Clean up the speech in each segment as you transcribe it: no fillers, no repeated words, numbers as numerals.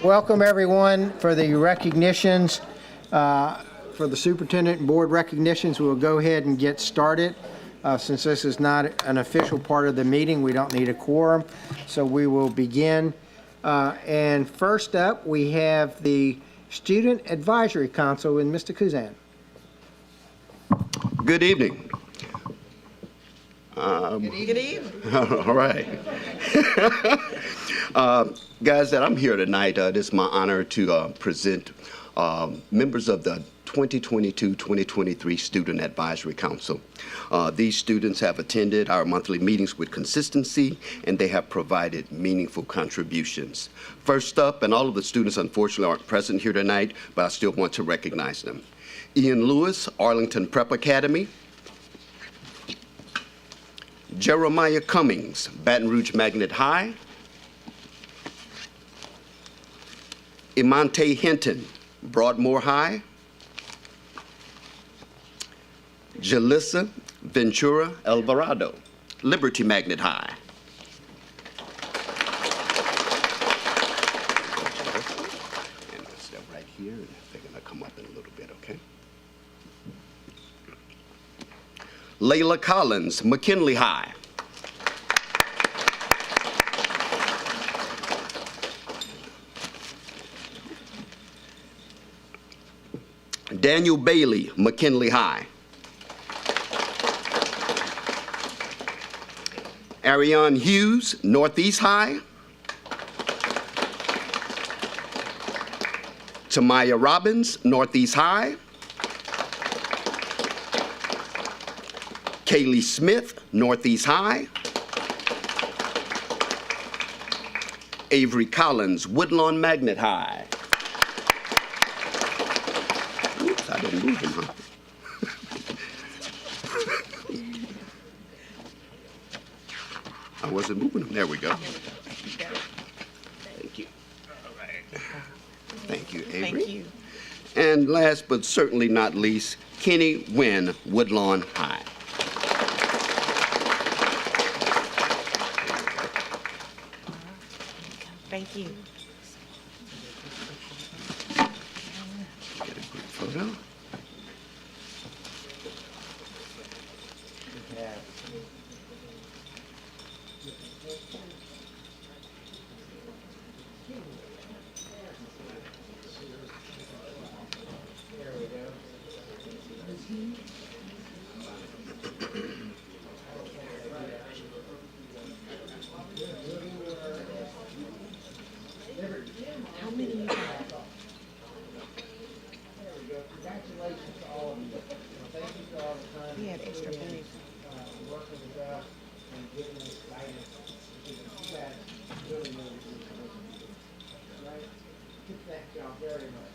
Welcome everyone for the recognitions, for the superintendent and board recognitions. We'll go ahead and get started. Since this is not an official part of the meeting, we don't need a quorum, so we will begin. And first up, we have the Student Advisory Council and Mr. Kuzan. Good evening. Good evening. All right. Guys, that I'm here tonight, it is my honor to present members of the 2022-2023 Student Advisory Council. These students have attended our monthly meetings with consistency, and they have provided meaningful contributions. First up, and all of the students unfortunately aren't present here tonight, but I still want to recognize them. Ian Lewis, Arlington Prep Academy. Jeremiah Cummings, Baton Rouge Magnet High. Imante Hinton, Broadmoor High. Jalissa Ventura Alvarado, Liberty Magnet High. And I'll step right here, and they're going to come up in a little bit, okay? Layla Collins, McKinley High. Daniel Bailey, McKinley High. Ariane Hughes, Northeast High. Tamaya Robbins, Northeast High. Kaylee Smith, Northeast High. Avery Collins, Woodlawn Magnet High. Oops, I didn't move him, huh? I wasn't moving him. There we go. Thank you. All right. Thank you, Avery. Thank you. And last but certainly not least, Kenny Wynn, Woodlawn High. Thank you. Get a quick photo. How many you got? Congratulations to all of you. Thank you for all the time. We had extra pennies. Working with us and giving us guidance. You guys really know what you're doing. Right? Thank y'all very much.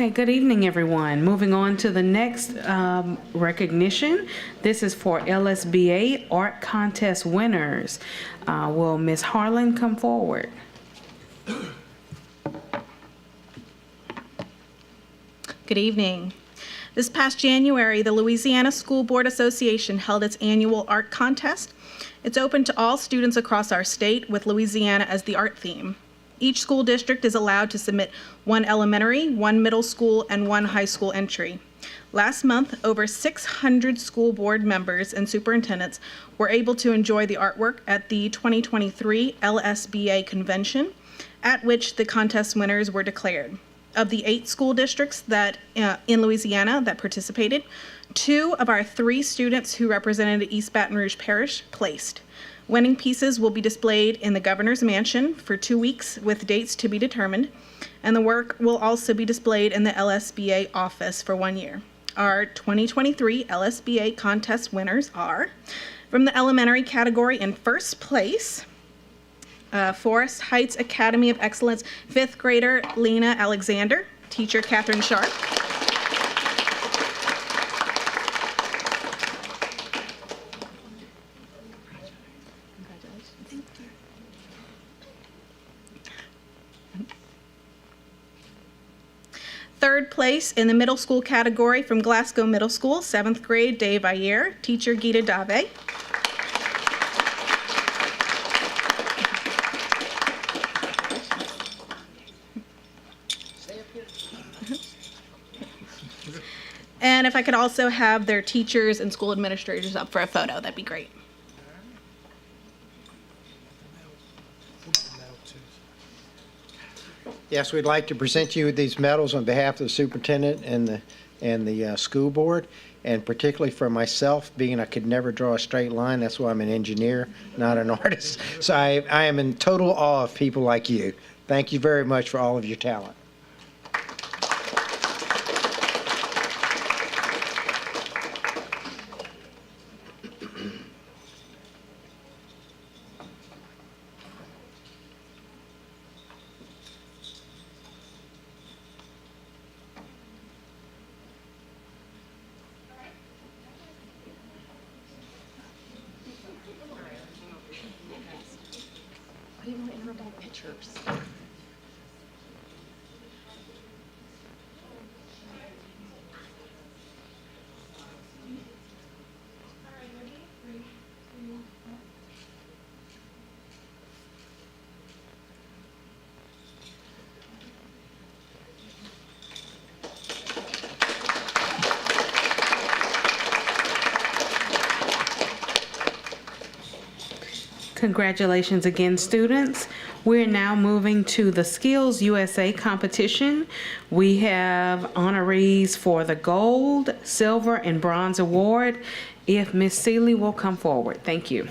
Okay, good evening, everyone. Moving on to the next recognition. This is for LSBA Art Contest winners. Will Ms. Harlan come forward? Good evening. This past January, the Louisiana School Board Association held its annual art contest. It's open to all students across our state with Louisiana as the art theme. Each school district is allowed to submit one elementary, one middle school, and one high school entry. Last month, over 600 school board members and superintendents were able to enjoy the artwork at the 2023 LSBA convention, at which the contest winners were declared. Of the 8 school districts that in Louisiana that participated, 2 of our 3 students who represented East Baton Rouge Parish placed. Winning pieces will be displayed in the Governor's Mansion for 2 weeks with dates to be determined, and the work will also be displayed in the LSBA office for 1 year. Our 2023 LSBA contest winners are, from the elementary category in first place, Forest Heights Academy of Excellence 5th grader Lena Alexander, teacher Catherine Sharp. Third place in the middle school category from Glasgow Middle School, 7th grade Dave Ayer, teacher Gita Dave. And if I could also have their teachers and school administrators up for a photo, that'd be great. Yes, we'd like to present you with these medals on behalf of the superintendent and the school board, and particularly for myself, being I could never draw a straight line. That's why I'm an engineer, not an artist. So I am in total awe of people like you. Thank you very much for all of your talent. I didn't want to interrupt pictures. Congratulations again, students. We're now moving to the Skills USA competition. We have honorees for the gold, silver, and bronze award. If Ms. Seeley will come forward. Thank you.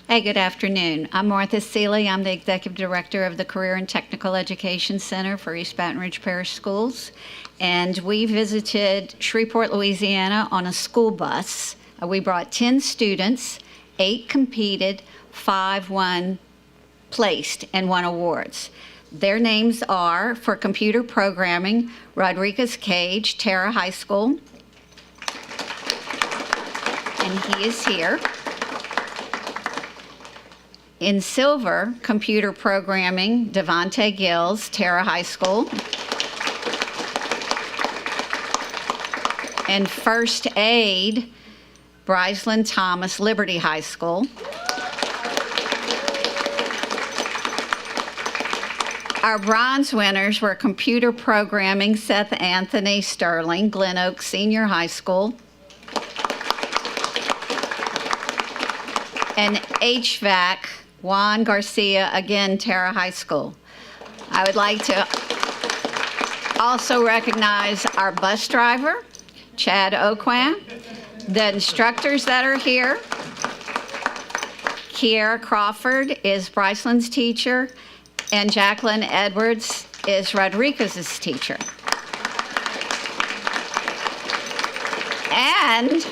Hey, good afternoon. I'm Martha Seeley. I'm the Executive Director of the Career and Technical Education Center for East Baton Rouge Parish Schools. And we visited Shreveport, Louisiana on a school bus. We brought 10 students, 8 competed, 5 won placed and won awards. Their names are, for computer programming, Rodriguez Cage, Terra High School. And he is here. In silver, computer programming, Devontae Gills, Terra High School. And first aid, Bryceland Thomas, Liberty High School. Our bronze winners were computer programming, Seth Anthony Sterling, Glen Oaks Senior High School. And HVAC, Juan Garcia, again, Terra High School. I would like to also recognize our bus driver, Chad Oquan, the instructors that are here. Kiara Crawford is Bryceland's teacher, and Jacqueline Edwards is Rodriguez's teacher. And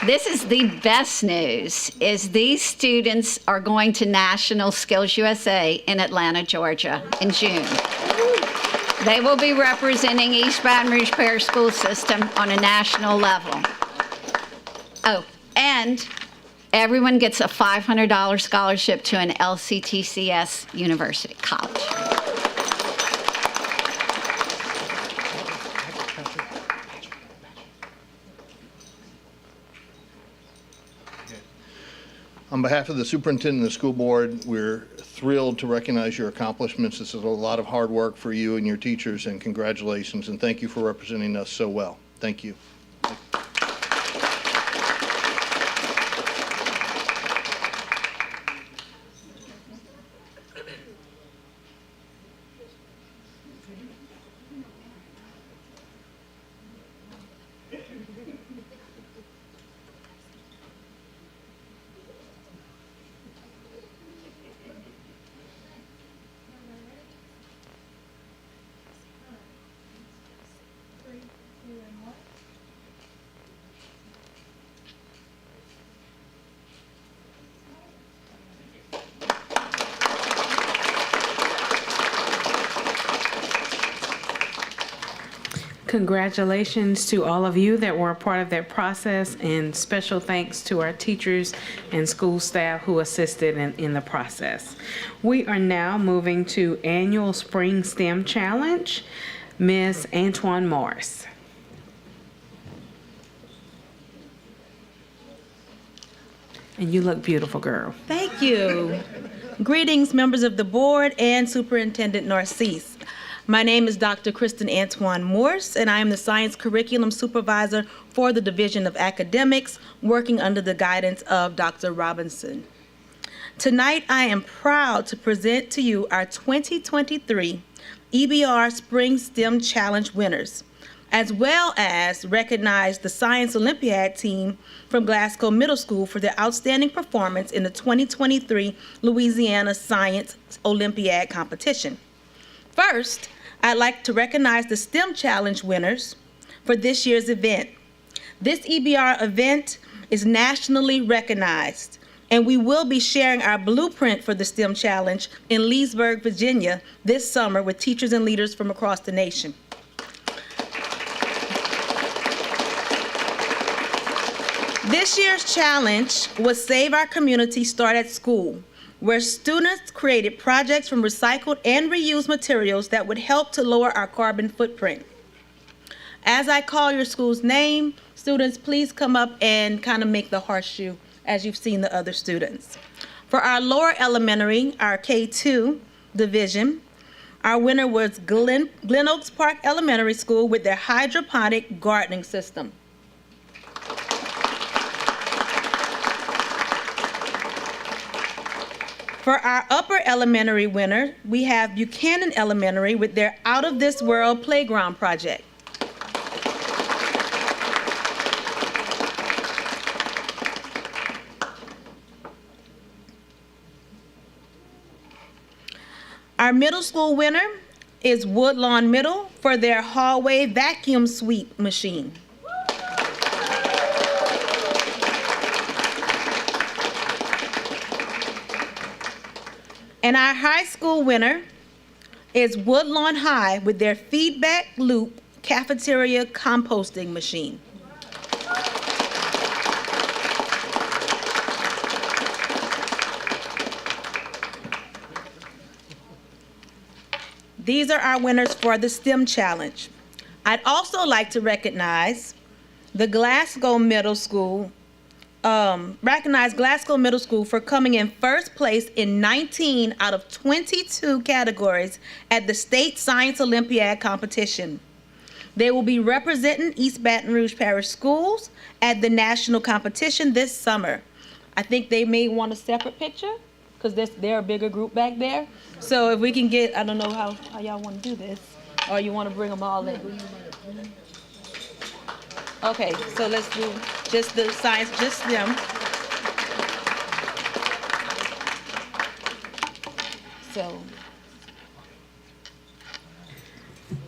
this is the best news, is these students are going to National Skills USA in Atlanta, Georgia in June. They will be representing East Baton Rouge Parish School System on a national level. Oh, and everyone gets a $500 scholarship to an LCTCS university college. On behalf of the superintendent and the school board, we're thrilled to recognize your accomplishments. This is a lot of hard work for you and your teachers, and congratulations, and thank you for representing us so well. Thank you. Congratulations to all of you that were a part of that process, and special thanks to our teachers and school staff who assisted in the process. We are now moving to annual Spring STEM Challenge. Ms. Antoine Morris. And you look beautiful, girl. Thank you. Greetings, members of the board and Superintendent Narcisse. My name is Dr. Kristen Antoine Morse, and I am the Science Curriculum Supervisor for the Division of Academics, working under the guidance of Dr. Robinson. Tonight, I am proud to present to you our 2023 EBR Spring STEM Challenge winners, as well as recognize the Science Olympiad team from Glasgow Middle School for their outstanding performance in the 2023 Louisiana Science Olympiad competition. First, I'd like to recognize the STEM Challenge winners for this year's event. This EBR event is nationally recognized, and we will be sharing our blueprint for the STEM Challenge in Leesburg, Virginia this summer with teachers and leaders from across the nation. This year's challenge was Save Our Community Start at School, where students created projects from recycled and reused materials that would help to lower our carbon footprint. As I call your school's name, students, please come up and kind of make the horseshoe as you've seen the other students. For our lower elementary, our K2 division, our winner was Glen Oaks Park Elementary School with their hydroponic gardening system. For our upper elementary winner, we have Buchanan Elementary with their Out of This World Playground project. Our middle school winner is Woodlawn Middle for their hallway vacuum sweep machine. And our high school winner is Woodlawn High with their feedback loop cafeteria composting machine. These are our winners for the STEM Challenge. I'd also like to recognize the Glasgow Middle School for coming in first place in 19 out of 22 categories at the State Science Olympiad competition. They will be representing East Baton Rouge Parish Schools at the national competition this summer. I think they may want a separate picture because they're a bigger group back there. So if we can get, I don't know how y'all want to do this, or you want to bring them all in. Okay, so let's do just the science, just them. So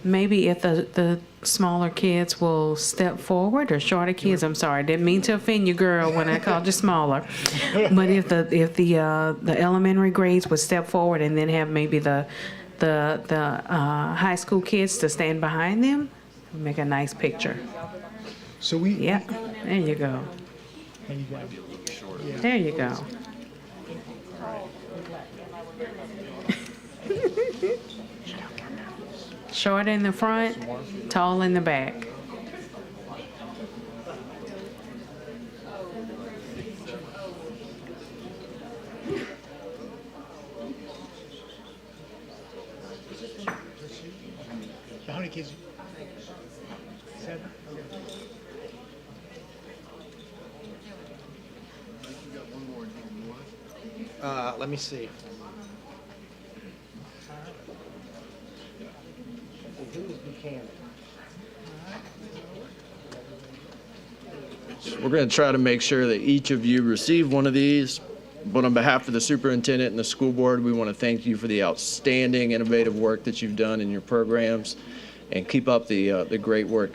Maybe if the smaller kids will step forward, or shorter kids, I'm sorry, didn't mean to offend you, girl, when I called you smaller. But if the elementary grades would step forward, and then have maybe the the high school kids to stand behind them. Make a nice picture. So we, Yep, there you go. There you go. Short in the front, tall in the back. how many kids? 7? Okay. Let me see. We're going to try to make sure that each of you receive one of these. But on behalf of the superintendent and the school board, we want to thank you for the outstanding, innovative work that you've done in your programs, and keep up the great work.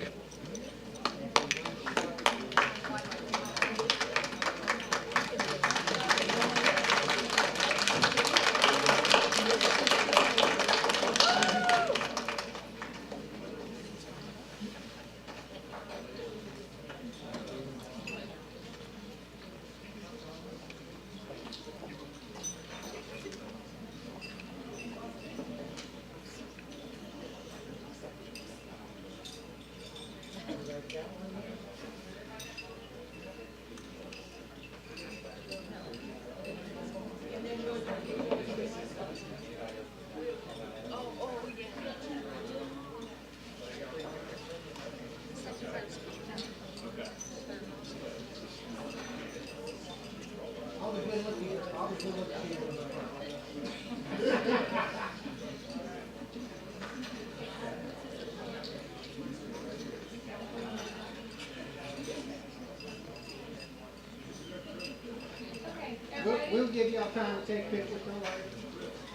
We'll give y'all time to take pictures, don't worry.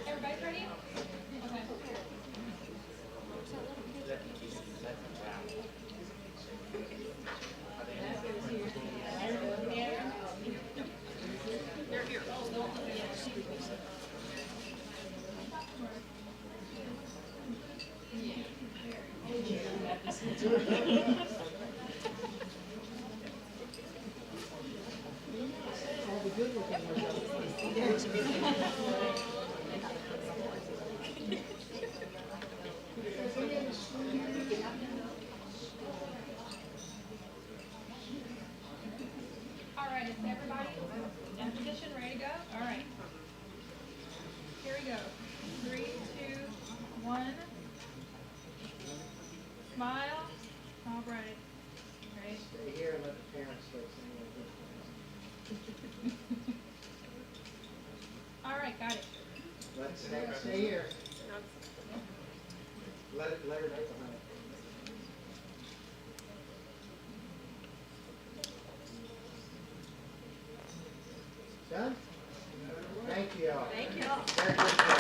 Everybody ready? Okay. All right, is everybody in position, ready to go? All right. Here we go. 3, 2, 1. Smile. All right. Ready? Stay here and let the parents start singing. All right, got it. Let's stay here. Let her get behind it. Done? Thank you all. Thank you all. Very good job.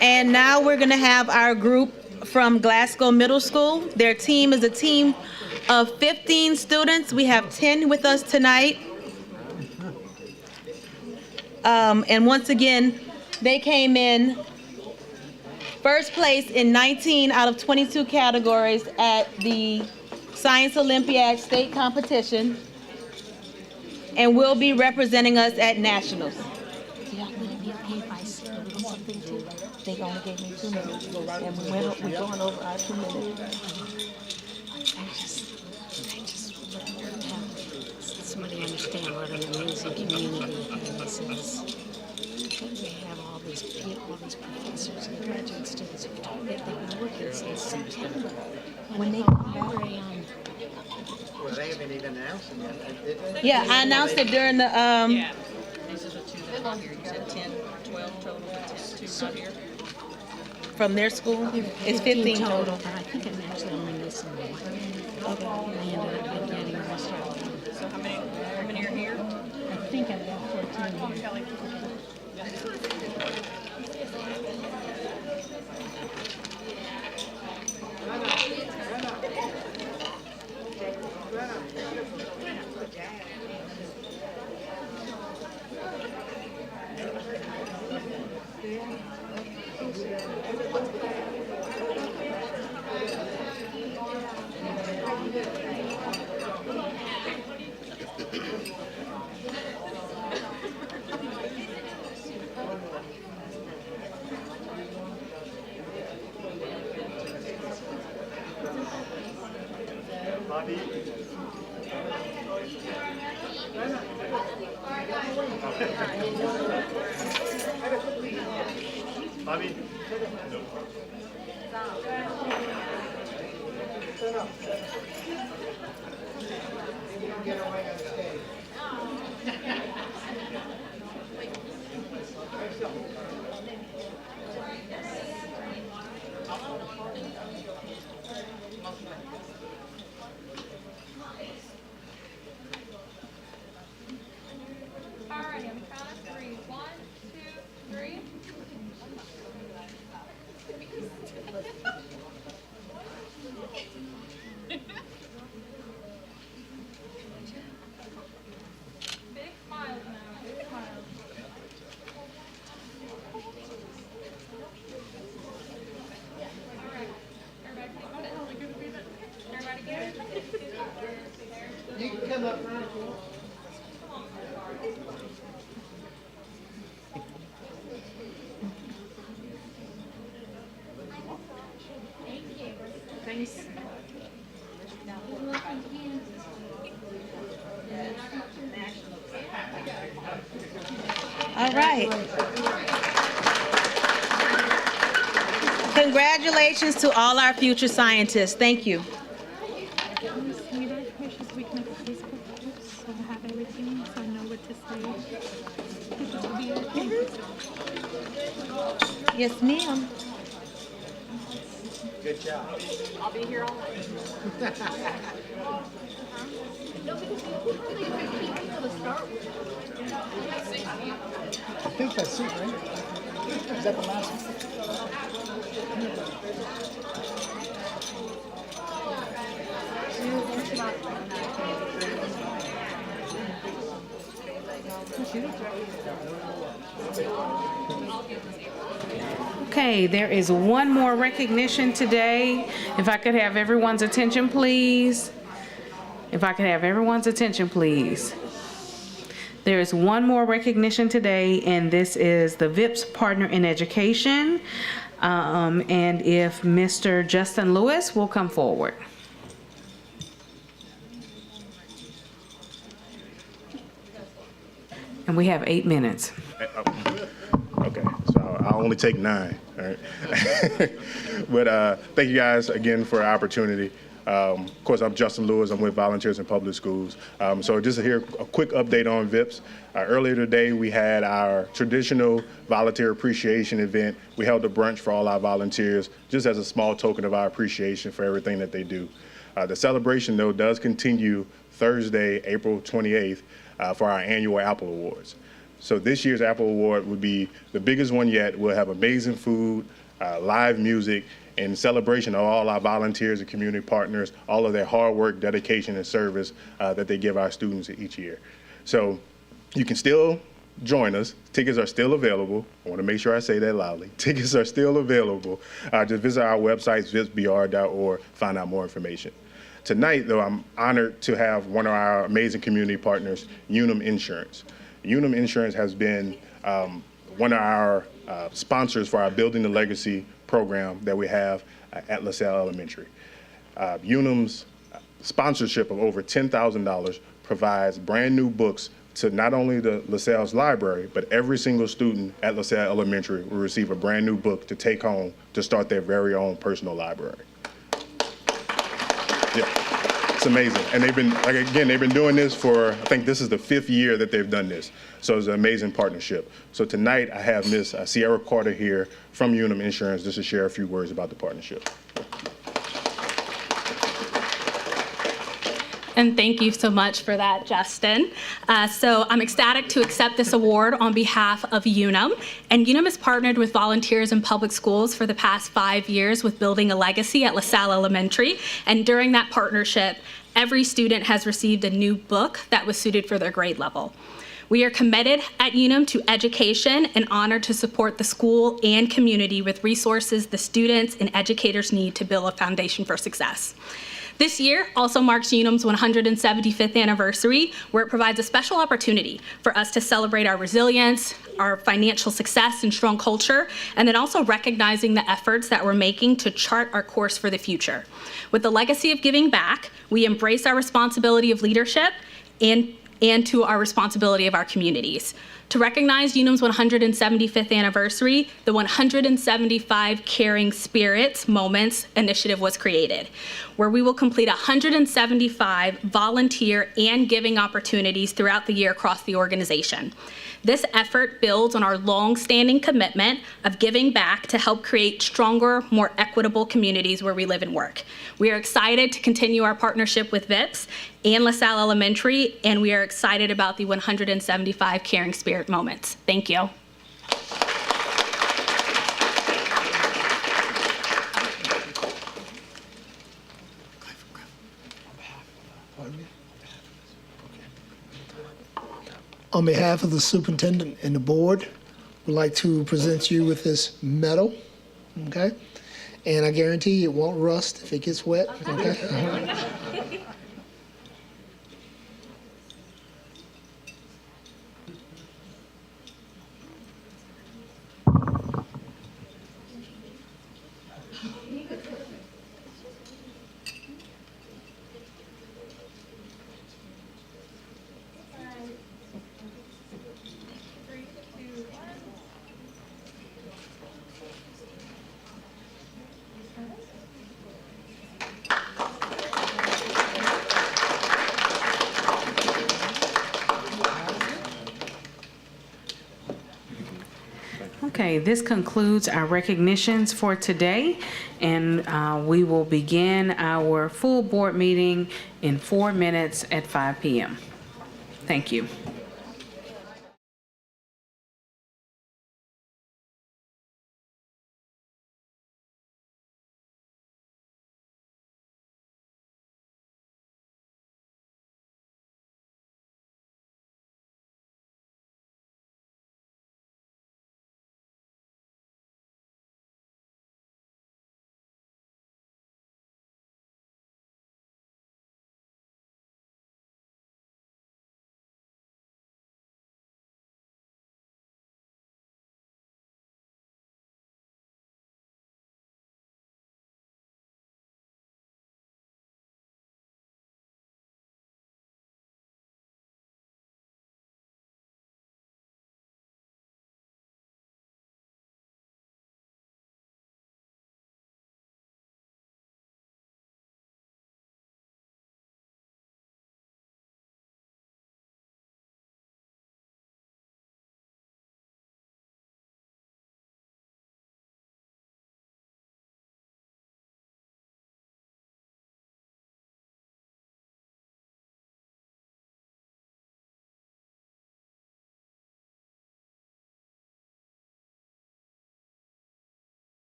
And now we're going to have our group from Glasgow Middle School. Their team is a team of 15 students. We have 10 with us tonight. And once again, they came in first place in 19 out of 22 categories at the Science Olympiad state competition, and will be representing us at nationals. They only gave me 2 minutes, and we're going over our 2 minutes. I just have somebody understand what an amazing community this is. We have all these professors and graduate students who've taught that they've been working since September. When they come back, Well, they haven't even announced it yet, did they? Yeah, I announced it during the, These are the 2 that are here. You said 10, 12 total, but 10, 2 not here. from their school. It's 15 total. but I think I'm actually only missing one. We ended up getting the rest of them. So how many are here? I think I've got 14 here. All right, on the count of three. 1, 2, 3. Big smiles now, big smiles. All right, everybody sit. Everybody good? You can come up front if you want. All right. Congratulations to all our future scientists. Thank you. Yes, ma'am. Good job. I'll be here all night. I think that's it, right? Is that the last one? Okay, there is one more recognition today. If I could have everyone's attention, please. If I could have everyone's attention, please. There is one more recognition today, and this is the VIPS Partner in Education. And if Mr. Justin Lewis will come forward. And we have 8 minutes. Okay, so I'll only take 9. All right. But thank you guys again for the opportunity. Of course, I'm Justin Lewis. I'm with Volunteers in Public Schools. So just here, a quick update on VIPS. Earlier today, we had our traditional volunteer appreciation event. We held a brunch for all our volunteers, just as a small token of our appreciation for everything that they do. The celebration, though, does continue Thursday, April 28th, for our annual Apple Awards. So this year's Apple Award would be the biggest one yet. We'll have amazing food, live music, in celebration of all our volunteers and community partners, all of their hard work, dedication, and service that they give our students each year. So you can still join us. Tickets are still available. I want to make sure I say that loudly. Tickets are still available. Just visit our website, vipsbr.org, find out more information. Tonight, though, I'm honored to have one of our amazing community partners, Unum Insurance. Unum Insurance has been one of our sponsors for our Building the Legacy program that we have at LaSalle Elementary. Unum's sponsorship of over $10,000 provides brand new books to not only the LaSalle's library, but every single student at LaSalle Elementary will receive a brand new book to take home to start their very own personal library. Yeah, it's amazing. And they've been, like, again, they've been doing this for, I think this is the 5th year that they've done this. So it's an amazing partnership. So tonight I have Miss Sierra Carter here from Unum Insurance just to share a few words about the partnership. And thank you so much for that, Justin. So I'm ecstatic to accept this award on behalf of Unum. And Unum has partnered with Volunteers in Public Schools for the past 5 years with Building a Legacy at LaSalle Elementary. And during that partnership, every student has received a new book that was suited for their grade level. We are committed at Unum to education and honored to support the school and community with resources the students and educators need to build a foundation for success. This year also marks Unum's 175th anniversary, where it provides a special opportunity for us to celebrate our resilience, our financial success and strong culture, and then also recognizing the efforts that we're making to chart our course for the future. With the legacy of giving back, we embrace our responsibility of leadership and to our responsibility of our communities. To recognize Unum's 175th anniversary, the 175 Caring Spirits Moments initiative was created, where we will complete 175 volunteer and giving opportunities throughout the year across the organization. This effort builds on our long-standing commitment of giving back to help create stronger, more equitable communities where we live and work. We are excited to continue our partnership with VIPS and LaSalle Elementary, and we are excited about the 175 Caring Spirit Moments. Thank you. On behalf of the superintendent and the board, we'd like to present you with this medal, okay? And I guarantee it won't rust if it gets wet, okay? Okay, this concludes our recognitions for today, and we will begin our full board meeting in 4 minutes at 5 p.m. Thank you.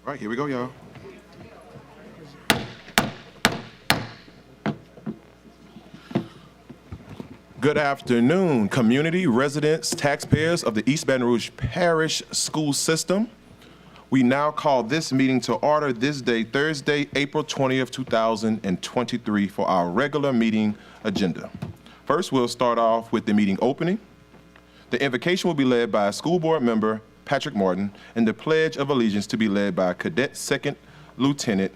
All right, here we go, y'all. Good afternoon, community, residents, taxpayers of the East Baton Rouge Parish School System. We now call this meeting to order this day, Thursday, April 20th, 2023, for our regular meeting agenda. First, we'll start off with the meeting opening. The invocation will be led by School Board Member Patrick Martin, and the Pledge of Allegiance to be led by Cadet Second Lieutenant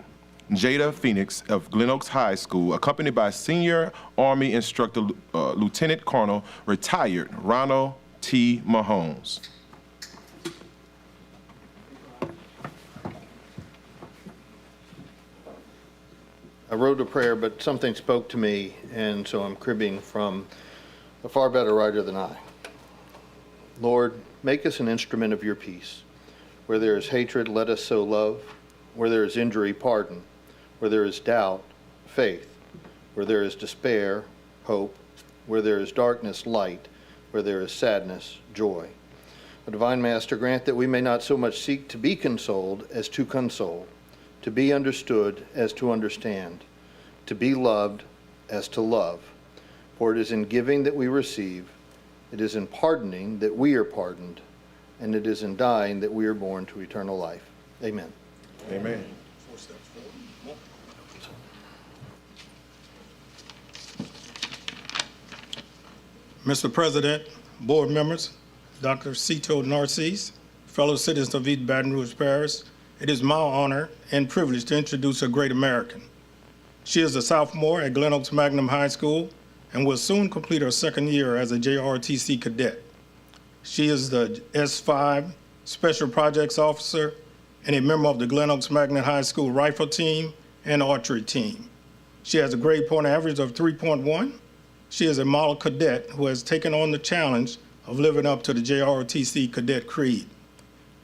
Jada Phoenix of Glen Oaks High School, accompanied by Senior Army Instructor Lieutenant Colonel Retired Ronald T. Mahomes. I wrote a prayer, but something spoke to me, and so I'm cribbing from a far better writer than I. Lord, make us an instrument of your peace. Where there is hatred, let us sow love. Where there is injury, pardon. Where there is doubt, faith. Where there is despair, hope. Where there is darkness, light. Where there is sadness, joy. O Divine Master, grant that we may not so much seek to be consoled as to console, to be understood as to understand, to be loved as to love. For it is in giving that we receive, it is in pardoning that we are pardoned, and it is in dying that we are born to eternal life. Amen. Amen. Mr. President, board members, Dr. Cito Narcisse, fellow citizens of East Baton Rouge Parish, it is my honor and privilege to introduce a great American. She is a sophomore at Glen Oaks Magnum High School and will soon complete her second year as a JROTC cadet. She is the S5 Special Projects Officer and a member of the Glen Oaks Magnum High School Rifle Team and Archery Team. She has a grade point average of 3.1. She is a model cadet who has taken on the challenge of living up to the JROTC Cadet Creed.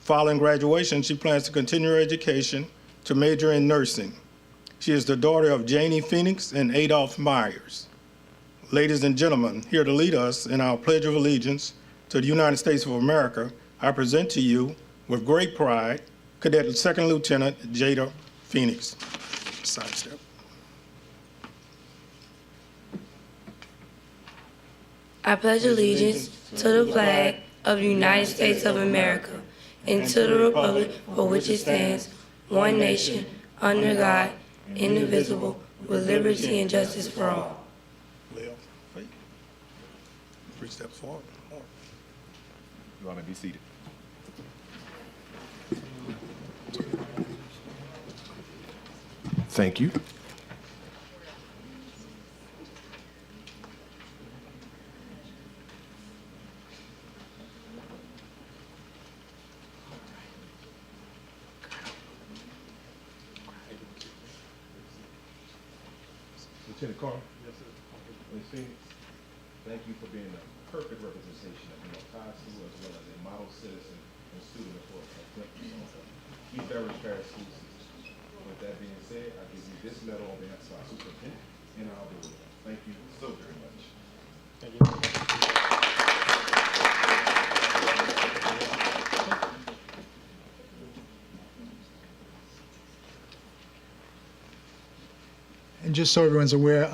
Following graduation, she plans to continue her education to major in nursing. She is the daughter of Janie Phoenix and Adolph Myers. Ladies and gentlemen, here to lead us in our Pledge of Allegiance to the United States of America, I present to you, with great pride, Cadet Second Lieutenant Jada Phoenix. Sidestep. I pledge allegiance to the flag of the United States of America and to the republic for which it stands, one nation, under God, indivisible, with liberty and justice for all. Left, feet. 3 steps forward. You want to be seated. Thank you. Lieutenant Carl. Yes, sir. Ms. Phoenix, thank you for being a perfect representation of Glen Oaks High School as well as a model citizen and student of East Baton Rouge Parish School System. With that being said, I give you this medal on behalf of our superintendent and our board. Thank you so very much. Thank you. And just so everyone's aware,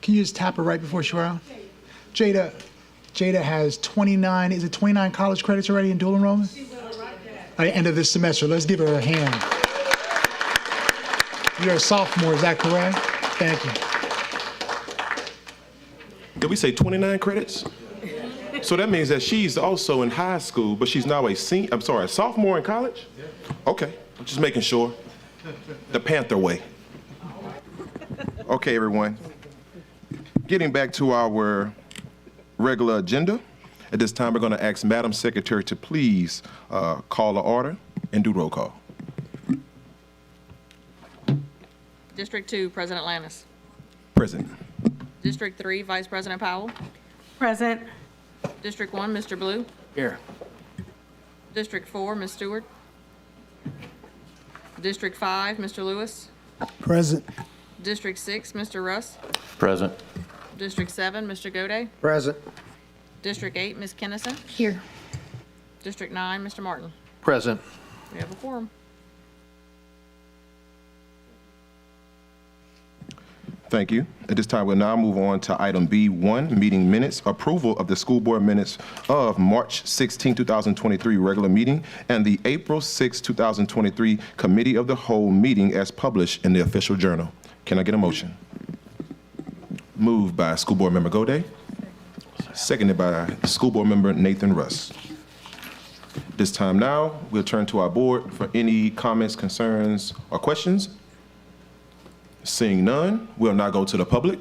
can you just tap her right before she runs? Jada has 29, is it 29 college credits already in dual enrollment? At the end of this semester. Let's give her a hand. You're a sophomore, is that correct? Thank you. Did we say 29 credits? So that means that she's also in high school, but she's now a sophomore in college? Okay, I'm just making sure. The Panther way. Okay, everyone. Getting back to our regular agenda. At this time, we're going to ask Madam Secretary to please call the order and do roll call. District 2, President Lannis. Present. District 3, Vice President Powell. Present. District 1, Mr. Blue. Here. District 4, Ms. Stewart. District 5, Mr. Lewis. Present. District 6, Mr. Russ. Present. District 7, Mr. Gode. Present. District 8, Ms. Kennison. Here. District 9, Mr. Martin. Present. We have a quorum. Thank you. At this time, we'll now move on to item B1, meeting minutes, approval of the school board minutes of March 16, 2023 regular meeting and the April 6, 2023 committee of the whole meeting as published in the official journal. Can I get a motion? Moved by School Board Member Gode, seconded by School Board Member Nathan Russ. This time now, we'll turn to our board for any comments, concerns, or questions. Seeing none, we'll now go to the public.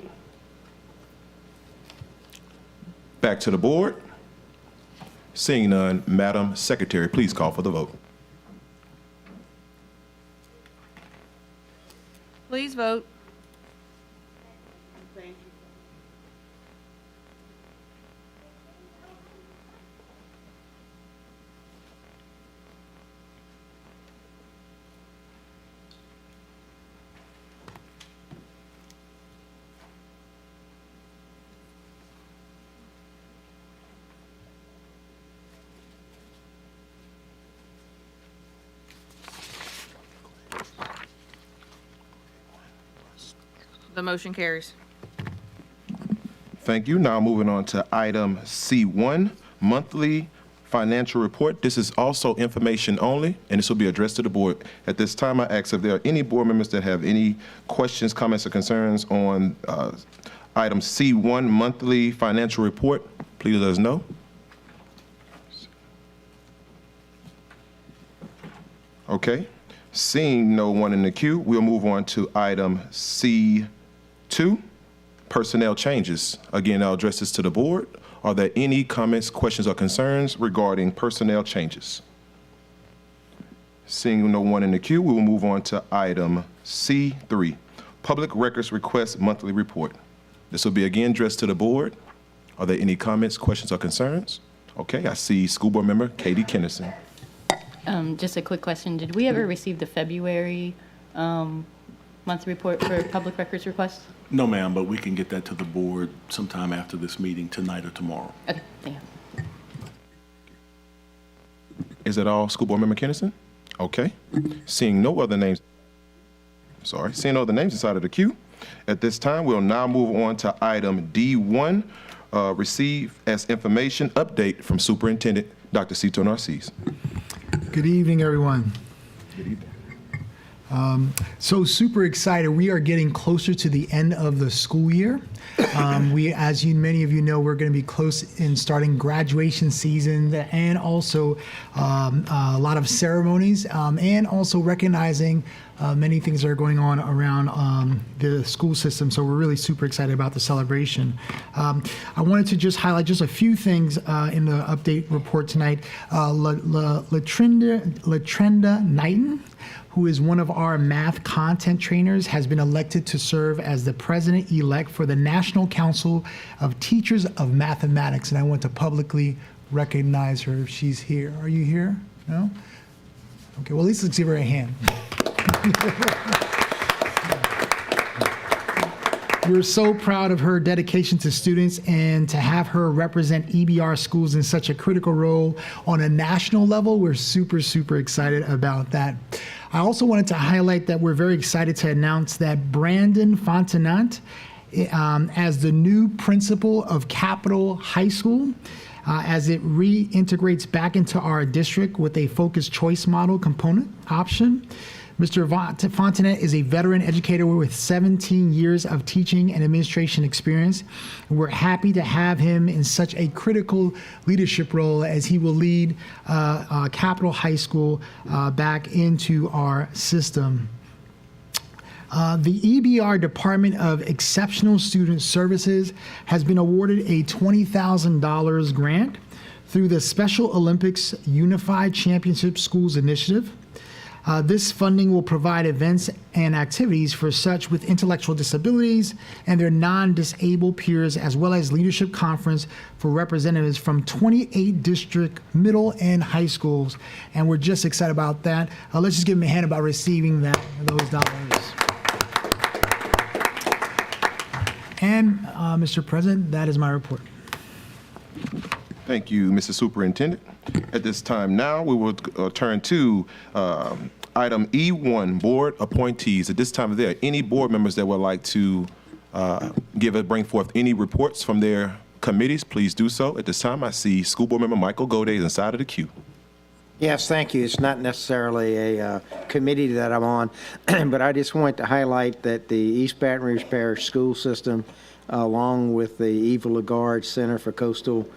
Back to the board. Seeing none, Madam Secretary, please call for the vote. Please vote. The motion carries. Thank you. Now moving on to item C1, monthly financial report. This is also information only, and this will be addressed to the board. At this time, I ask if there are any board members that have any questions, comments, or concerns on item C1, monthly financial report. Please let us know. Okay. Seeing no one in the queue, we'll move on to item C2, personnel changes. Again, I'll address this to the board. Are there any comments, questions, or concerns regarding personnel changes? Seeing no one in the queue, we will move on to item C3, public records request monthly report. This will be again addressed to the board. Are there any comments, questions, or concerns? Okay, I see School Board Member Katie Kennison. Just a quick question. Did we ever receive the February monthly report for public records requests? No, ma'am, but we can get that to the board sometime after this meeting, tonight or tomorrow. Okay, thank you. Is that all, School Board Member Kennison? Okay. Seeing no other names inside of the queue, at this time, we'll now move on to item D1, receive as information update from Superintendent Dr. Cito Narcisse. Good evening, everyone. Good evening. So super excited. We are getting closer to the end of the school year. As many of you know, we're going to be close in starting graduation season and also a lot of ceremonies and also recognizing many things that are going on around the school system. So we're really super excited about the celebration. I wanted to just highlight just a few things in the update report tonight. Latrenda Knighton, who is one of our math content trainers, has been elected to serve as the president-elect for the National Council of Teachers of Mathematics. And I want to publicly recognize her if she's here. Are you here? No? Okay, well, at least let's give her a hand. We're so proud of her dedication to students and to have her represent EBR schools in such a critical role on a national level. We're super, super excited about that. I also wanted to highlight that we're very excited to announce that Brandon Fontenot, as the new principal of Capitol High School, as it reintegrates back into our district with a focused choice model component option. Mr. Fontenot is a veteran educator with 17 years of teaching and administration experience. We're happy to have him in such a critical leadership role as he will lead Capitol High School back into our system. The EBR Department of Exceptional Student Services has been awarded a $20,000 grant through the Special Olympics Unified Championship Schools Initiative. This funding will provide events and activities for such with intellectual disabilities and their non-disabled peers, as well as leadership conference for representatives from 28 district middle and high schools. And we're just excited about that. Let's just give them a hand about receiving those dollars. And Mr. President, that is my report. Thank you, Mr. Superintendent. At this time now, we will turn to item E1, board appointees. At this time, are there any board members that would like to bring forth any reports from their committees, please do so. At this time, I see School Board Member Michael Gode is inside of the queue. Yes, thank you. It's not necessarily a committee that I'm on, but I just want to highlight that the East Baton Rouge Parish School System, along with the Eva LaGarde Center for Coastal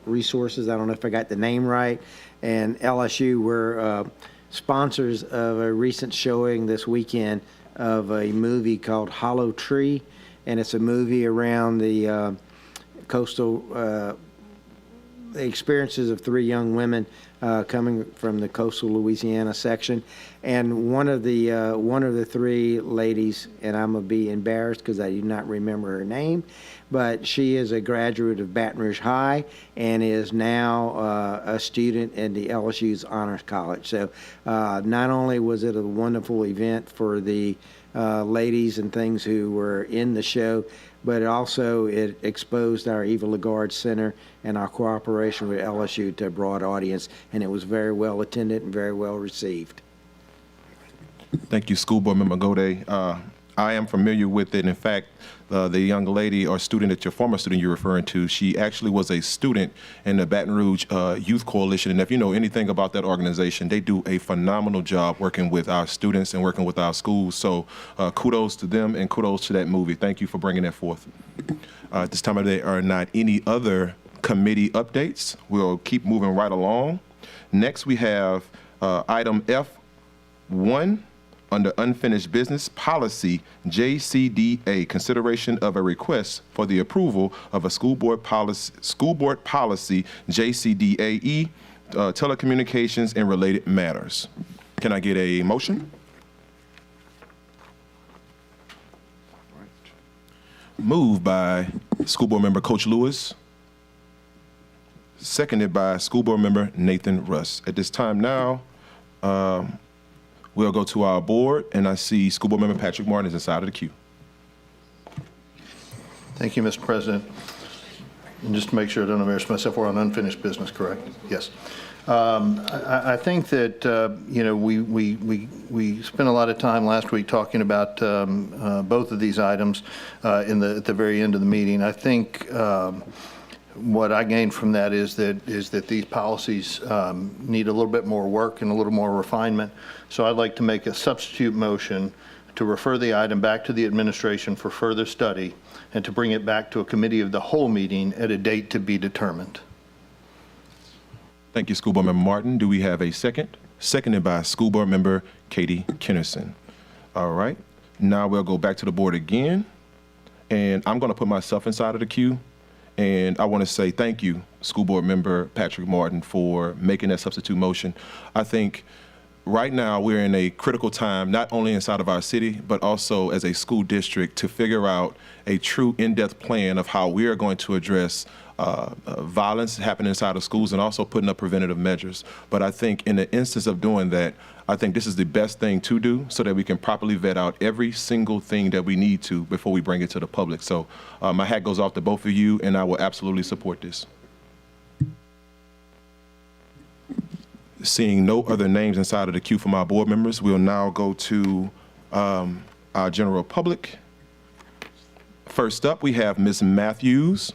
Resources, I don't know if I got the name right, and LSU were sponsors of a recent showing this weekend of a movie called Hollow Tree, and it's a movie around the coastal the experiences of three young women coming from the coastal Louisiana section, and one of the three ladies, and I'm gonna be embarrassed because I do not remember her name, but she is a graduate of Baton Rouge High and is now a student in the LSU's Honors College. So not only was it a wonderful event for the ladies and things who were in the show, but it exposed our Eva LaGarde Center and our cooperation with LSU to a broad audience, and it was very well attended and very well received. Thank you, School Board Member Gode. I am familiar with it. In fact, the young lady or student that your former student you're referring to, she actually was a student in the Baton Rouge Youth Coalition. And if you know anything about that organization, they do a phenomenal job working with our students and working with our schools. So kudos to them and kudos to that movie. Thank you for bringing that forth. At this time of day are not any other committee updates. We'll keep moving right along. Next, we have item F1. Under Unfinished Business Policy, JCDA, consideration of a request for the approval of a school board policy, JCDAE, telecommunications and related matters. Can I get a motion? Moved by School Board Member Coach Lewis, seconded by School Board Member Nathan Russ. At this time now, we'll go to our board, and I see School Board Member Patrick Martin is inside of the queue. Thank you, Mr. President. And just to make sure I don't embarrass myself, we're on unfinished business, correct? Yes. I think that, we spent a lot of time last week talking about both of these items at the very end of the meeting. I think what I gained from that is that these policies need a little bit more work and a little more refinement. So I'd like to make a substitute motion to refer the item back to the administration for further study and to bring it back to a committee of the whole meeting at a date to be determined. Thank you, School Board Member Martin. Do we have a second? Seconded by School Board Member Katie Kennerson. All right. Now we'll go back to the board again, and I'm going to put myself inside of the queue. And I want to say thank you, School Board Member Patrick Martin, for making that substitute motion. I think right now we're in a critical time, not only inside of our city, but also as a school district, to figure out a true in-depth plan of how we are going to address violence happening inside of schools and also putting up preventative measures. But I think in the instance of doing that, I think this is the best thing to do so that we can properly vet out every single thing that we need to before we bring it to the public. So my hat goes off to both of you, and I will absolutely support this. Seeing no other names inside of the queue from our board members, we'll now go to our general public. First up, we have Ms. Matthews.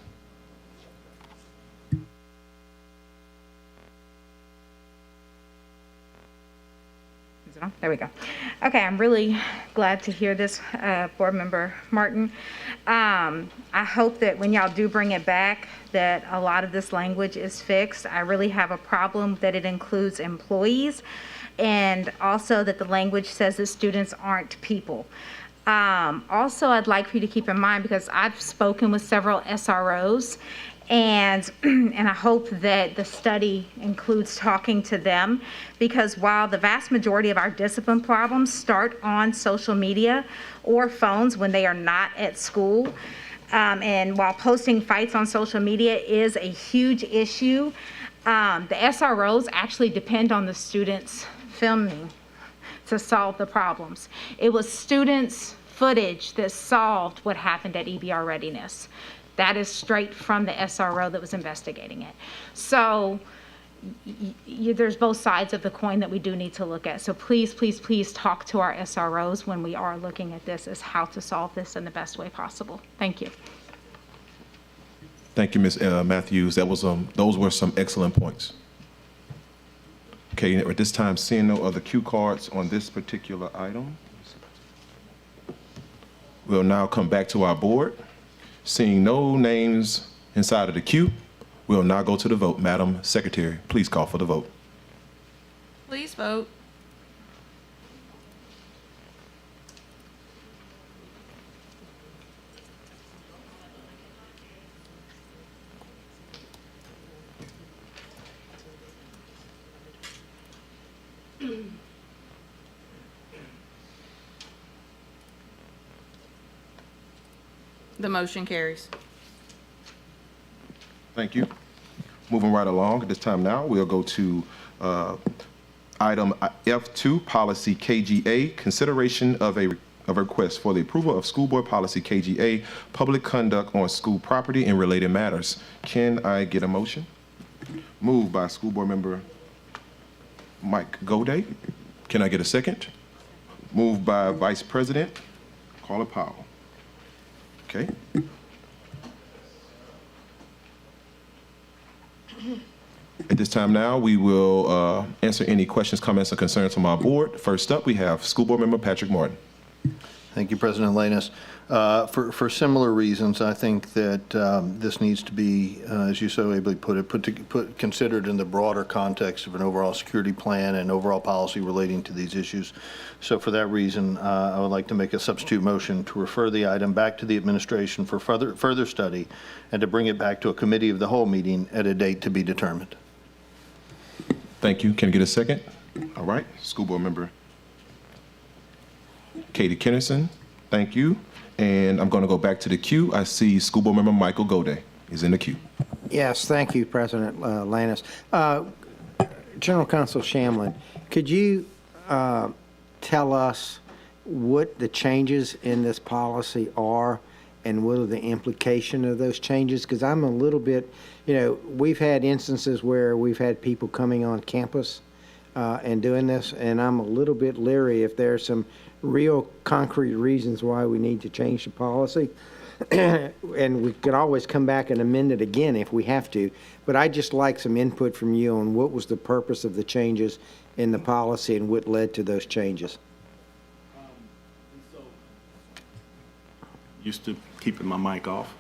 There we go. Okay, I'm really glad to hear this, Board Member Martin. I hope that when y'all do bring it back, that a lot of this language is fixed. I really have a problem that it includes employees, and also that the language says that students aren't people. Also, I'd like for you to keep in mind, because I've spoken with several SROs, and I hope that the study includes talking to them, because while the vast majority of our discipline problems start on social media or phones when they are not at school, and while posting fights on social media is a huge issue, the SROs actually depend on the students filming to solve the problems. It was students' footage that solved what happened at EBR Readiness. That is straight from the SRO that was investigating it. So there's both sides of the coin that we do need to look at. So please, please, please talk to our SROs when we are looking at this as how to solve this in the best way possible. Thank you. Thank you, Ms. Matthews. Those were some excellent points. Okay, at this time, seeing no other cue cards on this particular item, we'll now come back to our board. Seeing no names inside of the queue, we'll now go to the vote. Madam Secretary, please call for the vote. Please vote. The motion carries. Thank you. Moving right along, at this time now, we'll go to item F2, Policy KGA, consideration of a request for the approval of School Board Policy KGA, public conduct on school property and related matters. Can I get a motion? Moved by School Board Member Mike Goday. Can I get a second? Moved by Vice President Carla Powell. Okay. At this time now, we will answer any questions, comments, or concerns from our board. First up, we have School Board Member Patrick Martin. Thank you, President Lanus. For similar reasons, I think that this needs to be, as you so ably put it, considered in the broader context of an overall security plan and overall policy relating to these issues. So for that reason, I would like to make a substitute motion to refer the item back to the administration for further study and to bring it back to a committee of the whole meeting at a date to be determined. Thank you. Can I get a second? All right. School Board Member Katie Kennerson, thank you. And I'm going to go back to the queue. I see School Board Member Michael Goday is in the queue. Yes, thank you, President Lanus. General Counsel Shamlin, could you tell us what the changes in this policy are and what are the implication of those changes? Because I'm a little bit, we've had instances where we've had people coming on campus and doing this, and I'm a little bit leery if there's some real concrete reasons why we need to change the policy. And we could always come back and amend it again if we have to. But I'd just like some input from you on what was the purpose of the changes in the policy and what led to those changes. Used to keeping my mic off.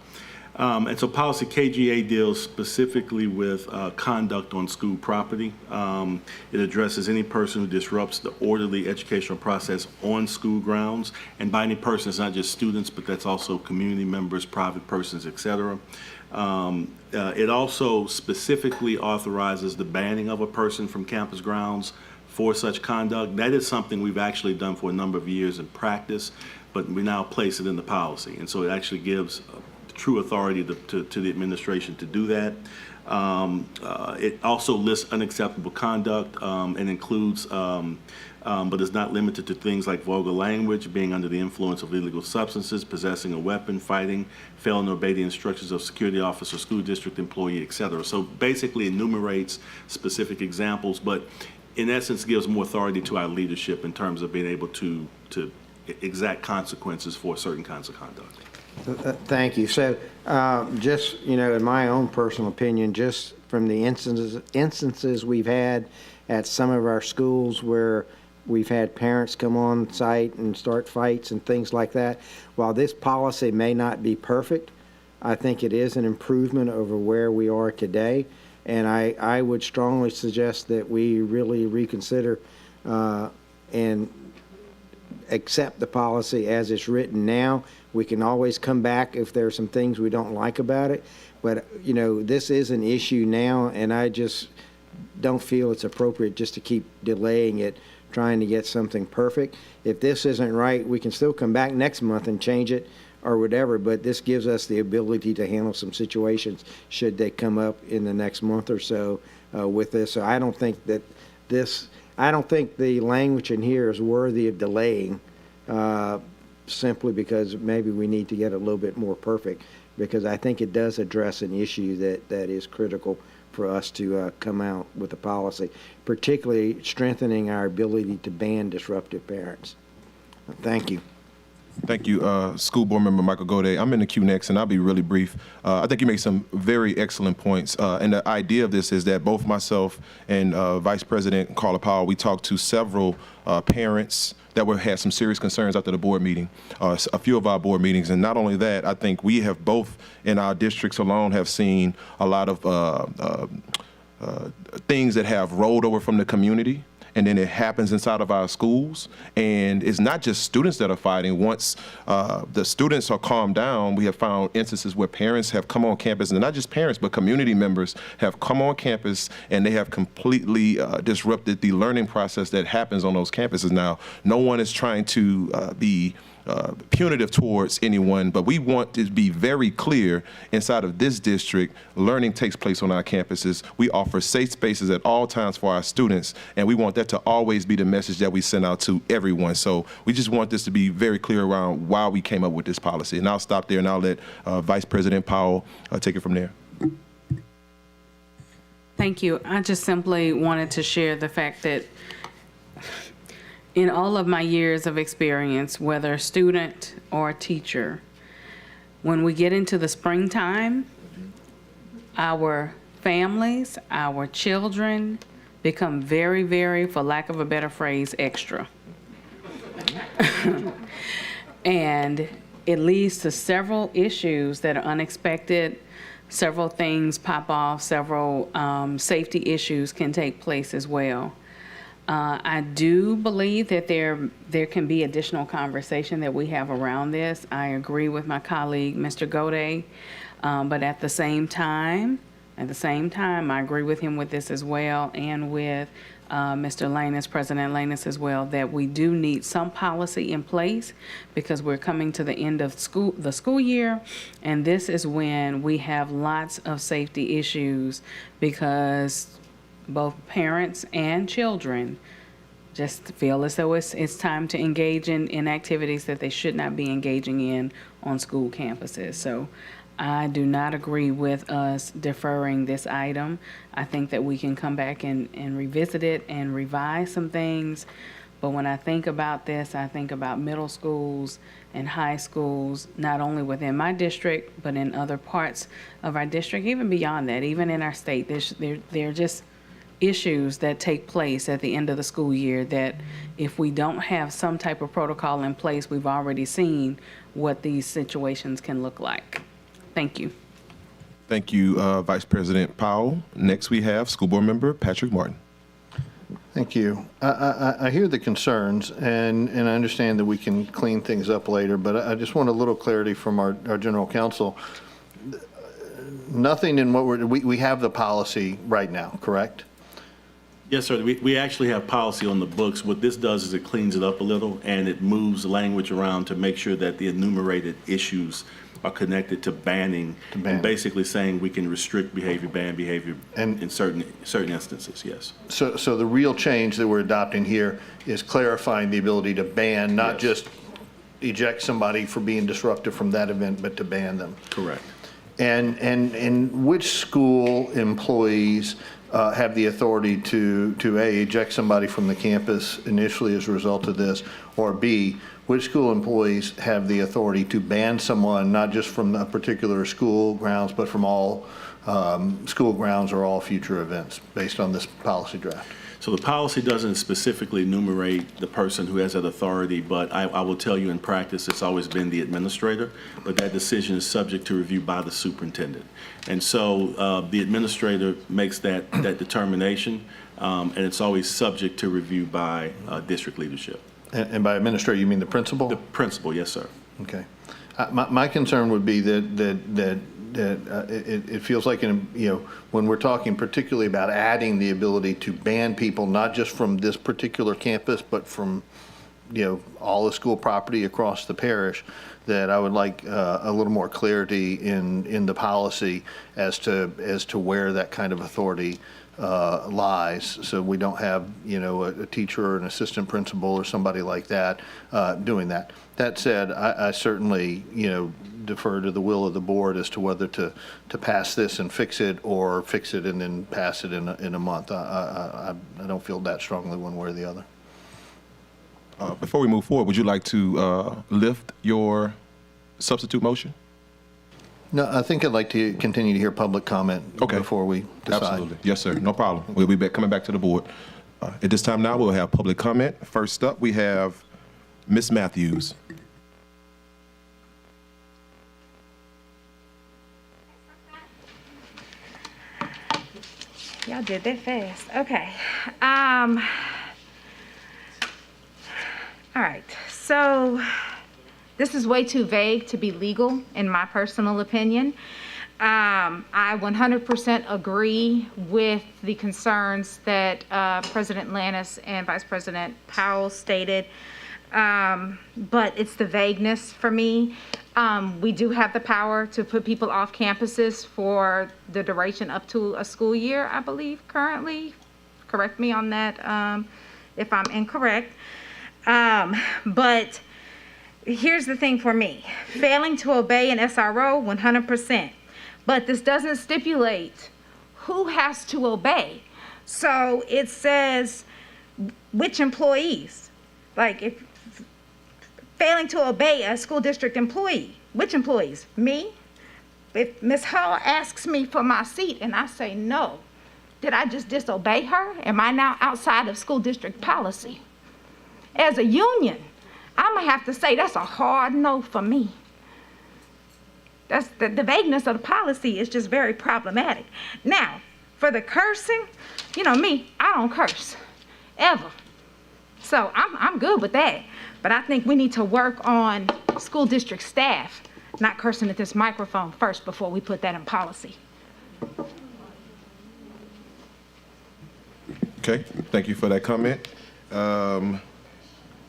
And so policy KGA deals specifically with conduct on school property. It addresses any person who disrupts the orderly educational process on school grounds. And by any person, it's not just students, but that's also community members, private persons, et cetera. It also specifically authorizes the banning of a person from campus grounds for such conduct. That is something we've actually done for a number of years in practice, but we now place it in the policy. And so it actually gives true authority to the administration to do that. It also lists unacceptable conduct and includes, but is not limited to things like vulgar language, being under the influence of illegal substances, possessing a weapon, fighting, failing to obey the instructions of security officer, school district employee, et cetera. So basically enumerates specific examples, but in essence gives more authority to our leadership in terms of being able to exact consequences for certain kinds of conduct. Thank you. So just, in my own personal opinion, just from the instances we've had at some of our schools where we've had parents come on site and start fights and things like that, while this policy may not be perfect, I think it is an improvement over where we are today. And I would strongly suggest that we really reconsider and accept the policy as it's written now. We can always come back if there are some things we don't like about it. But, this is an issue now, and I just don't feel it's appropriate just to keep delaying it, trying to get something perfect. If this isn't right, we can still come back next month and change it or whatever, but this gives us the ability to handle some situations should they come up in the next month or so with this. So I don't think that I don't think the language in here is worthy of delaying simply because maybe we need to get a little bit more perfect, because I think it does address an issue that is critical for us to come out with a policy, particularly strengthening our ability to ban disruptive parents. Thank you. Thank you, School Board Member Michael Gode. I'm in the queue next, and I'll be really brief. I think you made some very excellent points. And the idea of this is that both myself and Vice President Carla Powell, we talked to several parents that had some serious concerns after the board meeting, a few of our board meetings. And not only that, I think we have both in our districts alone have seen a lot of things that have rolled over from the community. And then it happens inside of our schools. And it's not just students that are fighting. Once the students are calmed down, we have found instances where parents have come on campus, and not just parents, but community members have come on campus, and they have completely disrupted the learning process that happens on those campuses. Now, no one is trying to be punitive towards anyone, but we want to be very clear inside of this district, learning takes place on our campuses. We offer safe spaces at all times for our students, and we want that to always be the message that we send out to everyone. So we just want this to be very clear around why we came up with this policy. And I'll stop there, and I'll let Vice President Powell take it from there. Thank you. I just simply wanted to share the fact that in all of my years of experience, whether student or teacher, when we get into the springtime, our families, our children become very, very, for lack of a better phrase, extra. And it leads to several issues that are unexpected. Several things pop off, several safety issues can take place as well. I do believe that there can be additional conversation that we have around this. I agree with my colleague, Mr. Gode, but at the same time, I agree with him with this as well, and with Mr. Lanus, President Lanus as well, that we do need some policy in place because we're coming to the end of the school year, and this is when we have lots of safety issues because both parents and children just feel as though it's time to engage in activities that they should not be engaging in on school campuses. So I do not agree with us deferring this item. I think that we can come back and revisit it and revise some things. But when I think about this, I think about middle schools and high schools, not only within my district, but in other parts of our district, even beyond that, even in our state. There are just issues that take place at the end of the school year that if we don't have some type of protocol in place, we've already seen what these situations can look like. Thank you. Thank you, Vice President Powell. Next, we have School Board Member Patrick Martin. Thank you. I hear the concerns, and I understand that we can clean things up later, but I just want a little clarity from our General Counsel. Nothing in what we have the policy right now, correct? Yes, sir. We actually have policy on the books. What this does is it cleans it up a little, and it moves the language around to make sure that the enumerated issues are connected to banning, and basically saying we can restrict behavior, ban behavior in certain instances, yes. So the real change that we're adopting here is clarifying the ability to ban, not just eject somebody for being disruptive from that event, but to ban them. Correct. And which school employees have the authority to A, eject somebody from the campus initially as a result of this, or B, which school employees have the authority to ban someone, not just from a particular school grounds, but from all school grounds or all future events based on this policy draft? So the policy doesn't specifically enumerate the person who has that authority, but I will tell you in practice, it's always been the administrator, but that decision is subject to review by the superintendent. And so the administrator makes that determination, and it's always subject to review by district leadership. And by administrator, you mean the principal? The principal, yes, sir. Okay. My concern would be that it feels like, when we're talking particularly about adding the ability to ban people, not just from this particular campus, but from, all the school property across the parish, that I would like a little more clarity in the policy as to where that kind of authority lies, so we don't have, a teacher or an assistant principal or somebody like that doing that. That said, I certainly, defer to the will of the board as to whether to pass this and fix it, or fix it and then pass it in a month. I don't feel that strongly one way or the other. Before we move forward, would you like to lift your substitute motion? No, I think I'd like to continue to hear public comment before we decide. Absolutely. Yes, sir. No problem. We'll be coming back to the board. At this time now, we'll have public comment. First up, we have Ms. Matthews. Y'all did that fast. Okay. All right. So this is way too vague to be legal, in my personal opinion. I 100% agree with the concerns that President Lannis and Vice President Powell stated, but it's the vagueness for me. We do have the power to put people off campuses for the duration up to a school year, I believe, currently. Correct me on that if I'm incorrect. But here's the thing for me. Failing to obey an SRO, 100%. But this doesn't stipulate who has to obey. So it says which employees. Like, if failing to obey a school district employee, which employees? Me? If Ms. Hall asks me for my seat and I say no, did I just disobey her? Am I now outside of school district policy? As a union, I'm gonna have to say that's a hard no for me. That's the vagueness of the policy is just very problematic. Now, for the cursing, you know me, I don't curse, ever. So I'm good with that. But I think we need to work on school district staff not cursing at this microphone first before we put that in policy. Okay, thank you for that comment.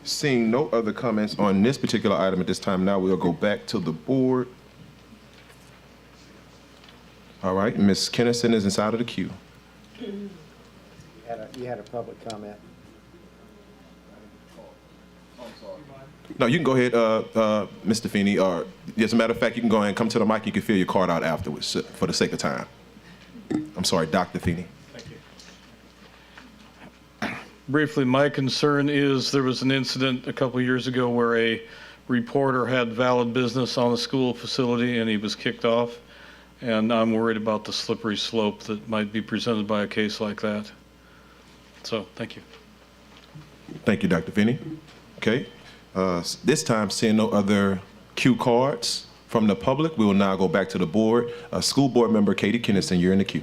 Seeing no other comments on this particular item at this time, now we'll go back to the board. All right, Ms. Kennison is inside of the queue. You had a public comment. No, you can go ahead, Mr. Feeney. As a matter of fact, you can go ahead and come to the mic. You can fill your card out afterwards for the sake of time. I'm sorry, Dr. Feeney. Briefly, my concern is there was an incident a couple years ago where a reporter had valid business on a school facility and he was kicked off. And I'm worried about the slippery slope that might be presented by a case like that. So, thank you. Thank you, Dr. Feeney. Okay. This time, seeing no other cue cards from the public, we will now go back to the board. School board member Katie Kennison, you're in the queue.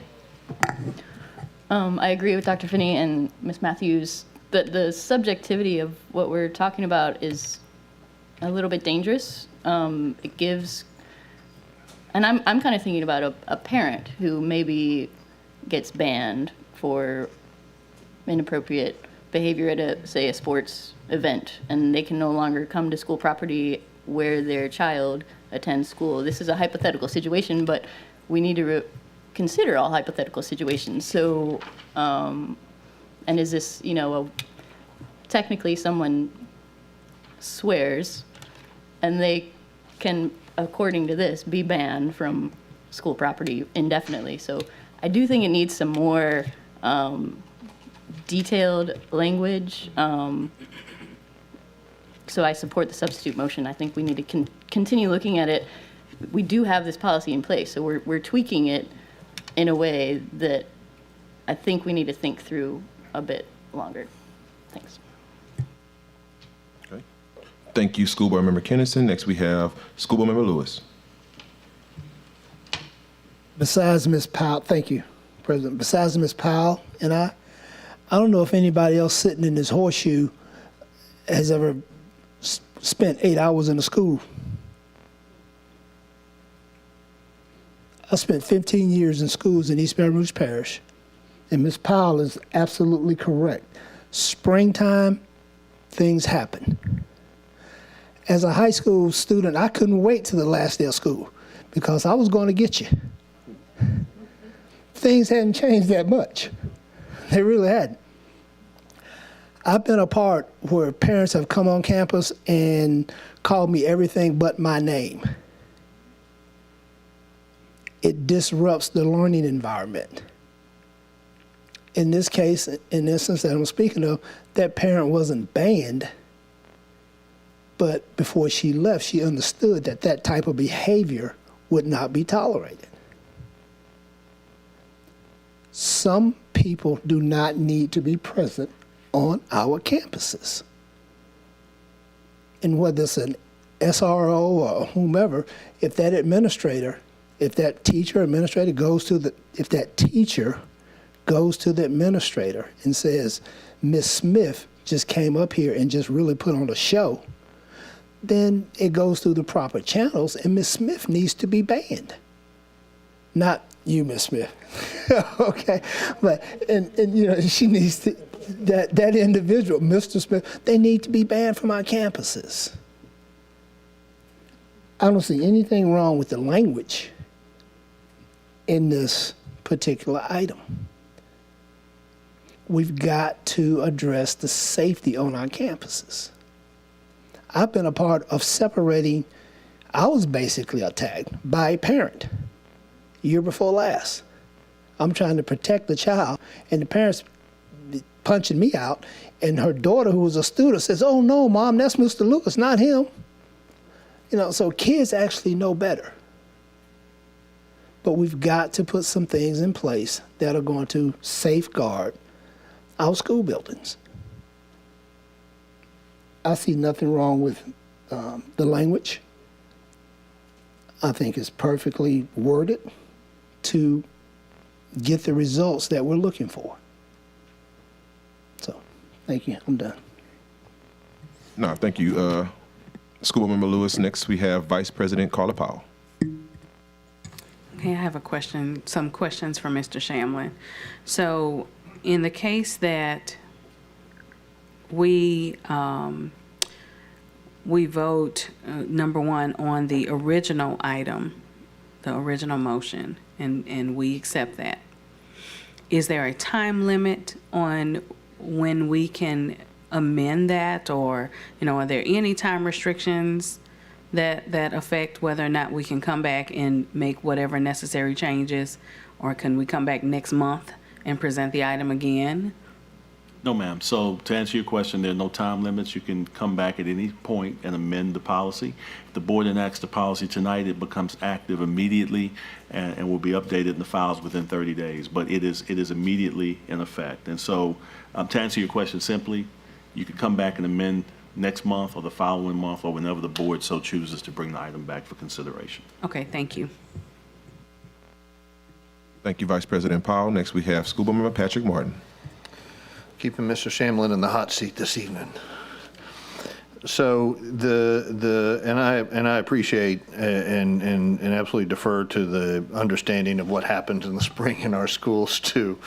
I agree with Dr. Finney and Ms. Matthews that the subjectivity of what we're talking about is a little bit dangerous. It gives, and I'm kind of thinking about a parent who maybe gets banned for inappropriate behavior at a sports event, and they can no longer come to school property where their child attends school. This is a hypothetical situation, but we need to consider all hypothetical situations. So, and is this, technically someone swears and they can, according to this, be banned from school property indefinitely. So I do think it needs some more detailed language. So I support the substitute motion. I think we need to continue looking at it. We do have this policy in place, so we're tweaking it in a way that I think we need to think through a bit longer. Thanks. Okay. Thank you, School Board Member Kennison. Next, we have School Board Member Lewis. Besides Ms. Powell, thank you, President. Besides Ms. Powell and I don't know if anybody else sitting in this horseshoe has ever spent 8 hours in a school. I spent 15 years in schools in East Baton Rouge Parish, and Ms. Powell is absolutely correct. Springtime, things happen. As a high school student, I couldn't wait till the last day of school because I was going to get you. Things hadn't changed that much. They really hadn't. I've been a part where parents have come on campus and called me everything but my name. it disrupts the learning environment. In this case, in this instance that I'm speaking of, that parent wasn't banned, but before she left, she understood that that type of behavior would not be tolerated. Some people do not need to be present on our campuses. And whether it's an SRO or whomever, if that administrator, if that teacher administrator goes to the, if that teacher goes to the administrator and says, Miss Smith just came up here and just really put on a show, then it goes through the proper channels and Miss Smith needs to be banned. Not you, Miss Smith. Okay, but and you know, she needs to, that individual, Mr. Smith, they need to be banned from our campuses. I don't see anything wrong with the language in this particular item. We've got to address the safety on our campuses. I've been a part of separating, I was basically attacked by a parent year before last. I'm trying to protect the child, and the parents punching me out, and her daughter, who was a student, says, "Oh no, Mom, that's Mr. Lewis, not him." You know, so kids actually know better. But we've got to put some things in place that are going to safeguard our school buildings. I see nothing wrong with the language. I think it's perfectly worded to get the results that we're looking for. So, thank you. I'm done. No, thank you, School Member Lewis. Next, we have Vice President Carla Powell. Okay, I have a question, some questions for Mr. Shamlin. So, in the case that we vote, number one, on the original item, the original motion, and we accept that, is there a time limit on when we can amend that, or, you know, are there any time restrictions that affect whether or not we can come back and make whatever necessary changes, or can we come back next month and present the item again? No, ma'am. So to answer your question, there are no time limits. You can come back at any point and amend the policy. If the board enacts the policy tonight, it becomes active immediately and will be updated in the files within 30 days. But it is immediately in effect. And so to answer your question simply, you can come back and amend next month or the following month or whenever the board so chooses to bring the item back for consideration. Okay, thank you. Thank you, Vice President Powell. Next, we have School Board Member Patrick Martin. Keeping Mr. Shamlin in the hot seat this evening. So and I appreciate and absolutely defer to the understanding of what happens in the spring in our schools to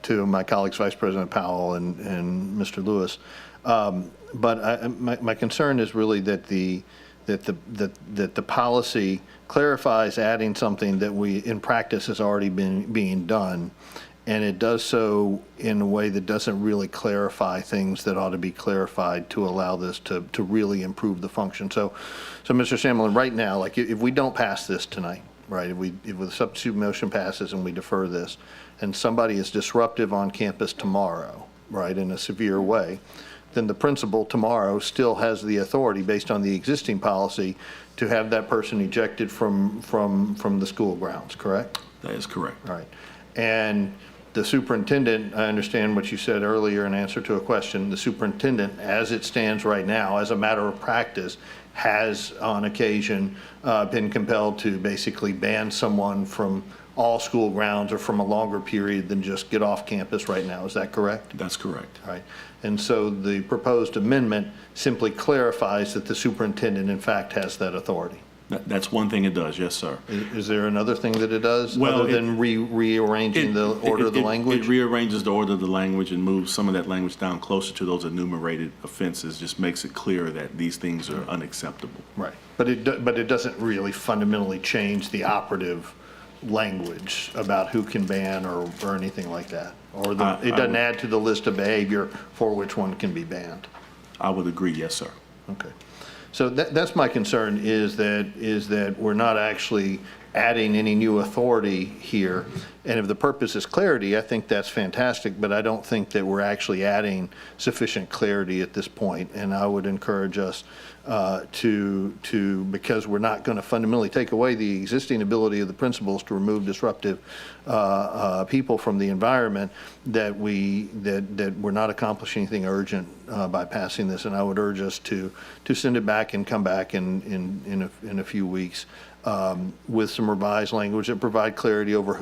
my colleagues, Vice President Powell and Mr. Lewis. But my concern is really that the policy clarifies adding something that in practice has already been being done, and it does so in a way that doesn't really clarify things that ought to be clarified to allow this to really improve the function. So Mr. Shamlin, right now, like if we don't pass this tonight, right, if the substitute motion passes and we defer this, and somebody is disruptive on campus tomorrow, right, in a severe way, then the principal tomorrow still has the authority, based on the existing policy, to have that person ejected from the school grounds, correct? That is correct. Right. And the superintendent, I understand what you said earlier in answer to a question, the superintendent, as it stands right now, as a matter of practice, has on occasion been compelled to basically ban someone from all school grounds or from a longer period than just get off campus right now. Is that correct? That's correct. Right. And so the proposed amendment simply clarifies that the superintendent, in fact, has that authority. That's one thing it does, yes, sir. Is there another thing that it does, well, other than rearranging the order of the language? It rearranges the order of the language and moves some of that language down closer to those enumerated offenses, just makes it clear that these things are unacceptable. Right. But it doesn't really fundamentally change the operative language about who can ban or anything like that? Or it doesn't add to the list of behavior for which one can be banned? I would agree, yes, sir. Okay. So that's my concern, is that we're not actually adding any new authority here. And if the purpose is clarity, I think that's fantastic, but I don't think that we're actually adding sufficient clarity at this point. And I would encourage us because we're not going to fundamentally take away the existing ability of the principals to remove disruptive people from the environment, that we're not accomplishing anything urgent by passing this. And I would urge us to send it back and come back in a few weeks with some revised language that provide clarity over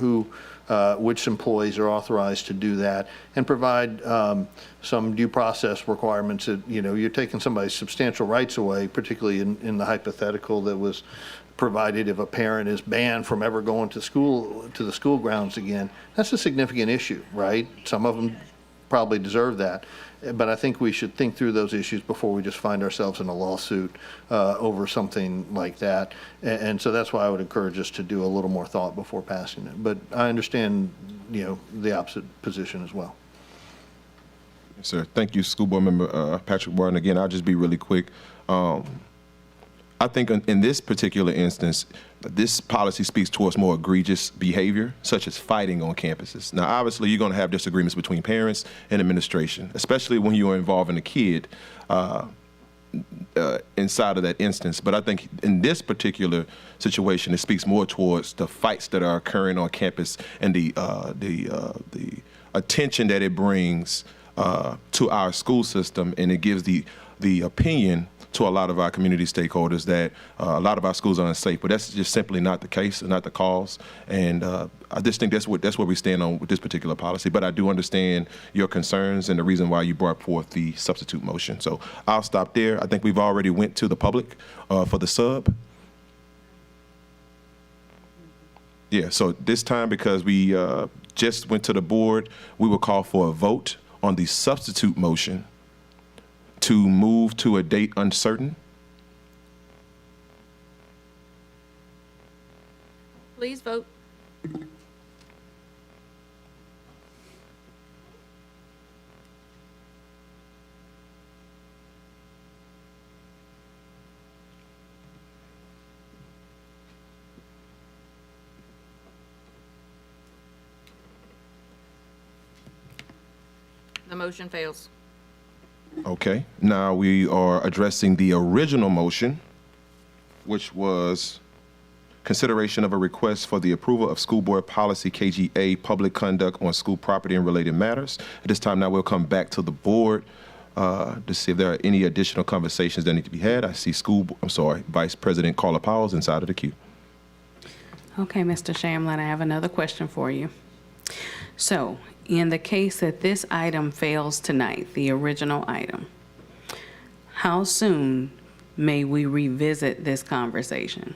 which employees are authorized to do that, and provide some due process requirements that, you're taking somebody's substantial rights away, particularly in the hypothetical that was provided if a parent is banned from ever going to the school grounds again. That's a significant issue, right? Some of them probably deserve that. But I think we should think through those issues before we just find ourselves in a lawsuit over something like that. And so that's why I would encourage us to do a little more thought before passing it. But I understand, the opposite position as well. Yes, sir. Thank you, School Board Member Patrick Barton. Again, I'll just be really quick. I think in this particular instance, this policy speaks towards more egregious behavior, such as fighting on campuses. Now, obviously, you're going to have disagreements between parents and administration, especially when you are involving a kid inside of that instance. But I think in this particular situation, it speaks more towards the fights that are occurring on campus and the attention that it brings to our school system, and it gives the opinion to a lot of our community stakeholders that a lot of our schools are unsafe, but that's just simply not the case and not the cause. And I just think that's where we stand on with this particular policy. But I do understand your concerns and the reason why you brought forth the substitute motion. So I'll stop there. I think we've already went to the public for the sub. Yeah, so this time, because we just went to the board, we will call for a vote on the substitute motion to move to a date uncertain. Please vote. The motion fails. Okay, now we are addressing the original motion, which was consideration of a request for the approval of School Board Policy KGA, public conduct on school property and related matters. At this time now we'll come back to the board to see if there are any additional conversations that need to be had. I see Vice President Carla Powell's inside of the queue. Okay, Mr. Shamlin, I have another question for you. So, in the case that this item fails tonight, the original item, how soon may we revisit this conversation?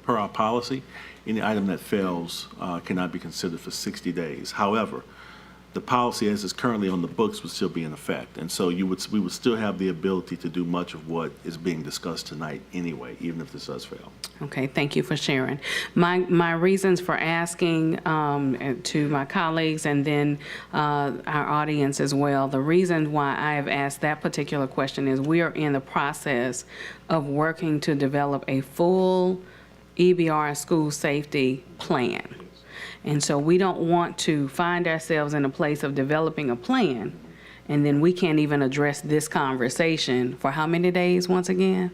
Per our policy, any item that fails cannot be considered for 60 days. However, the policy as is currently on the books would still be in effect. And so we would still have the ability to do much of what is being discussed tonight anyway, even if this does fail. Okay, thank you for sharing. My reasons for asking to my colleagues and then our audience as well, the reason why I have asked that particular question is we are in the process of working to develop a full EBR school safety plan. And so we don't want to find ourselves in a place of developing a plan and then we can't even address this conversation for how many days once again?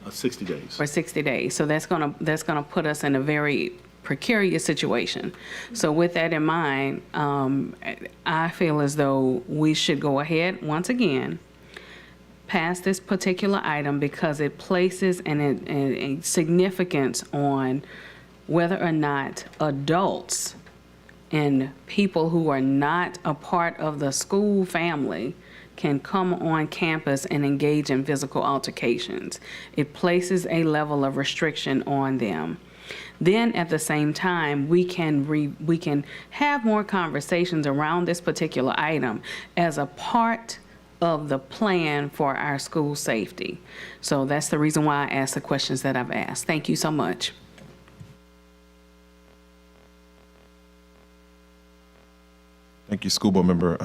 60 days. For 60 days. So that's gonna put us in a very precarious situation. So with that in mind, I feel as though we should go ahead once again, pass this particular item because it places a significance on whether or not adults and people who are not a part of the school family can come on campus and engage in physical altercations. It places a level of restriction on them. Then at the same time, we can have more conversations around this particular item as a part of the plan for our school safety. So that's the reason why I asked the questions that I've asked. Thank you so much. Thank you, School Board Member,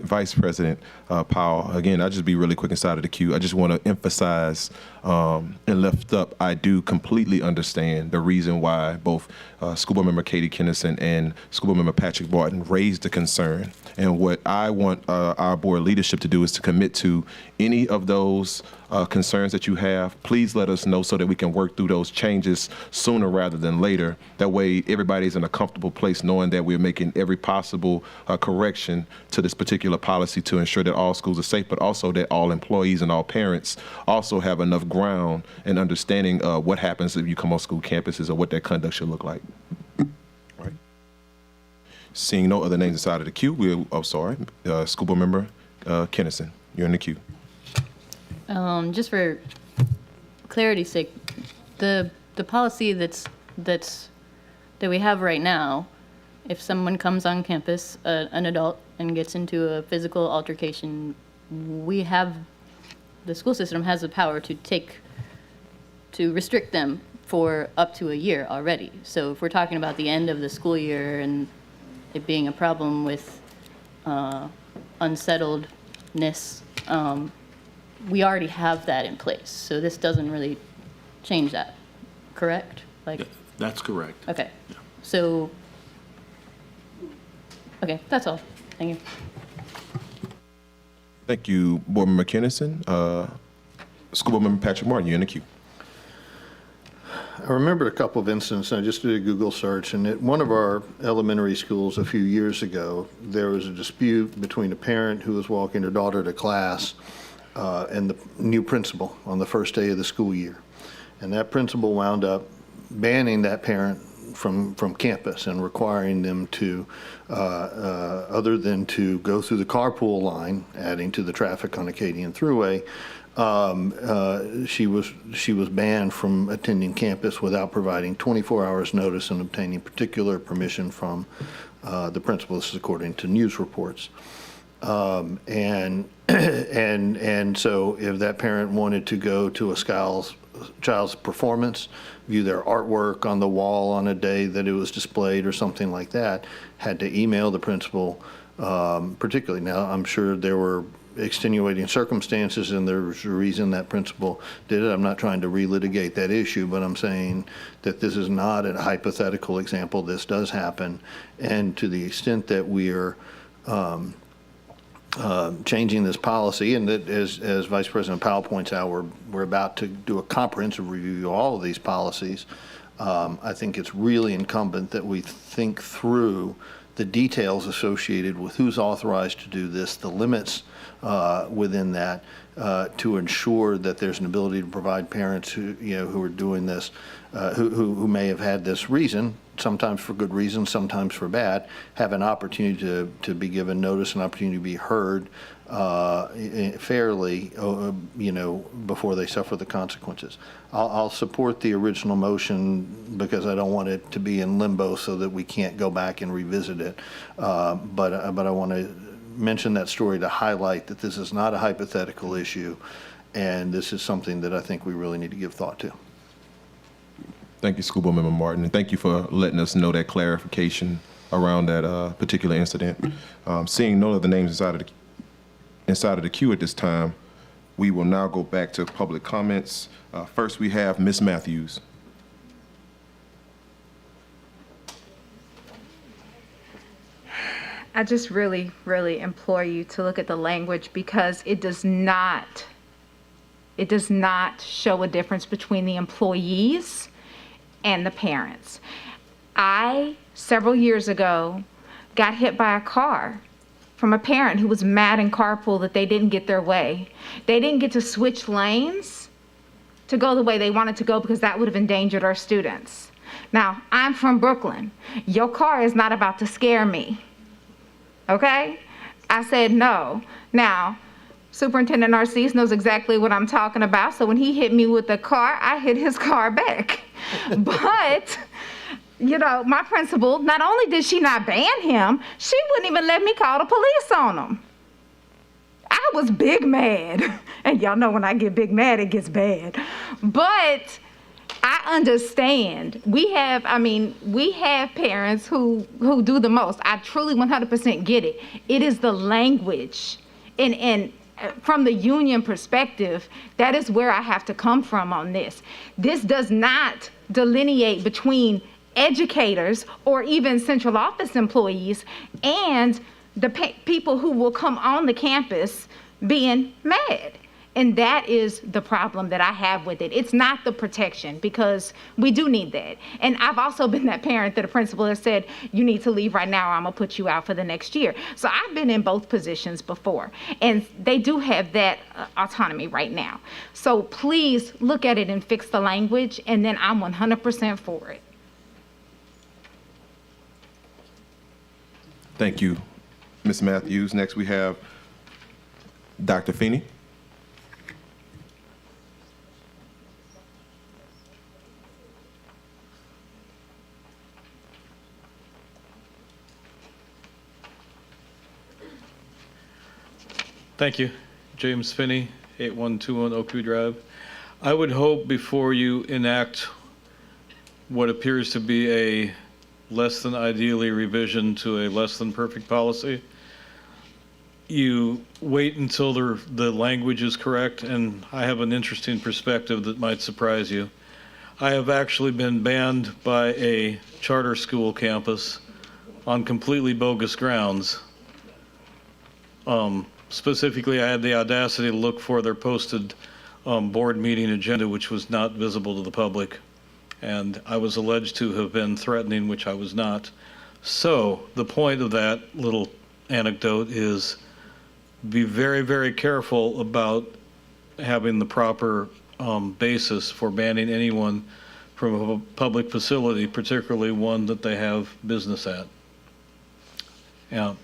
Vice President Powell. Again, I'll just be really quick inside of the queue. I just want to emphasize and lift up, I do completely understand the reason why both School Board Member Katie Kennison and School Board Member Patrick Barton raised the concern. And what I want our board leadership to do is to commit to any of those concerns that you have. Please let us know so that we can work through those changes sooner rather than later. That way everybody's in a comfortable place knowing that we're making every possible correction to this particular policy to ensure that all schools are safe, but also that all employees and all parents also have enough ground and understanding what happens if you come on school campuses or what that conduct should look like. All right. Seeing no other names inside of the queue, School Board Member Kennison, you're in the queue. Just for clarity's sake, the policy that we have right now, if someone comes on campus, an adult, and gets into a physical altercation, the school system has the power to restrict them for up to a year already. So if we're talking about the end of the school year and it being a problem with unsettledness, we already have that in place. So this doesn't really change that, correct? That's correct. Okay. So, okay, that's all. Thank you. Thank you, Board Member Kennison. School Board Member Patrick Martin, you're in the queue. I remembered a couple of incidents. I just did a Google search, and at one of our elementary schools a few years ago, there was a dispute between a parent who was walking her daughter to class and the new principal on the first day of the school year. And that principal wound up banning that parent from campus and requiring them to, other than to go through the carpool line, adding to the traffic on Acadian Thruway, she was banned from attending campus without providing 24 hours notice and obtaining particular permission from the principal. This is according to news reports. And so if that parent wanted to go to a child's performance, view their artwork on the wall on a day that it was displayed or something like that, had to email the principal, particularly. Now, I'm sure there were extenuating circumstances and there's a reason that principal did it. I'm not trying to relitigate that issue, but I'm saying that this is not a hypothetical example. This does happen. And to the extent that we are changing this policy, and that as Vice President Powell points out, we're about to do a comprehensive review of all of these policies. I think it's really incumbent that we think through the details associated with who's authorized to do this, the limits within that, to ensure that there's an ability to provide parents who are doing this, who may have had this reason, sometimes for good reasons, sometimes for bad, have an opportunity to be given notice, an opportunity to be heard fairly, before they suffer the consequences. I'll support the original motion because I don't want it to be in limbo so that we can't go back and revisit it. But I want to mention that story to highlight that this is not a hypothetical issue, and this is something that I think we really need to give thought to. Thank you, School Board Member Martin, and thank you for letting us know that clarification around that particular incident. Seeing no other names inside of the queue at this time, we will now go back to public comments. First, we have Ms. Matthews. I just really, really implore you to look at the language because it does not show a difference between the employees and the parents. I, several years ago, got hit by a car from a parent who was mad in carpool that they didn't get their way. They didn't get to switch lanes to go the way they wanted to go because that would have endangered our students. Now, I'm from Brooklyn. Your car is not about to scare me. Okay? I said no. Now, Superintendent Narcisse knows exactly what I'm talking about, so when he hit me with the car, I hit his car back. But, my principal, not only did she not ban him, she wouldn't even let me call the police on him. I was big mad. And y'all know when I get big mad, it gets bad. But I understand. We have parents who do the most. I truly 100% get it. It is the language. And from the union perspective, that is where I have to come from on this. This does not delineate between educators or even central office employees and the people who will come on the campus being mad. And that is the problem that I have with it. It's not the protection, because we do need that. And I've also been that parent that a principal has said, you need to leave right now or I'm gonna put you out for the next year. So I've been in both positions before, and they do have that autonomy right now. So please look at it and fix the language, and then I'm 100% for it. Thank you, Ms. Matthews. Next, we have Dr. Feeney. Thank you. James Finney, 8121 Oakview Drive. I would hope before you enact what appears to be a less than ideally revision to a less than perfect policy, you wait until the language is correct, and I have an interesting perspective that might surprise you. I have actually been banned by a charter school campus on completely bogus grounds. Specifically, I had the audacity to look for their posted board meeting agenda, which was not visible to the public. And I was alleged to have been threatening, which I was not. So the point of that little anecdote is be very, very careful about having the proper basis for banning anyone from a public facility, particularly one that they have business at. Yeah,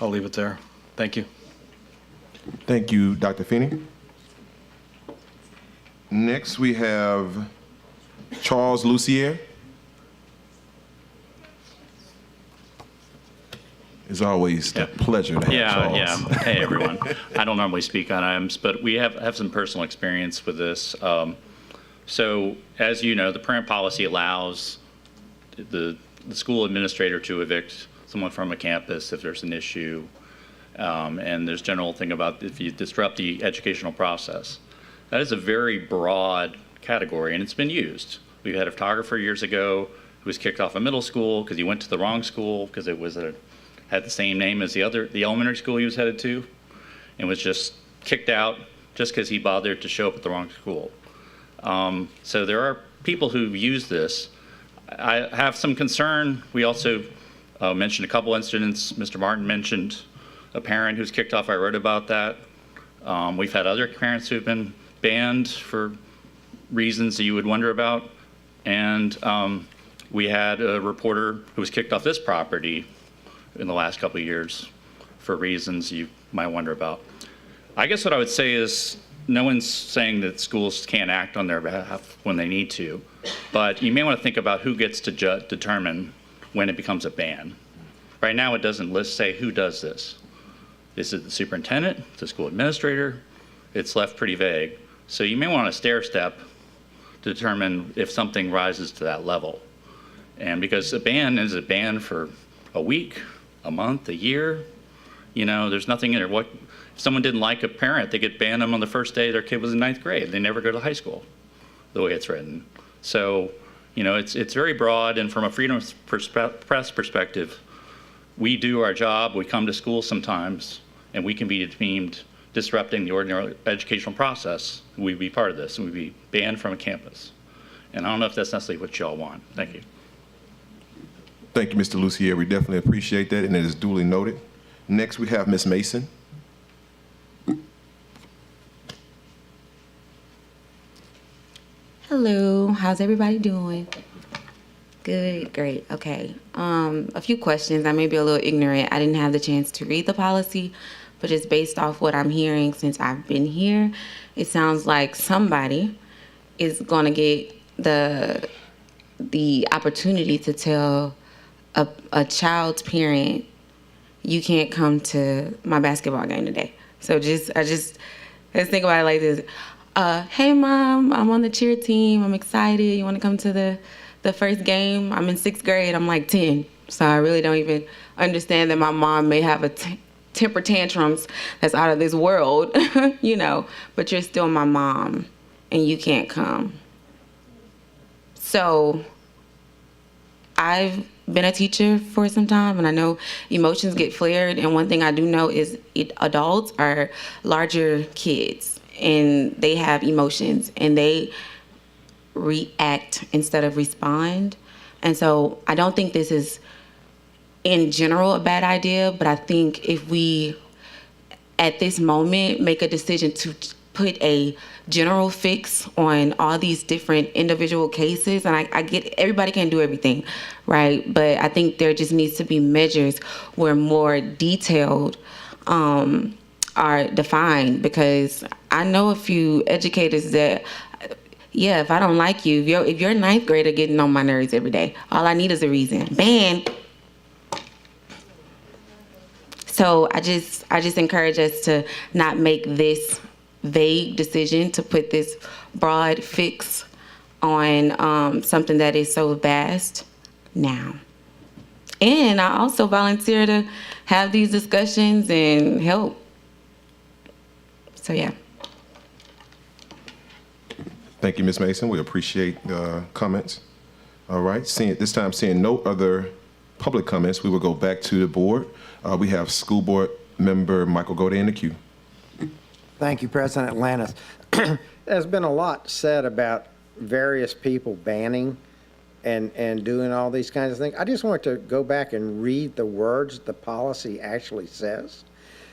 I'll leave it there. Thank you. Thank you, Dr. Feeney. Next, we have Charles Lucier. It's always a pleasure to have Charles. Yeah. Hey, everyone. I don't normally speak on items, but we have some personal experience with this. So, as you know, the parent policy allows the school administrator to evict someone from a campus if there's an issue. And there's general thing about if you disrupt the educational process. That is a very broad category, and it's been used. We had a photographer years ago who was kicked off a middle school because he went to the wrong school because it was had the same name as the elementary school he was headed to, and was just kicked out just because he bothered to show up at the wrong school. So there are people who use this. I have some concern. We also mentioned a couple incidents. Mr. Martin mentioned a parent who's kicked off. I wrote about that. We've had other parents who've been banned for reasons that you would wonder about. And we had a reporter who was kicked off this property in the last couple of years for reasons you might wonder about. I guess what I would say is no one's saying that schools can't act on their behalf when they need to, but you may want to think about who gets to determine when it becomes a ban. Right now, it doesn't say who does this. Is it the superintendent, the school administrator? It's left pretty vague. So you may want to stair step to determine if something rises to that level. And because a ban is a ban for a week, a month, a year, there's nothing in there. If someone didn't like a parent, they get banned them on the first day their kid was in 9th grade. They never go to high school, the way it's written. So, it's very broad, and from a freedom of press perspective, we do our job. We come to school sometimes, and we can be deemed disrupting the ordinary educational process. We'd be part of this, and we'd be banned from a campus. And I don't know if that's necessarily what y'all want. Thank you. Thank you, Mr. Lucier. We definitely appreciate that, and it is duly noted. Next, we have Ms. Mason. Hello, how's everybody doing? Good, great, okay. A few questions. I may be a little ignorant. I didn't have the chance to read the policy, but just based off what I'm hearing since I've been here, it sounds like somebody is gonna get the opportunity to tell a child's parent, you can't come to my basketball game today. So let's think about it like this. Hey mom, I'm on the cheer team. I'm excited. You want to come to the first game? I'm in 6th grade. I'm like 10. So I really don't even understand that my mom may have a temper tantrums that's out of this world, you know, but you're still my mom and you can't come. So I've been a teacher for some time, and I know emotions get flared, and one thing I do know is adults are larger kids, and they have emotions, and they react instead of respond. And so I don't think this is, in general, a bad idea, but I think if we, at this moment, make a decision to put a general fix on all these different individual cases, and I get everybody can't do everything, right? But I think there just needs to be measures where more detailed are defined, because I know a few educators that, yeah, if I don't like you, if you're ninth grader getting on my nerves every day, all I need is a reason. Ban. So I just encourage us to not make this vague decision to put this broad fix on something that is so vast now. And I also volunteer to have these discussions and help. So yeah. Thank you, Ms. Mason. We appreciate the comments. All right, seeing no other public comments, we will go back to the board. We have School Board Member Michael Gaudet in the queue. Thank you, President Lannis. There's been a lot said about various people banning and doing all these kinds of things. I just want to go back and read the words the policy actually says.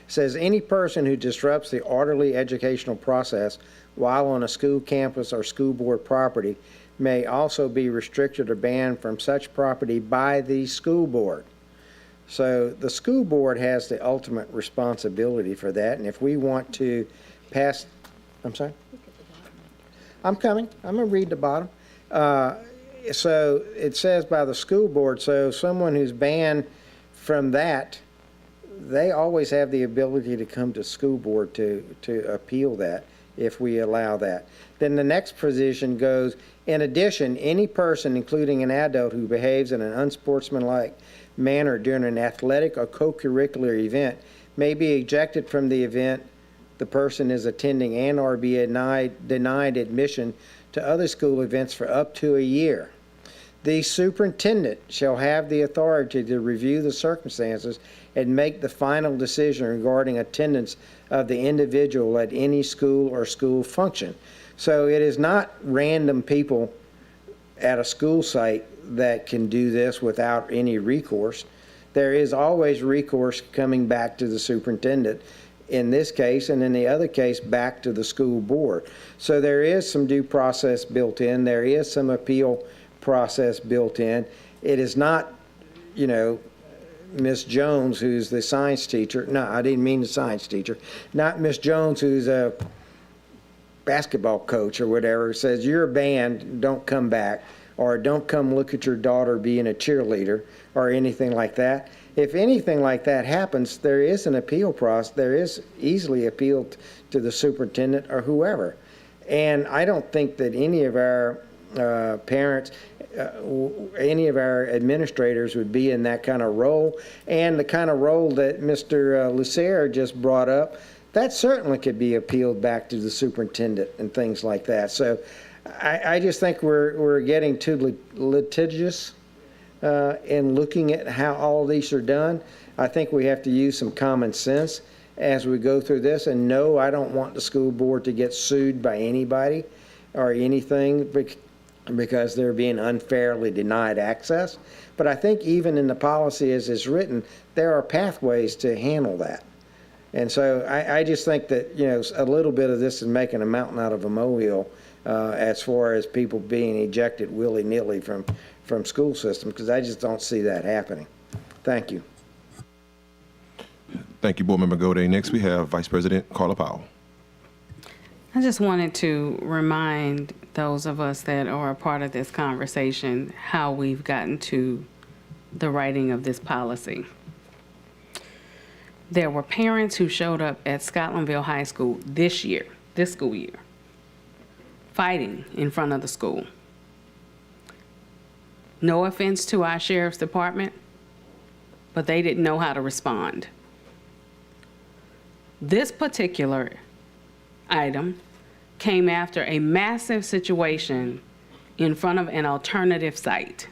It says, any person who disrupts the orderly educational process while on a school campus or school board property may also be restricted or banned from such property by the school board. So the school board has the ultimate responsibility for that, and if we want to pass, I'm sorry? I'm coming. I'm going to read the bottom. So it says by the school board, so someone who's banned from that, they always have the ability to come to school board to appeal that if we allow that. Then the next provision goes, in addition, any person, including an adult, who behaves in an unsportsmanlike manner during an athletic or co-curricular event may be ejected from the event the person is attending and or be denied admission to other school events for up to a year. The superintendent shall have the authority to review the circumstances and make the final decision regarding attendance of the individual at any school or school function. So it is not random people at a school site that can do this without any recourse. There is always recourse coming back to the superintendent in this case, and in the other case back to the school board. So there is some due process built in. There is some appeal process built in. It is not, you know, Miss Jones, who's the science teacher. No, I didn't mean the science teacher. Not Miss Jones, who's a basketball coach or whatever, says you're banned, don't come back, or don't come look at your daughter being a cheerleader or anything like that. If anything like that happens, there is an appeal process. There is easily appealed to the superintendent or whoever. And I don't think that any of our parents, any of our administrators would be in that kind of role. And the kind of role that Mr. Lucero just brought up, that certainly could be appealed back to the superintendent and things like that. So I just think we're getting too litigious in looking at how all these are done. I think we have to use some common sense as we go through this. And no, I don't want the school board to get sued by anybody or anything because they're being unfairly denied access. But I think even in the policy as it's written, there are pathways to handle that. And so I just think that, you know, a little bit of this is making a mountain out of a molehill as far as people being ejected willy-nilly from school systems, because I just don't see that happening. Thank you. Thank you, Board Member Gaudet. Next, we have Vice President Carla Powell. I just wanted to remind those of us that are a part of this conversation how we've gotten to the writing of this policy. There were parents who showed up at Scotlandville High School this school year, fighting in front of the school. No offense to our sheriff's department, but they didn't know how to respond. This particular item came after a massive situation in front of an alternative site.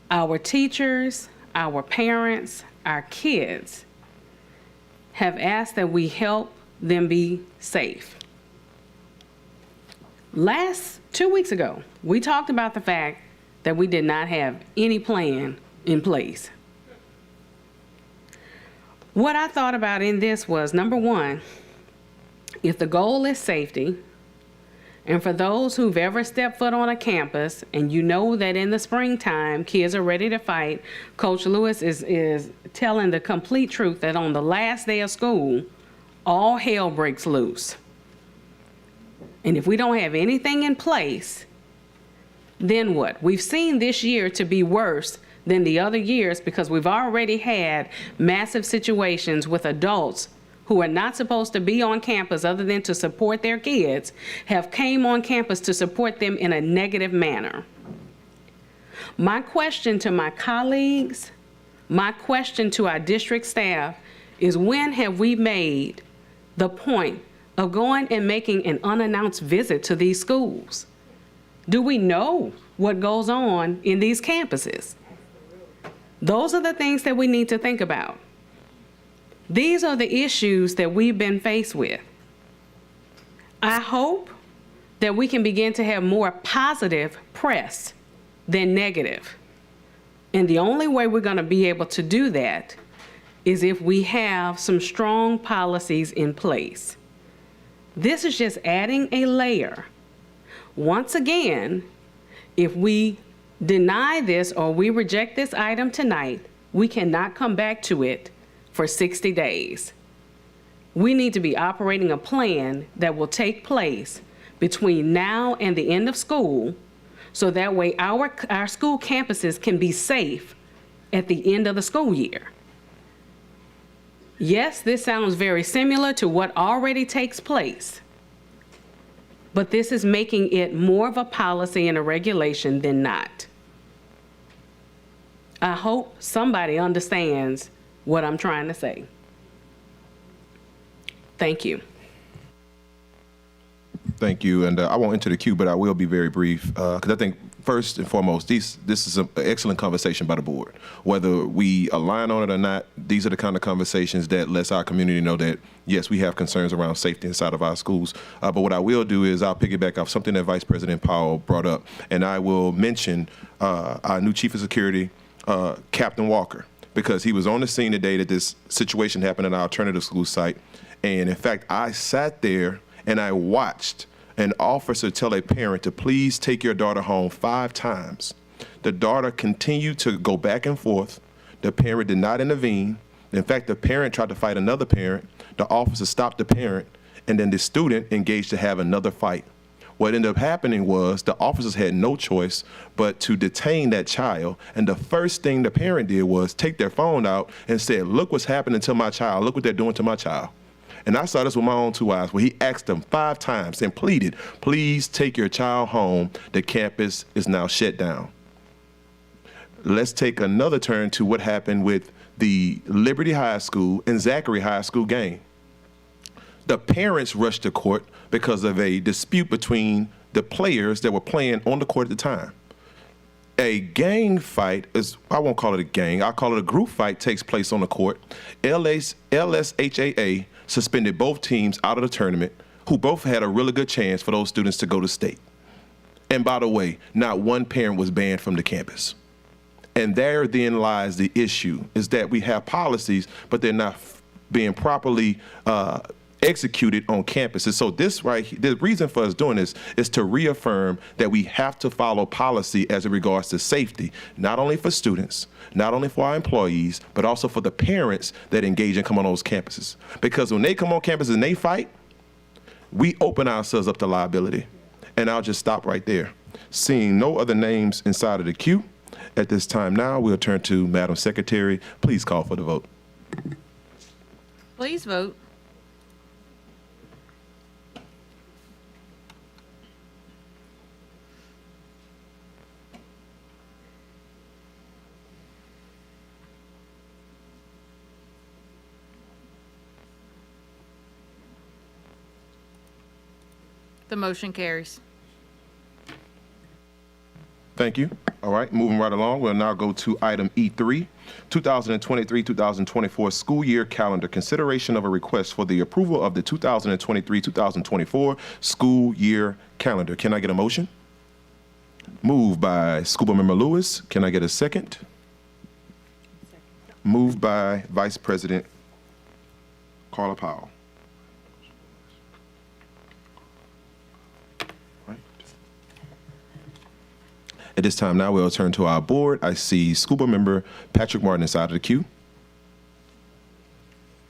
Our teachers, our parents, our kids have asked that we help them be safe. 2 weeks ago, we talked about the fact that we did not have any plan in place. What I thought about in this was, number one, if the goal is safety, and for those who've ever stepped foot on a campus, and you know that in the springtime, kids are ready to fight, Coach Lewis is telling the complete truth that on the last day of school, all hell breaks loose. And if we don't have anything in place, then what? We've seen this year to be worse than the other years because we've already had massive situations with adults who are not supposed to be on campus other than to support their kids, have came on campus to support them in a negative manner. My question to my colleagues, my question to our district staff is, when have we made the point of going and making an unannounced visit to these schools? Do we know what goes on in these campuses? Those are the things that we need to think about. These are the issues that we've been faced with. I hope that we can begin to have more positive press than negative. And the only way we're going to be able to do that is if we have some strong policies in place. This is just adding a layer. Once again, if we deny this or we reject this item tonight, we cannot come back to it for 60 days. We need to be operating a plan that will take place between now and the end of school, so that way our school campuses can be safe at the end of the school year. Yes, this sounds very similar to what already takes place, but this is making it more of a policy and a regulation than not. I hope somebody understands what I'm trying to say. Thank you. Thank you, and I won't enter the queue, but I will be very brief, because I think first and foremost, this is an excellent conversation by the board. Whether we align on it or not, these are the kind of conversations that lets our community know that, yes, we have concerns around safety inside of our schools. But what I will do is I'll piggyback off something that Vice President Powell brought up, and I will mention our new Chief of Security, Captain Walker, because he was on the scene the day that this situation happened at our alternative school site. And in fact, I sat there and I watched an officer tell a parent to please take your daughter home 5 times. The daughter continued to go back and forth. The parent did not intervene. In fact, the parent tried to fight another parent. The officer stopped the parent, and then the student engaged to have another fight. What ended up happening was the officers had no choice but to detain that child. And the first thing the parent did was take their phone out and said, "Look what's happening to my child. Look what they're doing to my child." And I saw this with my own 2 eyes, where he asked them 5 times and pleaded, "Please take your child home. The campus is now shut down." Let's take another turn to what happened with the Liberty High School and Zachary High School game. The parents rushed to court because of a dispute between the players that were playing on the court at the time. A gang fight I won't call it a gang, I'll call it a group fight, takes place on the court. LSHAA suspended both teams out of the tournament, who both had a really good chance for those students to go to state. And by the way, not one parent was banned from the campus. And there then lies the issue, is that we have policies, but they're not being properly executed on campuses. So the reason for us doing this is to reaffirm that we have to follow policy as it regards to safety, not only for students, not only for our employees, but also for the parents that engage and come on those campuses. Because when they come on campus and they fight, we open ourselves up to liability. And I'll just stop right there. Seeing no other names inside of the queue, at this time now, we'll turn to Madam Secretary. Please call for the vote. Please vote. The motion carries. Thank you. All right, moving right along, we'll now go to item E3, 2023-2024 school year calendar. Consideration of a request for the approval of the 2023-2024 school year calendar. Can I get a motion? Moved by School Board Member Lewis. Can I get a second? Moved by Vice President Carla Powell. At this time now, we'll turn to our board. I see School Board Member Patrick Martin inside of the queue.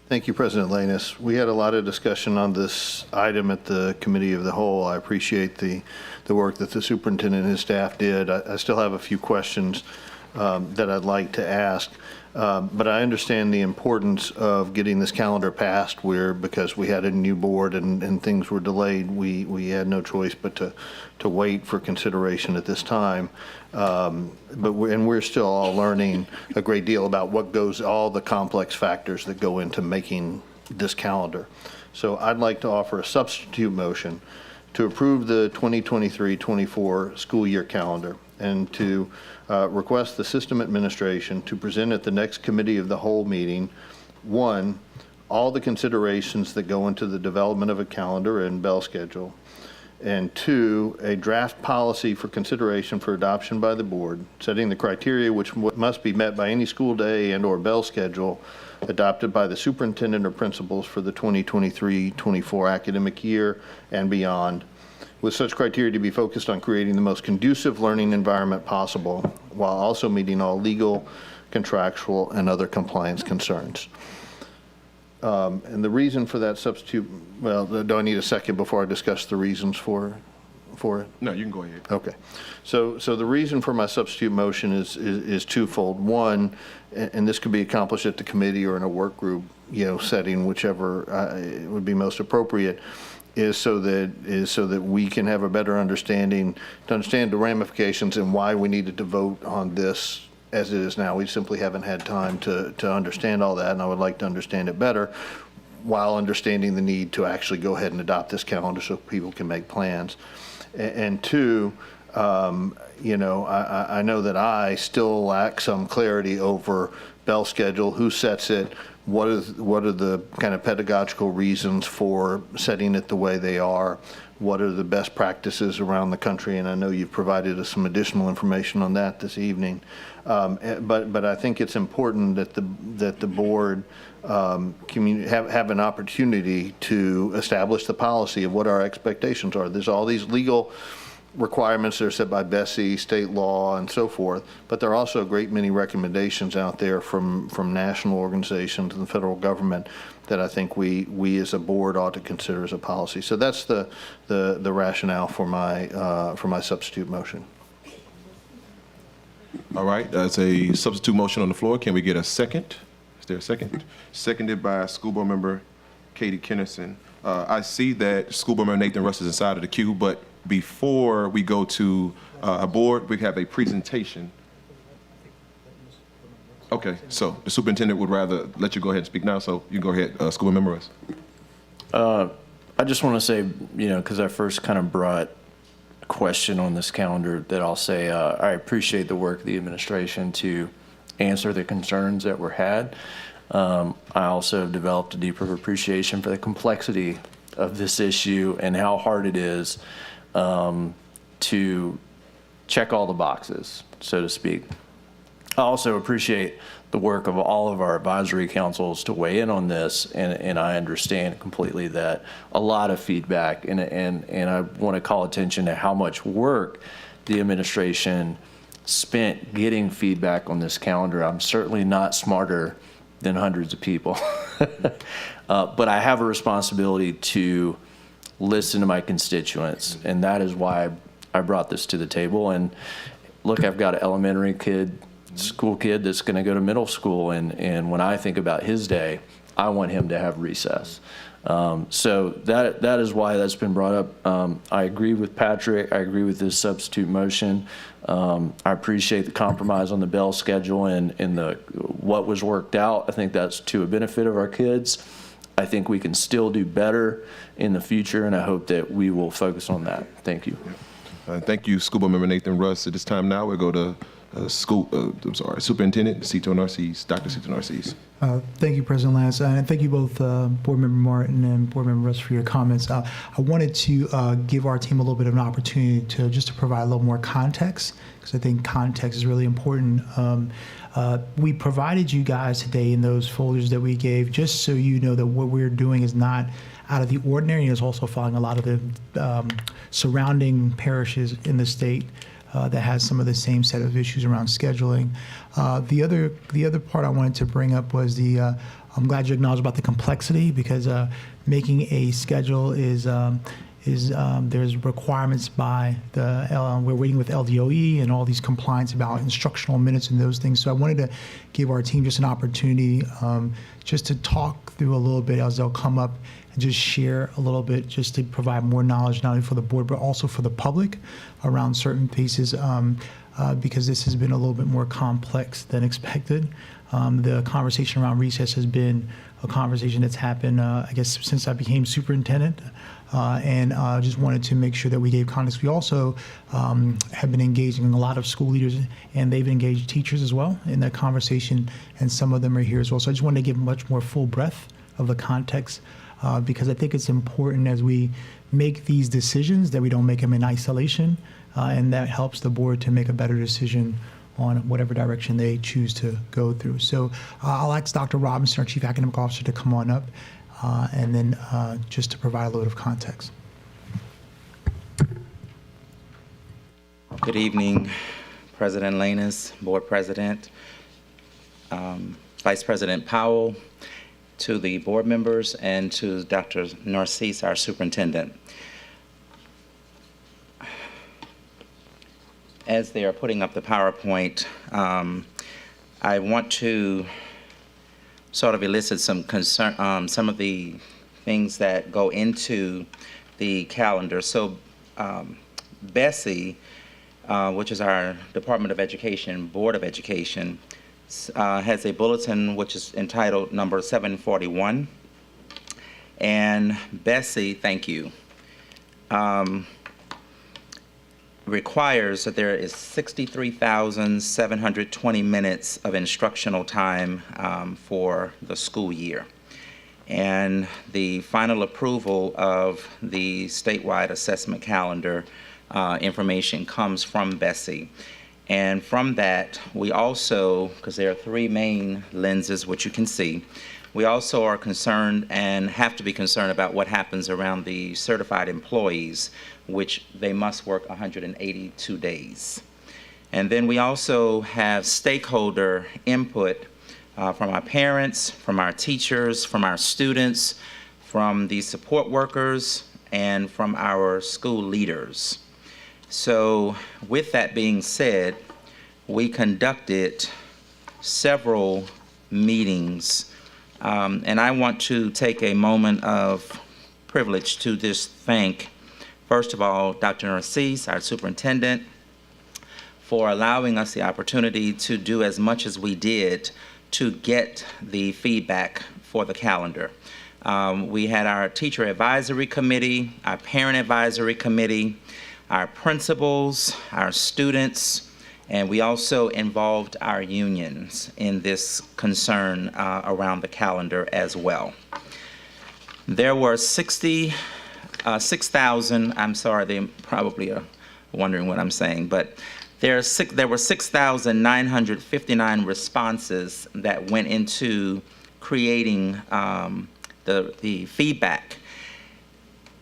Thank you, President Lanus. We had a lot of discussion on this item at the Committee of the Whole. I appreciate the work that the superintendent and his staff did. I still have a few questions that I'd like to ask. But I understand the importance of getting this calendar passed because we had a new board and things were delayed, we had no choice but to wait for consideration at this time. But we're still all learning a great deal about all the complex factors that go into making this calendar. So I'd like to offer a substitute motion to approve the 2023-24 school year calendar and to request the system administration to present at the next Committee of the Whole meeting, 1, all the considerations that go into the development of a calendar and bell schedule, and 2, a draft policy for consideration for adoption by the board, setting the criteria which must be met by any school day and/or bell schedule adopted by the superintendent or principals for the 2023-24 academic year and beyond, with such criteria to be focused on creating the most conducive learning environment possible while also meeting all legal, contractual, and other compliance concerns. And the reason for that substitute, well, do I need a second before I discuss the reasons for it? No, you can go ahead. Okay. So the reason for my substitute motion is twofold. One, and this could be accomplished at the committee or in a work group, setting, whichever would be most appropriate, is so that we can have a better understanding, to understand the ramifications and why we needed to vote on this as it is now. We simply haven't had time to understand all that, and I would like to understand it better while understanding the need to actually go ahead and adopt this calendar so people can make plans. And 2, I know that I still lack some clarity over bell schedule, who sets it, what are the kind of pedagogical reasons for setting it the way they are, what are the best practices around the country, and I know you've provided us some additional information on that this evening. But I think it's important that the board have an opportunity to establish the policy of what our expectations are. There's all these legal requirements that are set by BESI, state law, and so forth, but there are also a great many recommendations out there from national organizations and the federal government that I think we as a board ought to consider as a policy. So that's the rationale for my substitute motion. All right, that's a substitute motion on the floor. Can we get a second? Is there a second? Seconded by School Board Member Katie Kennison. I see that School Board Member Nathan Russ is inside of the queue, but before we go to a board, we have a presentation. Okay, so the superintendent would rather let you go ahead and speak now, so you go ahead, School Board Member Russ. I just want to say, because I first kind of brought a question on this calendar, that I'll say I appreciate the work of the administration to answer the concerns that were had. I also have developed a deeper appreciation for the complexity of this issue and how hard it is to check all the boxes, so to speak. I also appreciate the work of all of our advisory councils to weigh in on this, and I understand completely that a lot of feedback, and I want to call attention to how much work the administration spent getting feedback on this calendar. I'm certainly not smarter than hundreds of people, but I have a responsibility to listen to my constituents, and that is why I brought this to the table. And look, I've got an elementary school kid that's going to go to middle school, and when I think about his day, I want him to have recess. So that is why that's been brought up. I agree with Patrick. I agree with this substitute motion. I appreciate the compromise on the bell schedule and what was worked out. I think that's to a benefit of our kids. I think we can still do better in the future, and I hope that we will focus on that. Thank you. Thank you, School Board Member Nathan Russ. At this time now, we'll go to Superintendent Cito Narcisse, Dr. Cito Narcisse. Thank you, President Lance, and thank you both, Board Member Martin and Board Member Russ, for your comments. I wanted to give our team a little bit of an opportunity to provide a little more context, because I think context is really important. We provided you guys today in those folders that we gave, just so you know that what we're doing is not out of the ordinary, and is also following a lot of the surrounding parishes in the state that has some of the same set of issues around scheduling. The other part I wanted to bring up was I'm glad you acknowledged about the complexity, because making a schedule is there's requirements by we're waiting with LDOE and all these compliance about instructional minutes and those things. So I wanted to give our team just an opportunity just to talk through a little bit as they'll come up, and just share a little bit, just to provide more knowledge, not only for the board, but also for the public around certain pieces, because this has been a little bit more complex than expected. The conversation around recess has been a conversation that's happened, I guess, since I became superintendent. And just wanted to make sure that we gave context. We also have been engaging a lot of school leaders, and they've engaged teachers as well in that conversation, and some of them are here as well. So I just wanted to give much more full breadth of the context, because I think it's important as we make these decisions that we don't make them in isolation, and that helps the board to make a better decision on whatever direction they choose to go through. So I'll ask Dr. Robinson, our Chief Academic Officer, to come on up, and then just to provide a load of context. Good evening, President Lanus, Board President, Vice President Powell, to the board members, and to Dr. Narcisse, our superintendent. As they are putting up the PowerPoint, I want to sort of elicit some concern, some of the things that go into the calendar. So Bessie, which is our Department of Education, Board of Education, has a bulletin which is entitled number 741. And Bessie, thank you, requires that there is 63,720 minutes of instructional time for the school year. And the final approval of the statewide assessment calendar information comes from Bessie. And from that, we also, because there are three main lenses which you can see, we also are concerned and have to be concerned about what happens around the certified employees, which they must work 182 days. And then we also have stakeholder input from our parents, from our teachers, from our students, from the support workers, and from our school leaders. So with that being said, we conducted several meetings, and I want to take a moment of privilege to just thank, first of all, Dr. Narcisse, our superintendent, for allowing us the opportunity to do as much as we did to get the feedback for the calendar. We had our teacher advisory committee, our parent advisory committee, our principals, our students, and we also involved our unions in this concern around the calendar as well. There were 6,000, I'm sorry, they probably are wondering what I'm saying, but there were 6,959 responses that went into creating the feedback.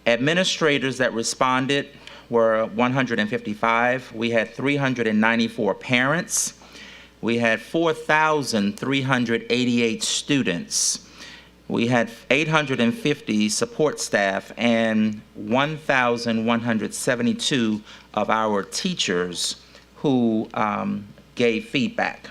Administrators that responded were 155. We had 394 parents. We had 4,388 students. We had 850 support staff and 1,172 of our teachers who gave feedback.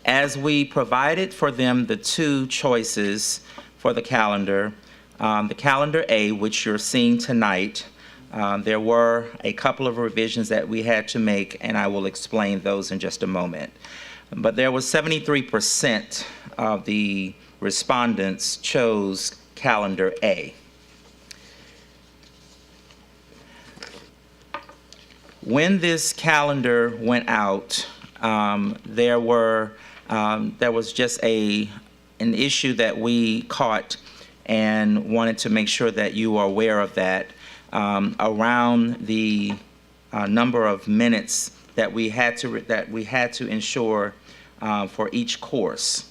As we provided for them the two choices for the calendar A, which you're seeing tonight, there were a couple of revisions that we had to make, and I will explain those in just a moment. But there was 73% of the respondents chose calendar A. When this calendar went out, there was just an issue that we caught and wanted to make sure that you are aware of that, around the number of minutes that we had to ensure for each course.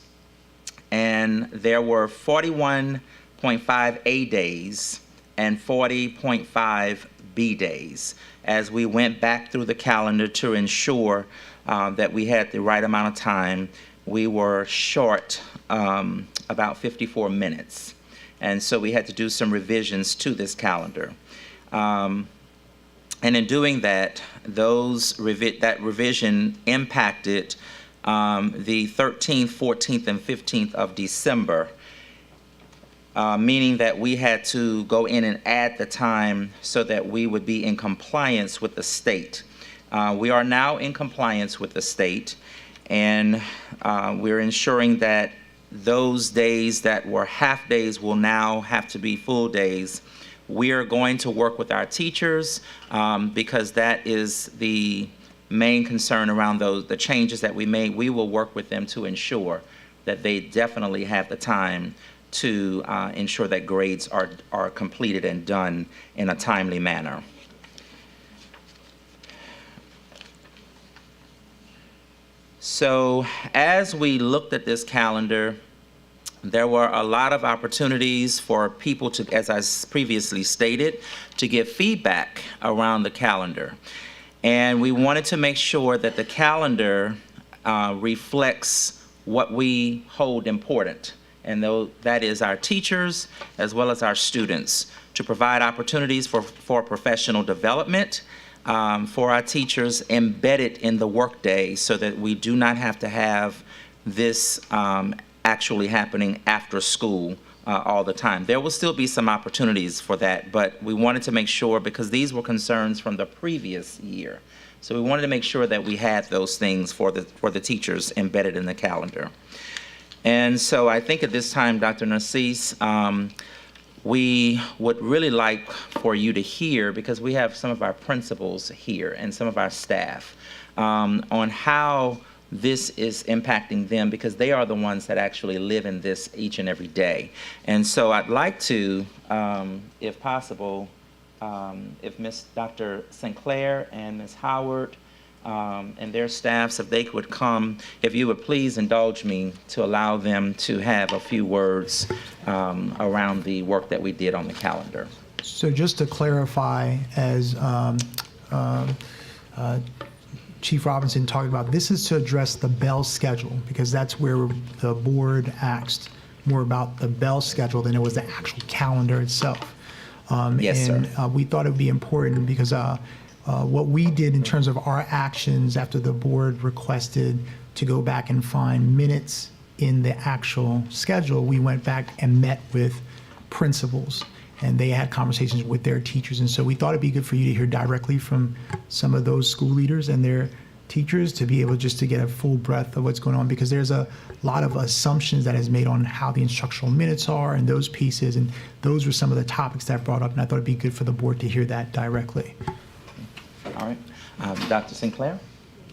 And there were 41.5 A days and 40.5 B days as we went back through the calendar to ensure that we had the right amount of time. We were short about 54 minutes. And so we had to do some revisions to this calendar. And in doing that, that revision impacted the 13th, 14th, and 15th of December, meaning that we had to go in and add the time so that we would be in compliance with the state. We are now in compliance with the state, and we're ensuring that those days that were half days will now have to be full days. We are going to work with our teachers because that is the main concern around the changes that we made. We will work with them to ensure that they definitely have the time to ensure that grades are completed and done in a timely manner. So as we looked at this calendar, there were a lot of opportunities for people to, as I previously stated, to give feedback around the calendar. And we wanted to make sure that the calendar reflects what we hold important, and that is our teachers as well as our students, to provide opportunities for professional development for our teachers embedded in the workday so that we do not have to have this actually happening after school all the time. There will still be some opportunities for that, but we wanted to make sure, because these were concerns from the previous year, so we wanted to make sure that we had those things for the teachers embedded in the calendar. And so I think at this time, Dr. Narcisse, we would really like for you to hear, because we have some of our principals here and some of our staff, on how this is impacting them, because they are the ones that actually live in this each and every day. And so I'd like to, if possible, if Dr. Sinclair and Ms. Howard and their staffs, if they would come, if you would please indulge me to allow them to have a few words around the work that we did on the calendar. So just to clarify, as Chief Robinson talked about, this is to address the Bell schedule, because that's where the board asked more about the Bell schedule than it was the actual calendar itself. Yes, and, sir. We thought it would be important because what we did in terms of our actions after the board requested to go back and find minutes in the actual schedule, we went back and met with principals, and they had conversations with their teachers. And so we thought it'd be good for you to hear directly from some of those school leaders and their teachers to be able just to get a full breadth of what's going on, because there's a lot of assumptions that is made on how the instructional minutes are and those pieces. And those were some of the topics that brought up, and I thought it'd be good for the board to hear that directly. All right. Dr. Sinclair?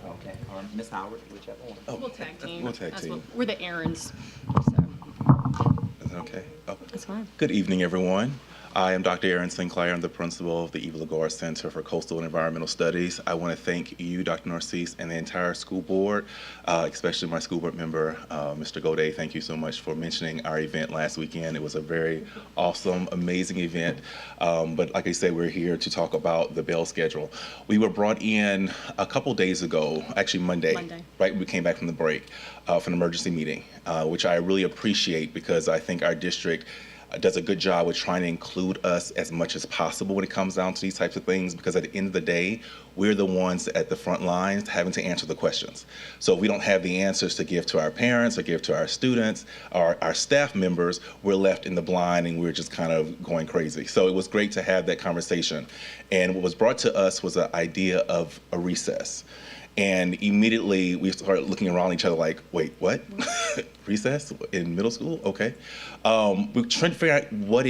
Okay. Or Ms. Howard, whichever one. We'll tag team. We'll tag team. We're the errands. Is that okay? Oh. That's fine. Good evening, everyone. I am Dr. Aaron Sinclair. I'm the principal of the Eva Lagore Center for Coastal and Environmental Studies. I want to thank you, Dr. Narcisse, and the entire school board, especially my school board member, Mr. Godet. Thank you so much for mentioning our event last weekend. It was a very awesome, amazing event. But like I said, we're here to talk about the Bell schedule. We were brought in a couple days ago, actually Monday. Right? We came back from the break for an emergency meeting, which I really appreciate, because I think our district does a good job with trying to include us as much as possible when it comes down to these types of things, because at the end of the day, we're the ones at the front lines having to answer the questions. So if we don't have the answers to give to our parents or give to our students or our staff members, we're left in the blind and we're just kind of going crazy. So it was great to have that conversation. And what was brought to us was an idea of a recess. And immediately we started looking around each other like, wait, what? Recess in middle school? Okay. We're trying to figure out what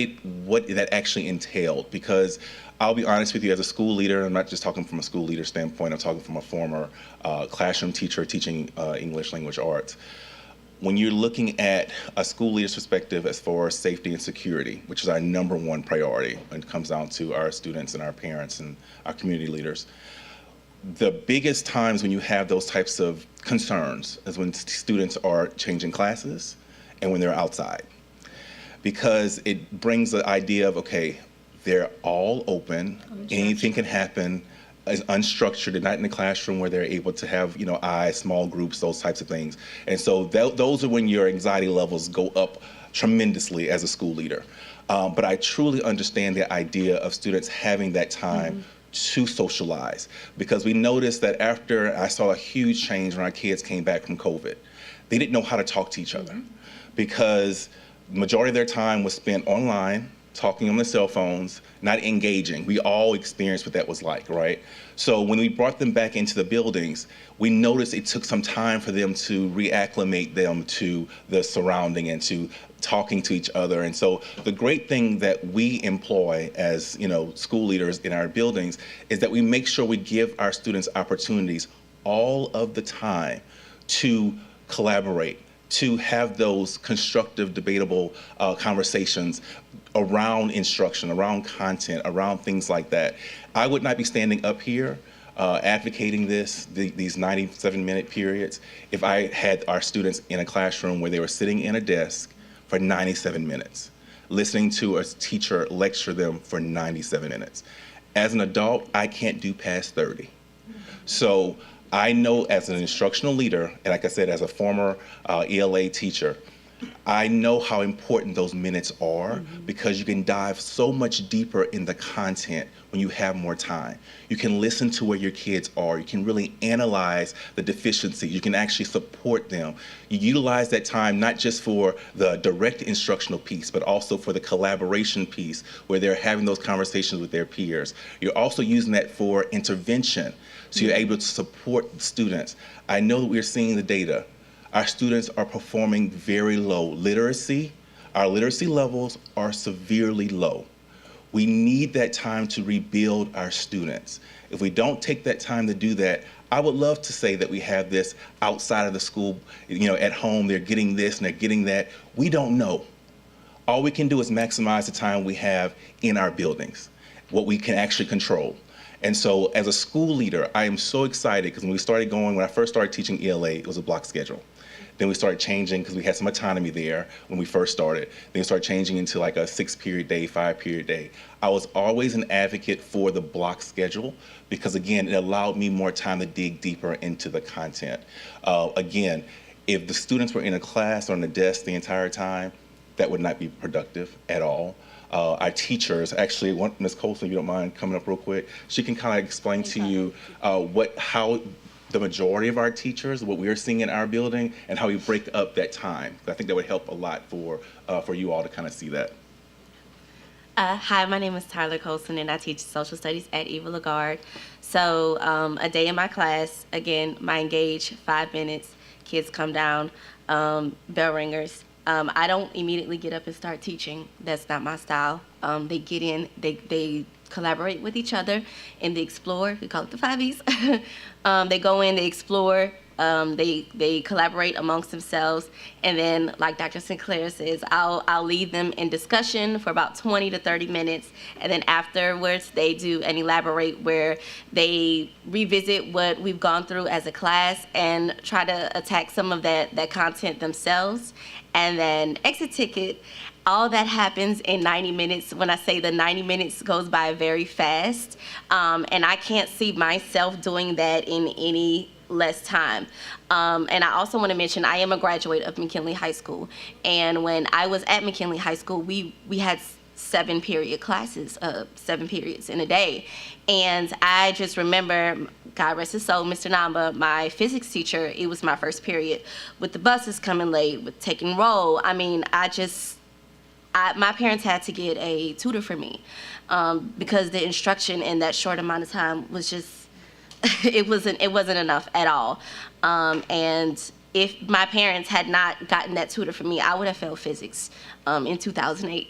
that actually entailed, because I'll be honest with you, as a school leader, I'm not just talking from a school leader standpoint, I'm talking from a former classroom teacher teaching English language arts. When you're looking at a school leader's perspective as far as safety and security, which is our #1 priority when it comes down to our students and our parents and our community leaders, the biggest times when you have those types of concerns is when students are changing classes and when they're outside. Because it brings the idea of, okay, they're all open, anything can happen, is unstructured, they're not in the classroom where they're able to have, small groups, those types of things. And so those are when your anxiety levels go up tremendously as a school leader. But I truly understand the idea of students having that time to socialize, because we noticed that after I saw a huge change when our kids came back from COVID, they didn't know how to talk to each other, because the majority of their time was spent online, talking on their cell phones, not engaging. We all experienced what that was like, right? So when we brought them back into the buildings, we noticed it took some time for them to reacclimate them to the surrounding and to talking to each other. And so the great thing that we employ as, school leaders in our buildings is that we make sure we give our students opportunities all of the time to collaborate, to have those constructive, debatable conversations around instruction, around content, around things like that. I would not be standing up here advocating these 97-minute periods if I had our students in a classroom where they were sitting in a desk for 97 minutes, listening to a teacher lecture them for 97 minutes. As an adult, I can't do past 30. So I know as an instructional leader, and like I said, as a former ELA teacher, I know how important those minutes are, because you can dive so much deeper in the content when you have more time. You can listen to where your kids are. You can really analyze the deficiencies. You can actually support them. You utilize that time not just for the direct instructional piece, but also for the collaboration piece where they're having those conversations with their peers. You're also using that for intervention, so you're able to support students. I know that we're seeing the data. Our students are performing very low. Our literacy levels are severely low. We need that time to rebuild our students. If we don't take that time to do that, I would love to say that we have this outside of the school, at home, they're getting this and they're getting that. We don't know. All we can do is maximize the time we have in our buildings, what we can actually control. And so as a school leader, I am so excited, because when I first started teaching ELA, it was a block schedule. Then we started changing because we had some autonomy there when we first started. Then we started changing into like a 6-period day, 5-period day. I was always an advocate for the block schedule because, again, it allowed me more time to dig deeper into the content. Again, if the students were in a class or on the desk the entire time, that would not be productive at all. Our teachers, actually, Ms. Colson, if you don't mind coming up real quick, she can kind of explain to you how the majority of our teachers, what we're seeing in our building, and how we break up that time. I think that would help a lot for you all to kind of see that. Hi, my name is Tyler Colson, and I teach social studies at Eva Lagarde. So a day in my class, again, my engage, 5 minutes, kids come down, bell ringers. I don't immediately get up and start teaching. That's not my style. They get in, they collaborate with each other, and they explore. We call it the 5Es. They go in, they explore, they collaborate amongst themselves, and then, like Dr. Sinclair says, I'll lead them in discussion for about 20 to 30 minutes, and then afterwards they do an elaborate where they revisit what we've gone through as a class and try to attack some of that content themselves, and then exit ticket. All that happens in 90 minutes. When I say the 90 minutes goes by very fast, and I can't see myself doing that in any less time. And I also want to mention I am a graduate of McKinley High School, and when I was at McKinley High School, we had 7-period classes, 7 periods in a day. And I just remember, God rest his soul, Mr. Namba, my physics teacher, it was my first period, with the buses coming late, with taking roll. I mean, my parents had to get a tutor for me because the instruction in that short amount of time was just it wasn't enough at all. And if my parents had not gotten that tutor for me, I would have failed physics in 2008.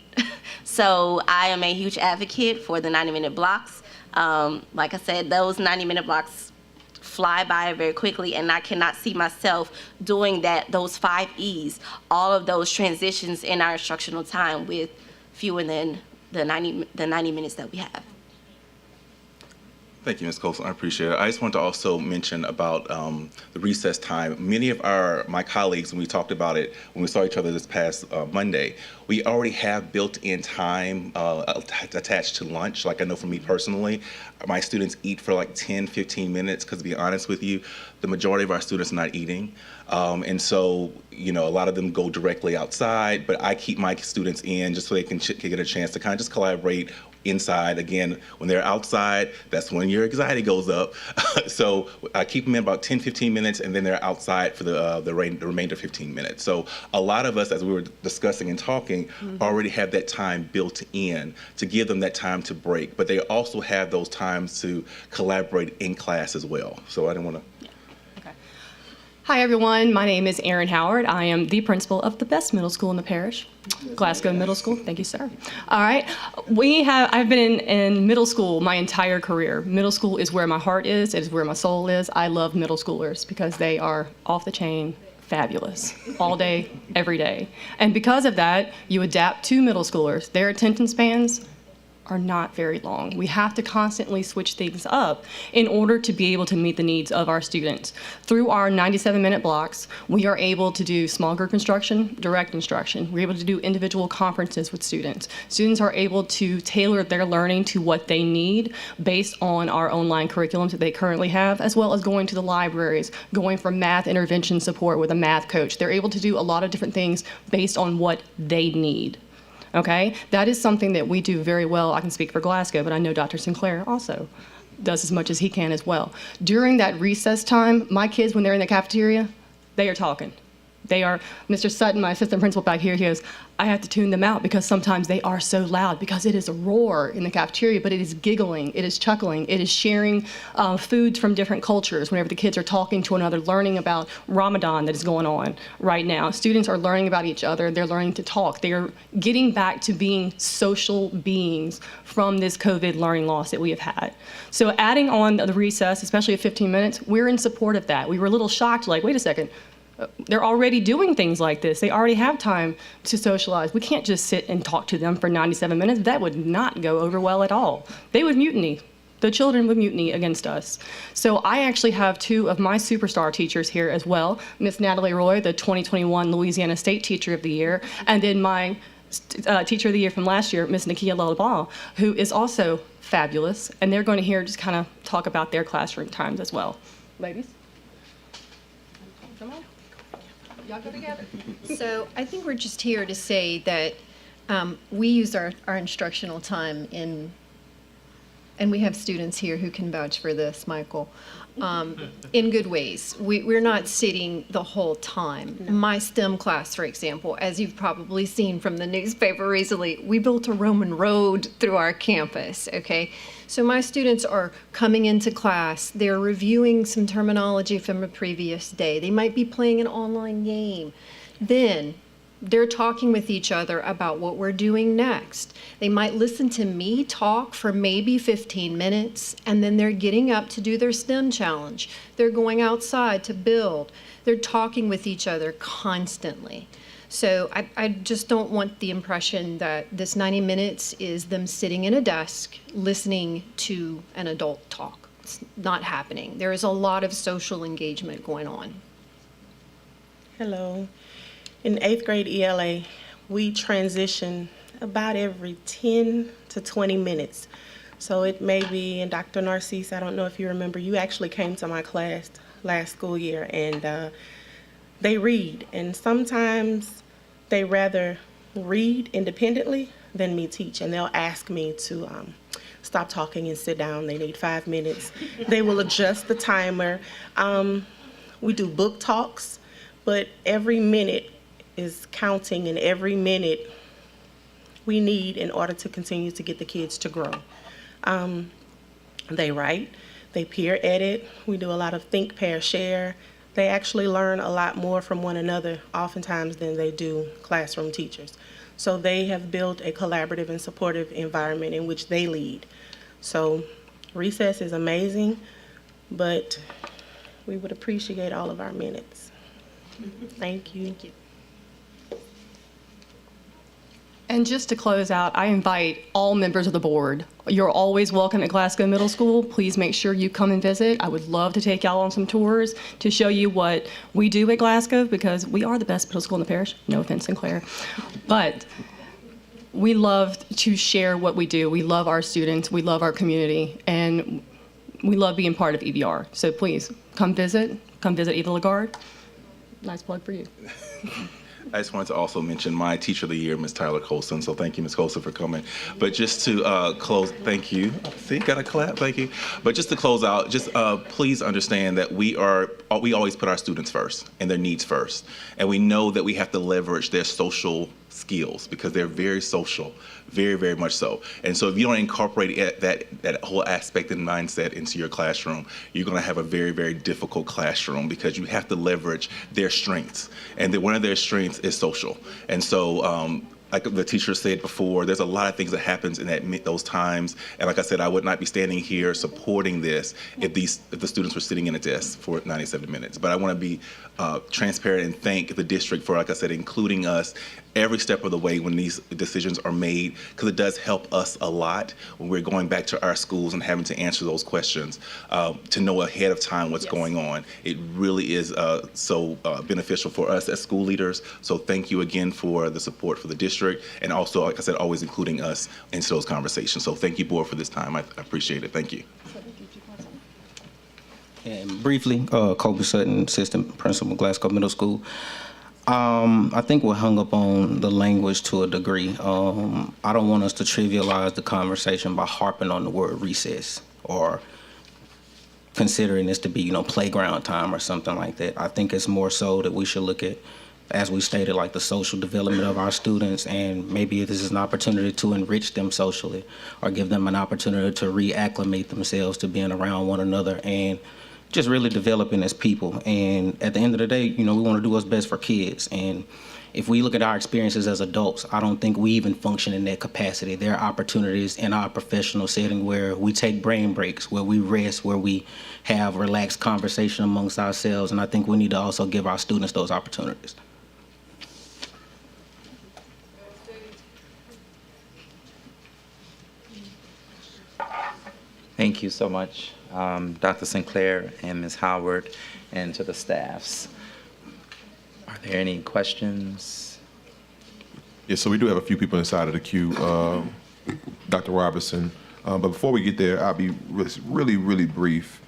So I am a huge advocate for the 90-minute blocks. Like I said, those 90-minute blocks fly by very quickly, and I cannot see myself doing those 5 E's, all of those transitions in our instructional time with fewer than the 90 minutes that we have. Thank you, Ms. Colson. I appreciate it. I just want to also mention about the recess time. Many of my colleagues, when we talked about it, when we saw each other this past Monday, we already have built-in time attached to lunch. Like I know for me personally, my students eat for like 10, 15 minutes, because to be honest with you, the majority of our students are not eating. And so, a lot of them go directly outside, but I keep my students in just so they can get a chance to kind of just collaborate inside. Again, when they're outside, that's when your anxiety goes up. So I keep them in about 10, 15 minutes, and then they're outside for the remainder 15 minutes. So a lot of us, as we were discussing and talking, already have that time built in to give them that time to break. But they also have those times to collaborate in class as well. So I didn't want to. Hi everyone, my name is Erin Howard. I am the principal of the best middle school in the parish, Glasgow Middle School. Thank you, sir. All right, I've been in middle school my entire career. Middle school is where my heart is, it is where my soul is. I love middle schoolers because they are off the chain, fabulous, all day, every day. And because of that, you adapt to middle schoolers. Their attention spans are not very long. We have to constantly switch things up in order to be able to meet the needs of our students. Through our 97-minute blocks, we are able to do small group instruction, direct instruction. We're able to do individual conferences with students. Students are able to tailor their learning to what they need based on our online curriculums that they currently have, as well as going to the libraries, going for math intervention support with a math coach. They're able to do a lot of different things based on what they need. Okay, that is something that we do very well. I can speak for Glasgow, but I know Dr. Sinclair also does as much as he can as well. During that recess time, my kids, when they're in the cafeteria, they are talking. Mr. Sutton, my assistant principal back here, he goes, I have to tune them out because sometimes they are so loud because it is a roar in the cafeteria, but it is giggling, it is chuckling, it is sharing foods from different cultures whenever the kids are talking to another, learning about Ramadan that is going on right now. Students are learning about each other, they're learning to talk, they're getting back to being social beings from this COVID learning loss that we have had. So adding on the recess, especially at 15 minutes, we're in support of that. We were a little shocked, like, wait a second, they're already doing things like this. They already have time to socialize. We can't just sit and talk to them for 97 minutes. That would not go over well at all. They would mutiny. The children would mutiny against us. So I actually have 2 of my superstar teachers here as well. Miss Natalie Roy, the 2021 Louisiana State Teacher of the Year, and then my Teacher of the Year from last year, Miss Nakia Lullaby, who is also fabulous. And they're going to here just kind of talk about their classroom times as well. Ladies? Come on. Y'all go together. So I think we're just here to say that we use our instructional time and we have students here who can vouch for this, Michael, in good ways. We're not sitting the whole time. No. My STEM class, for example, as you've probably seen from the newspaper recently, we built a Roman road through our campus, okay? So my students are coming into class, they're reviewing some terminology from a previous day. They might be playing an online game. Then they're talking with each other about what we're doing next. They might listen to me talk for maybe 15 minutes, and then they're getting up to do their STEM challenge. They're going outside to build. They're talking with each other constantly. So I just don't want the impression that this 90 minutes is them sitting in a desk listening to an adult talk. It's not happening. There is a lot of social engagement going on. Hello. In 8th grade ELA, we transition about every 10 to 20 minutes. So it may be, and Dr. Narcisse, I don't know if you remember, you actually came to my class last school year, and they read, and sometimes they rather read independently than me teach, and they'll ask me to stop talking and sit down. They need 5 minutes. They will adjust the timer. We do book talks, but every minute is counting, and every minute we need in order to continue to get the kids to grow. They write, They peer edit. We do a lot of think, pair, share. They actually learn a lot more from one another oftentimes than they do classroom teachers. So they have built a collaborative and supportive environment in which they lead. So recess is amazing, but we would appreciate all of our minutes. Thank you. Thank you. And just to close out, I invite all members of the board. You're always welcome at Glasgow Middle School. Please make sure you come and visit. I would love to take y'all on some tours to show you what we do at Glasgow, because we are the best middle school in the parish. No offense, Sinclair. But we love to share what we do. We love our students. We love our community. And we love being part of EBR. So please, come visit. Come visit Eva Lagarde. Nice plug for you. I just wanted to also mention my teacher of the year, Ms. Tyler Colson. So thank you, Ms. Colson, for coming. But just to close, thank you. See, got a clap, thank you. But just to close out, just please understand that we always put our students first and their needs first. And we know that we have to leverage their social skills because they're very social, very, very much so. And so if you don't incorporate that whole aspect and mindset into your classroom, you're going to have a very, very difficult classroom, because you have to leverage their strengths. And one of their strengths is social. And so like the teacher said before, there's a lot of things that happens in those times. And like I said, I would not be standing here supporting this if the students were sitting in a desk for 97 minutes. But I want to be transparent and thank the district for, like I said, including us every step of the way when these decisions are made, because it does help us a lot when we're going back to our schools and having to answer those questions, to know ahead of time what's going on. It really is so beneficial for us as school leaders. So thank you again for the support for the district, and also, like I said, always including us into those conversations. So thank you, board, for this time. I appreciate it. Thank you. And briefly, Kobe Sutton, assistant principal, Glasgow Middle School. I think we're hung up on the language to a degree. I don't want us to trivialize the conversation by harping on the word recess or considering this to be, playground time or something like that. I think it's more so that we should look at, as we stated, like the social development of our students, and maybe this is an opportunity to enrich them socially or give them an opportunity to reacclimate themselves to being around one another and just really developing as people. And at the end of the day, we want to do what's best for kids. And if we look at our experiences as adults, I don't think we even function in that capacity. There are opportunities in our professional setting where we take brain breaks, where we rest, where we have relaxed conversation amongst ourselves. And I think we need to also give our students those opportunities. Thank you so much, Dr. Sinclair and Ms. Howard, and to the staffs. Are there any questions? Yes, so we do have a few people inside of the queue. Dr. Robertson. But before we get there, I'll be really, really brief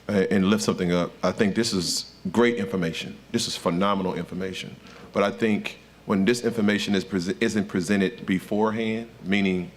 and lift something up. I think this is great information. This is phenomenal information. But I think when this information isn't presented beforehand, meaning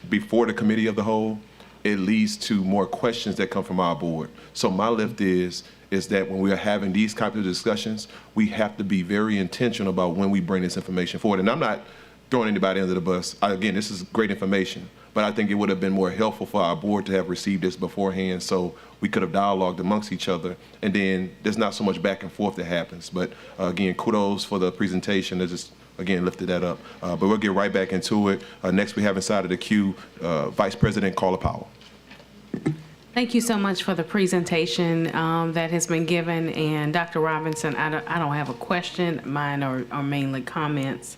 before the committee of the whole, it leads to more questions that come from our board. So my lift is that when we are having these types of discussions, we have to be very intentional about when we bring this information forward. And I'm not throwing anybody under the bus. Again, this is great information, but I think it would have been more helpful for our board to have received this beforehand so we could have dialogued amongst each other, and then there's not so much back and forth that happens. But again, kudos for the presentation. That just, again, lifted that up. But we'll get right back into it. Next we have inside of the queue, Vice President Carla Powell. Thank you so much for the presentation that has been given. And Dr. Robinson, I don't have a question. Mine are mainly comments.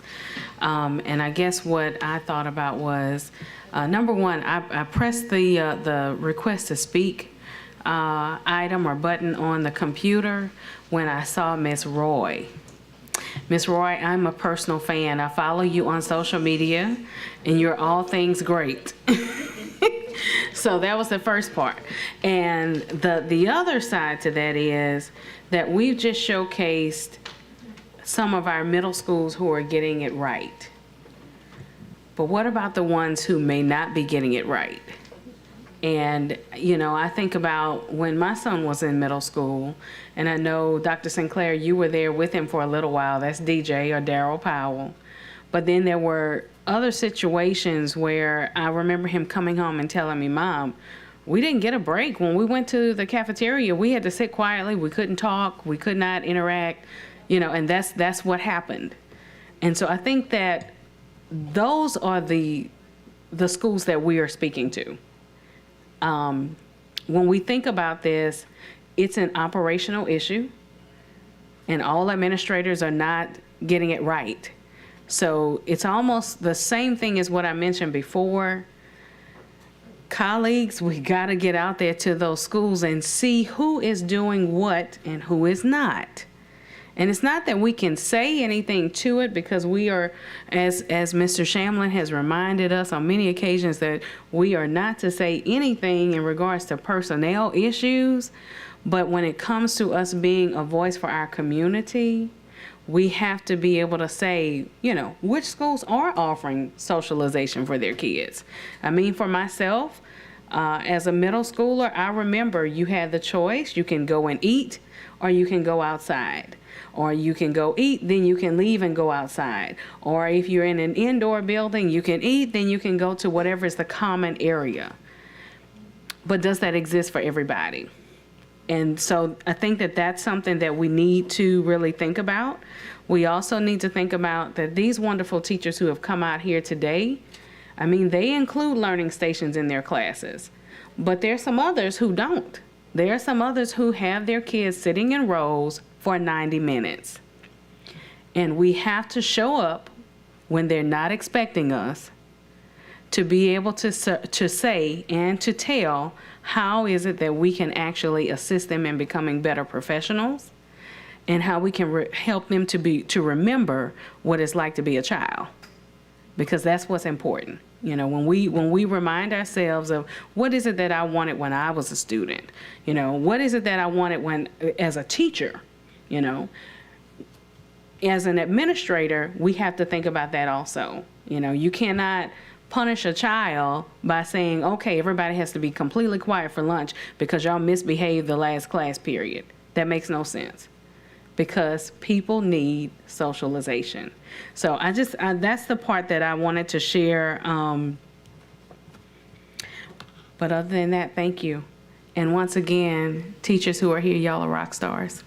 And I guess what I thought about was, number one, I pressed the request to speak item or button on the computer when I saw Ms. Roy. Ms. Roy, I'm a personal fan. I follow you on social media, and you're all things great. So that was the first part. And the other side to that is that we've just showcased some of our middle schools who are getting it right. But what about the ones who may not be getting it right? And, I think about when my son was in middle school, and I know, Dr. Sinclair, you were there with him for a little while. That's DJ or Daryl Powell. But then there were other situations where I remember him coming home and telling me, Mom, we didn't get a break. When we went to the cafeteria, we had to sit quietly. We couldn't talk. We could not interact, and that's what happened. And so I think that those are the schools that we are speaking to. When we think about this, it's an operational issue, and all administrators are not getting it right. So it's almost the same thing as what I mentioned before. Colleagues, we got to get out there to those schools and see who is doing what and who is not. And it's not that we can say anything to it, because we are, as Mr. Shamlin has reminded us on many occasions, that we are not to say anything in regards to personnel issues. But when it comes to us being a voice for our community, we have to be able to say, which schools are offering socialization for their kids. I mean, for myself, as a middle schooler, I remember you had the choice. You can go and eat, or you can go outside. Or you can go eat, then you can leave and go outside. Or if you're in an indoor building, you can eat, then you can go to whatever is the common area. But does that exist for everybody? And so I think that that's something that we need to really think about. We also need to think about that these wonderful teachers who have come out here today, I mean, they include learning stations in their classes, but there's some others who don't. There are some others who have their kids sitting in rows for 90 minutes. And we have to show up when they're not expecting us to be able to say and to tell how is it that we can actually assist them in becoming better professionals, and how we can help them to remember what it's like to be a child, because that's what's important. When we remind ourselves of what is it that I wanted when I was a student, what is it that I wanted as a teacher, as an administrator, we have to think about that also. You cannot punish a child by saying, okay, everybody has to be completely quiet for lunch because y'all misbehaved the last class period. That makes no sense, because people need socialization. So that's the part that I wanted to share. But other than that, thank you. And once again, teachers who are here, y'all are rock stars.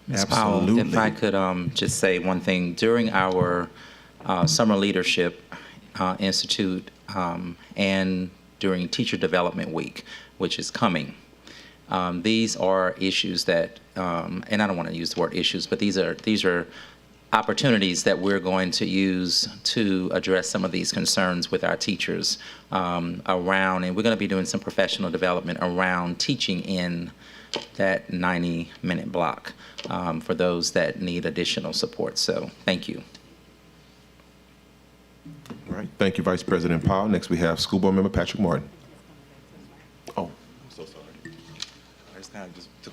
Ms. Powell, if I could just say one thing. During our Summer Leadership Institute and during Teacher Development Week, which is coming, these are issues that, and I don't want to use the word issues, but these are opportunities that we're going to use to address some of these concerns with our teachers around, and we're going to be doing some professional development around teaching in that 90-minute block for those that need additional support. So thank you. All right. Thank you, Vice President Powell. Next, we have School Board Member Patrick Martin. Oh, I'm so sorry. I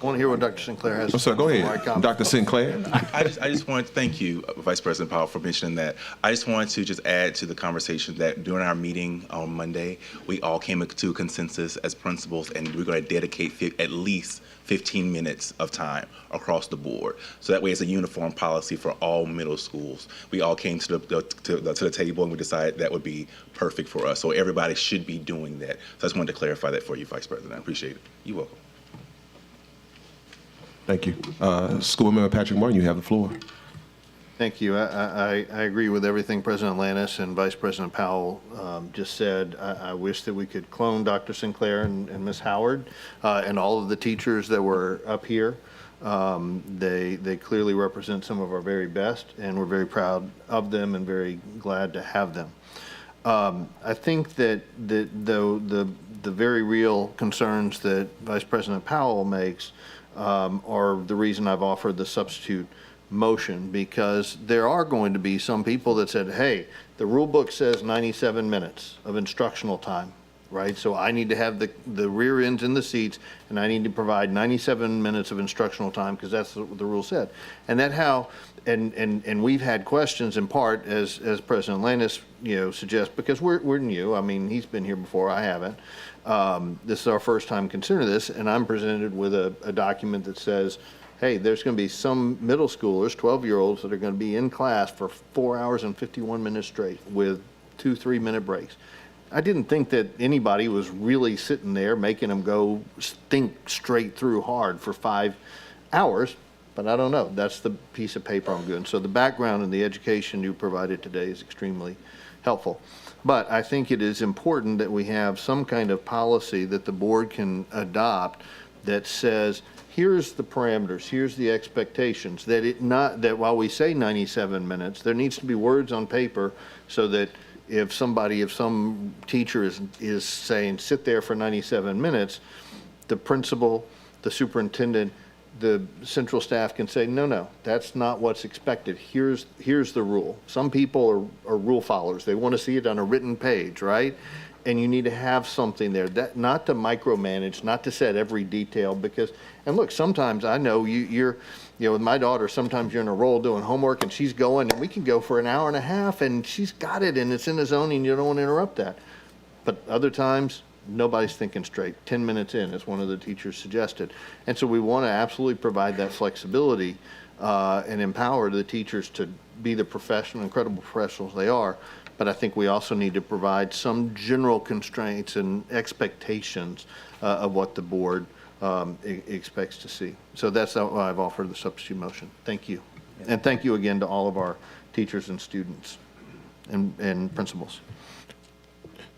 want to hear what Dr. Sinclair has to say. I'm sorry, go ahead. Dr. Sinclair. I just wanted to thank you, Vice President Powell, for mentioning that. I just wanted to just add to the conversation that during our meeting on Monday, we all came to a consensus as principals, and we're going to dedicate at least 15 minutes of time across the board. So that way it's a uniform policy for all middle schools. We all came to the table and we decided that would be perfect for us. So everybody should be doing that. So I just wanted to clarify that for you, Vice President. I appreciate it. You're welcome. Thank you. School Board Member Patrick Martin, you have the floor. Thank you. I agree with everything President Lannis and Vice President Powell just said. I wish that we could clone Dr. Sinclair and Ms. Howard and all of the teachers that were up here. They clearly represent some of our very best, and we're very proud of them and very glad to have them. I think that though the very real concerns that Vice President Powell makes are the reason I've offered the substitute motion, because there are going to be some people that said, hey, the rule book says 97 minutes of instructional time, right? So I need to have the rear ends in the seats, and I need to provide 97 minutes of instructional time because that's what the rule said. And that how, and we've had questions in part, as President Lannis, suggests, because we're new. I mean, he's been here before, I haven't. This is our first time considering this, and I'm presented with a document that says, hey, there's going to be some middle schoolers, 12-year-olds, that are going to be in class for 4 hours and 51 minutes straight with 2 3-minute breaks. I didn't think that anybody was really sitting there making them go think straight through hard for 5 hours, but I don't know. That's the piece of paper I'm doing. So the background and the education you provided today is extremely helpful. But I think it is important that we have some kind of policy that the board can adopt that says, here's the parameters, here's the expectations, that while we say 97 minutes, there needs to be words on paper so that if some teacher is saying, sit there for 97 minutes, the principal, the superintendent, the central staff can say, no, that's not what's expected. Here's the rule. Some people are rule followers. They want to see it on a written page, right? And you need to have something there, that not to micromanage, not to set every detail, because, and look, sometimes I know you're with my daughter, sometimes you're in a role doing homework and she's going, and we can go for an hour and a half and she's got it and it's in the zone and you don't want to interrupt that. But other times, nobody's thinking straight. 10 minutes in, as one of the teachers suggested. And so we want to absolutely provide that flexibility and empower the teachers to be the incredible professionals they are. But I think we also need to provide some general constraints and expectations of what the board expects to see. So that's why I've offered the substitute motion. Thank you. And thank you again to all of our teachers and students and principals.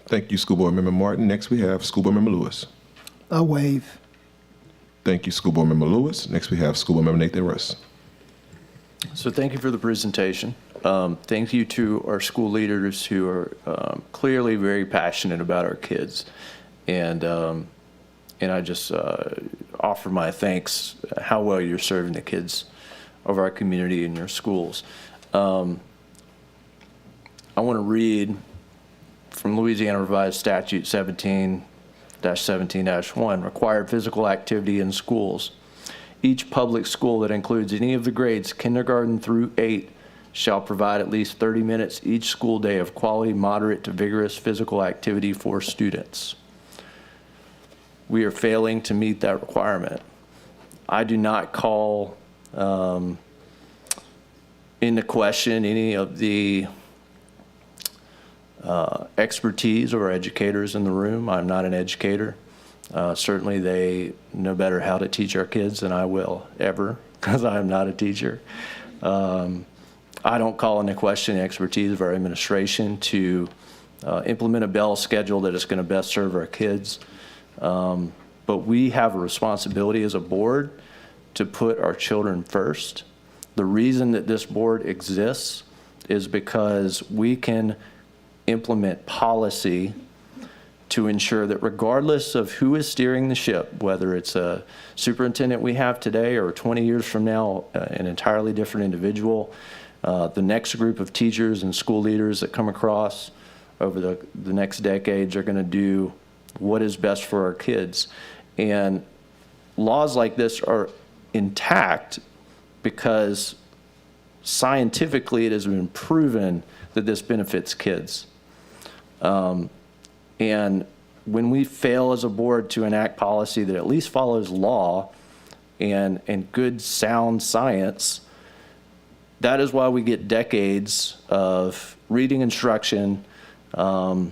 Thank you, School Board Member Martin. Next, we have School Board Member Lewis. A waive. Thank you, School Board Member Lewis. Next, we have School Board Member Nathan Russ. So thank you for the presentation. Thank you to our school leaders who are clearly very passionate about our kids. And I just offer my thanks how well you're serving the kids of our community and your schools. I want to read from Louisiana Revised Statute 17-17-1, required physical activity in schools. Each public school that includes any of the grades kindergarten through 8 shall provide at least 30 minutes each school day of quality, moderate to vigorous physical activity for students. We are failing to meet that requirement. I do not call into question any of the expertise of our educators in the room. I'm not an educator. Certainly they know better how to teach our kids than I will ever, because I am not a teacher. I don't call into question the expertise of our administration to implement a bell schedule that is going to best serve our kids. But we have a responsibility as a board to put our children first. The reason that this board exists is because we can implement policy to ensure that regardless of who is steering the ship, whether it's a superintendent we have today or 20 years from now, an entirely different individual, the next group of teachers and school leaders that come across over the next decades are going to do what is best for our kids. And laws like this are intact because scientifically it has been proven that this benefits kids. And when we fail as a board to enact policy that at least follows law and good sound science, that is why we get decades of reading instruction that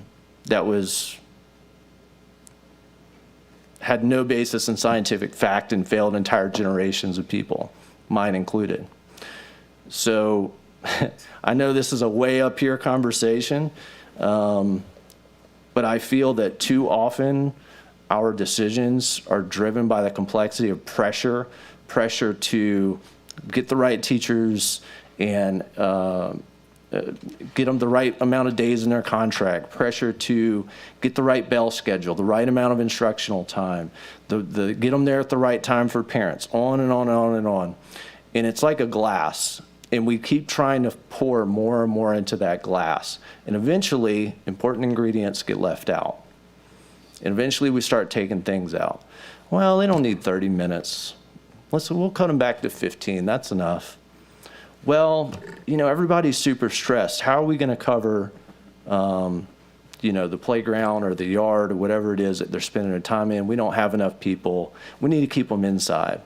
had no basis in scientific fact and failed entire generations of people, mine included. So I know this is a way up here conversation, but I feel that too often our decisions are driven by the complexity of pressure to get the right teachers and get them the right amount of days in their contract, pressure to get the right bell schedule, the right amount of instructional time, get them there at the right time for parents, on and on and on and on. And it's like a glass, and we keep trying to pour more and more into that glass. And eventually, important ingredients get left out. And eventually we start taking things out. Well, they don't need 30 minutes. We'll cut them back to 15, that's enough. Well, everybody's super stressed. How are we gonna cover, the playground or the yard or whatever it is that they're spending their time in? We don't have enough people. We need to keep them inside.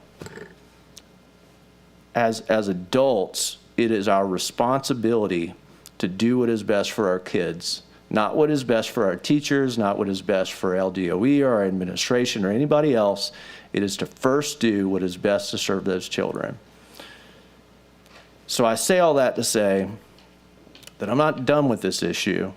As adults, it is our responsibility to do what is best for our kids, Not what is best for our teachers, not what is best for LDOE or our administration or anybody else. It is to first do what is best to serve those children. So I say all that to say that I'm not done with this issue,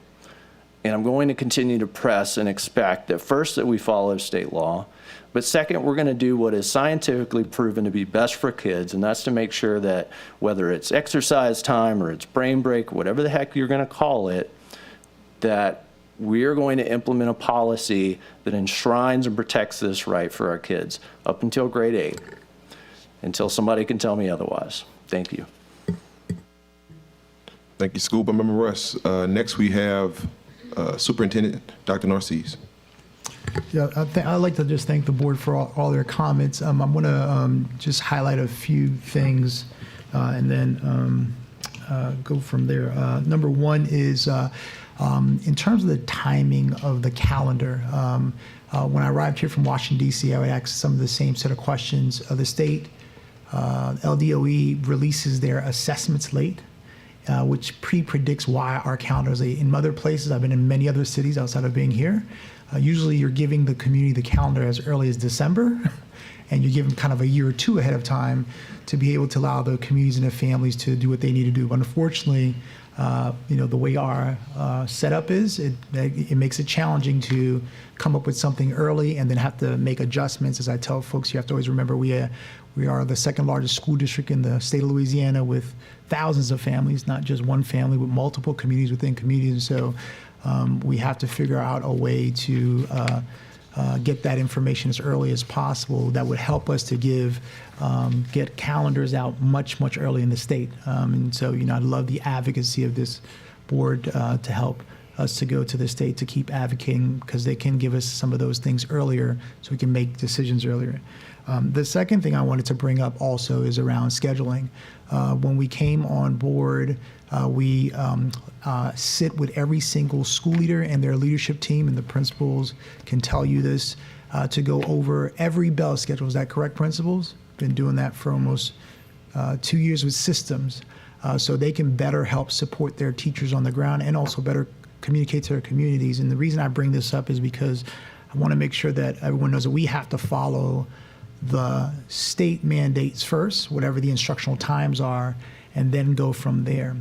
and I'm going to continue to press and expect that first that we follow state law, but second, we're going to do what is scientifically proven to be best for kids, and that's to make sure that whether it's exercise time or it's brain break, whatever the heck you're going to call it, that we are going to implement a policy that enshrines and protects this right for our kids up until grade 8, until somebody can tell me otherwise. Thank you. Thank you, School Board Member Russ. Next, we have Superintendent Dr. Narcisse. Yeah, I'd like to just thank the board for all their comments. I'm going to just highlight a few things and then go from there. Number one is in terms of the timing of the calendar. When I arrived here from Washington, D.C., I would ask some of the same set of questions. The state LDOE releases their assessments late, which pre-predicts why our calendar is late. In other places, I've been in many other cities outside of being here, usually you're giving the community the calendar as early as December, and you're giving kind of a year or two ahead of time to be able to allow the communities and their families to do what they need to do. But unfortunately, the way our setup is, it makes it challenging to come up with something early and then have to make adjustments. As I tell folks, you have to always remember we are the second largest school district in the state of Louisiana with thousands of families, not just one family, with multiple communities within communities. And so we have to figure out a way to get that information as early as possible that would help us to get calendars out much, much early in the state. And so, I love the advocacy of this board to help us to go to the state to keep advocating, because they can give us some of those things earlier so we can make decisions earlier. The second thing I wanted to bring up also is around scheduling. When we came on board, we sit with every single school leader and their leadership team, and the principals can tell you this, to go over every bell schedule. Is that correct, principals? Been doing that for almost 2 years with systems, so they can better help support their teachers on the ground and also better communicate to their communities. And the reason I bring this up is because I want to make sure that everyone knows that we have to follow the state mandates first, whatever the instructional times are, and then go from there.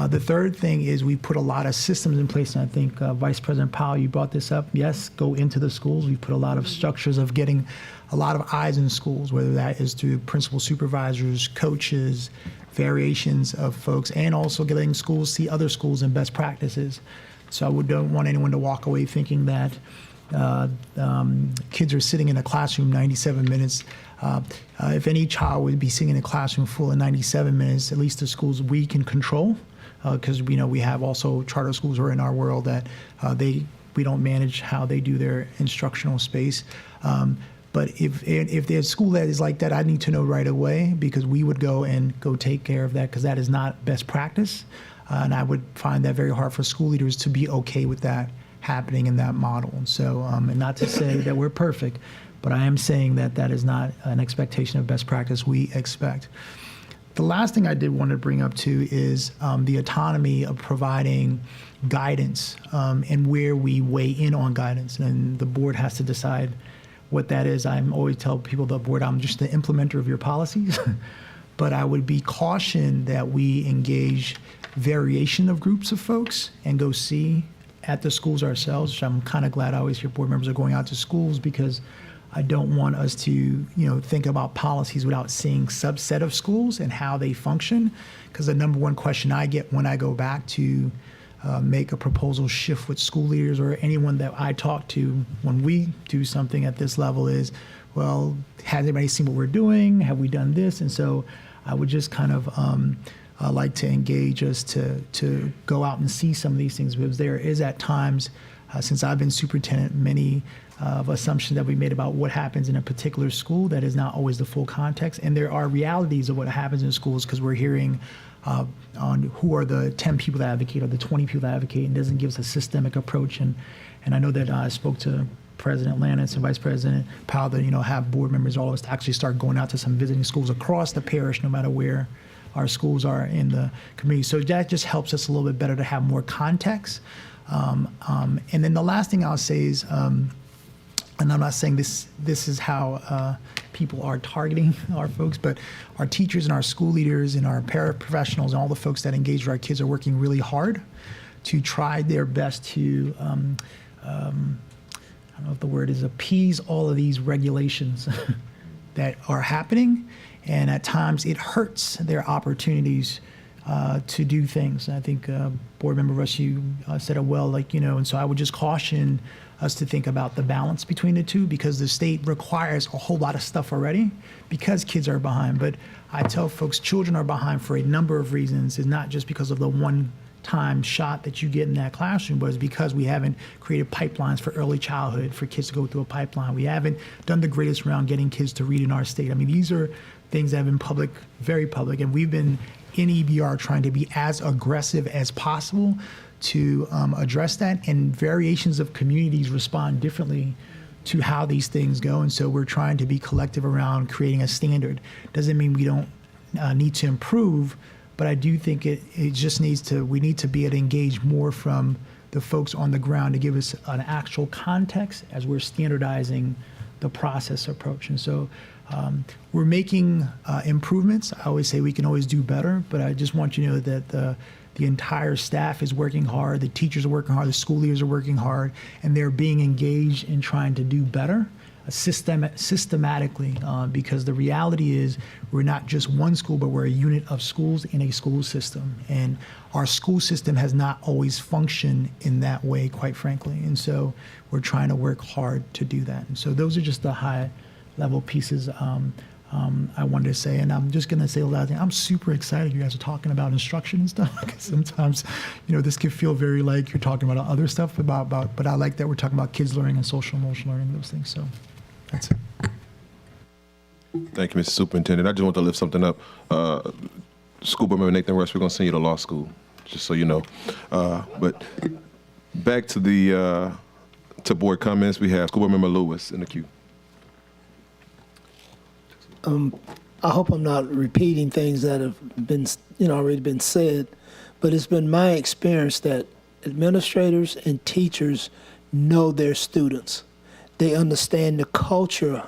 The third thing is we put a lot of systems in place, and I think Vice President Powell, you brought this up. Yes, go into the schools. We put a lot of structures of getting a lot of eyes in schools, whether that is through principal supervisors, coaches, variations of folks, and also getting schools see other schools and best practices. So I don't want anyone to walk away thinking that kids are sitting in a classroom 97 minutes. If any child would be sitting in a classroom full of 97 minutes, at least the schools we can control, because we have also charter schools who are in our world that we don't manage how they do their instructional space. But if there's a school that is like that, I need to know right away, because we would go take care of that, because that is not best practice. And I would find that very hard for school leaders to be okay with that happening in that model. And so, and not to say that we're perfect, but I am saying that that is not an expectation of best practice we expect. The last thing I did want to bring up too is the autonomy of providing guidance and where we weigh in on guidance. And the board has to decide what that is. I always tell people, the board, I'm just the implementer of your policies, but I would be cautioned that we engage variation of groups of folks and go see at the schools ourselves, which I'm kind of glad I always hear board members are going out to schools, because I don't want us to, think about policies without seeing subset of schools and how they function. Because the number one question I get when I go back to make a proposal shift with school leaders or anyone that I talk to when we do something at this level is, well, has anybody seen what we're doing? Have we done this? And so I would just kind of like to engage us to go out and see some of these things, because there is at times, since I've been superintendent, many of assumptions that we made about what happens in a particular school that is not always the full context. And there are realities of what happens in schools, because we're hearing on who are the 10 people that advocate or the 20 people that advocate, and doesn't give us a systemic approach. And I know that I spoke to President Lannis and Vice President Powell that, have board members, all of us, to actually start going out to some visiting schools across the parish, no matter where our schools are in the community. So that just helps us a little bit better to have more context. And then the last thing I'll say is, and I'm not saying this is how people are targeting our folks, but our teachers and our school leaders and our paraprofessionals and all the folks that engage with our kids are working really hard to try their best to, I don't know if the word is appease all of these regulations that are happening. And at times it hurts their opportunities to do things. And I think Board Member Rush, you said it well, and so I would just caution us to think about the balance between the two, because the state requires a whole lot of stuff already because kids are behind. But I tell folks children are behind for a number of reasons. It's not just because of the one-time shot that you get in that classroom, but it's because we haven't created pipelines for early childhood for kids to go through a pipeline. We haven't done the greatest around getting kids to read in our state. I mean, these are things that have been public, very public, and we've been in EBR trying to be as aggressive as possible to address that, and variations of communities respond differently to how these things go, and so we're trying to be collective around creating a standard. Doesn't mean we don't need to improve, but I do think it just needs to, we need to be able to engage more from the folks on the ground to give us an actual context as we're standardizing the process approach. And so we're making improvements. I always say we can always do better, but I just want you to know that the entire staff is working hard, the teachers are working hard, the school leaders are working hard, and they're being engaged in trying to do better systematically, because the reality is we're not just one school, but we're a unit of schools in a school system. And our school system has not always functioned in that way, quite frankly. And so we're trying to work hard to do that. And so those are just the high level pieces I wanted to say. And I'm just going to say a lot of things. I'm super excited you guys are talking about instruction and stuff, because sometimes, this can feel very like you're talking about other stuff, but I like that we're talking about kids learning and social emotional learning, those things. So that's it. Thank you, Mr. Superintendent. I just want to lift something up. School Board Member Nathan Rush, we're going to send you to law school, just so you know. But back to the to board comments, we have School Board Member Lewis in the queue. I hope I'm not repeating things that have been, already been said, but it's been my experience that administrators and teachers know their students. They understand the culture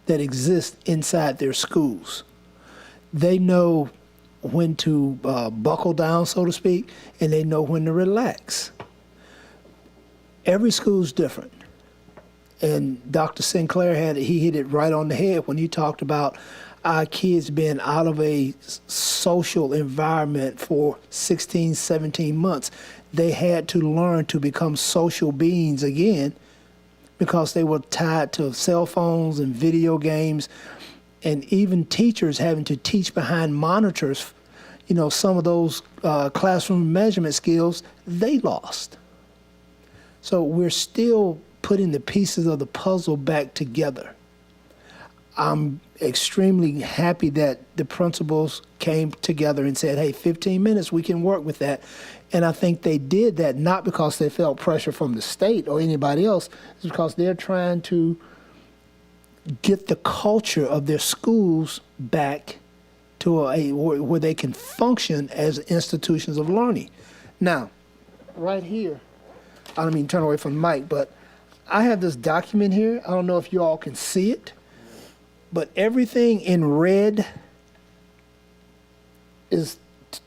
that exists inside their schools. They know when to buckle down, so to speak, and they know when to relax. Every school's different. And Dr. Sinclair he hit it right on the head when he talked about our kids being out of a social environment for 16, 17 months. They had to learn to become social beings again because they were tied to cell phones and video games, and even teachers having to teach behind monitors. Some of those classroom measurement skills they lost. So we're still putting the pieces of the puzzle back together. I'm extremely happy that the principals came together and said, hey, 15 minutes, we can work with that. And I think they did that not because they felt pressure from the state or anybody else, it's because they're trying to get the culture of their schools back to where they can function as institutions of learning. Now, right here, I don't mean to turn away from the mic, but I have this document here. I don't know if you all can see it, but everything in red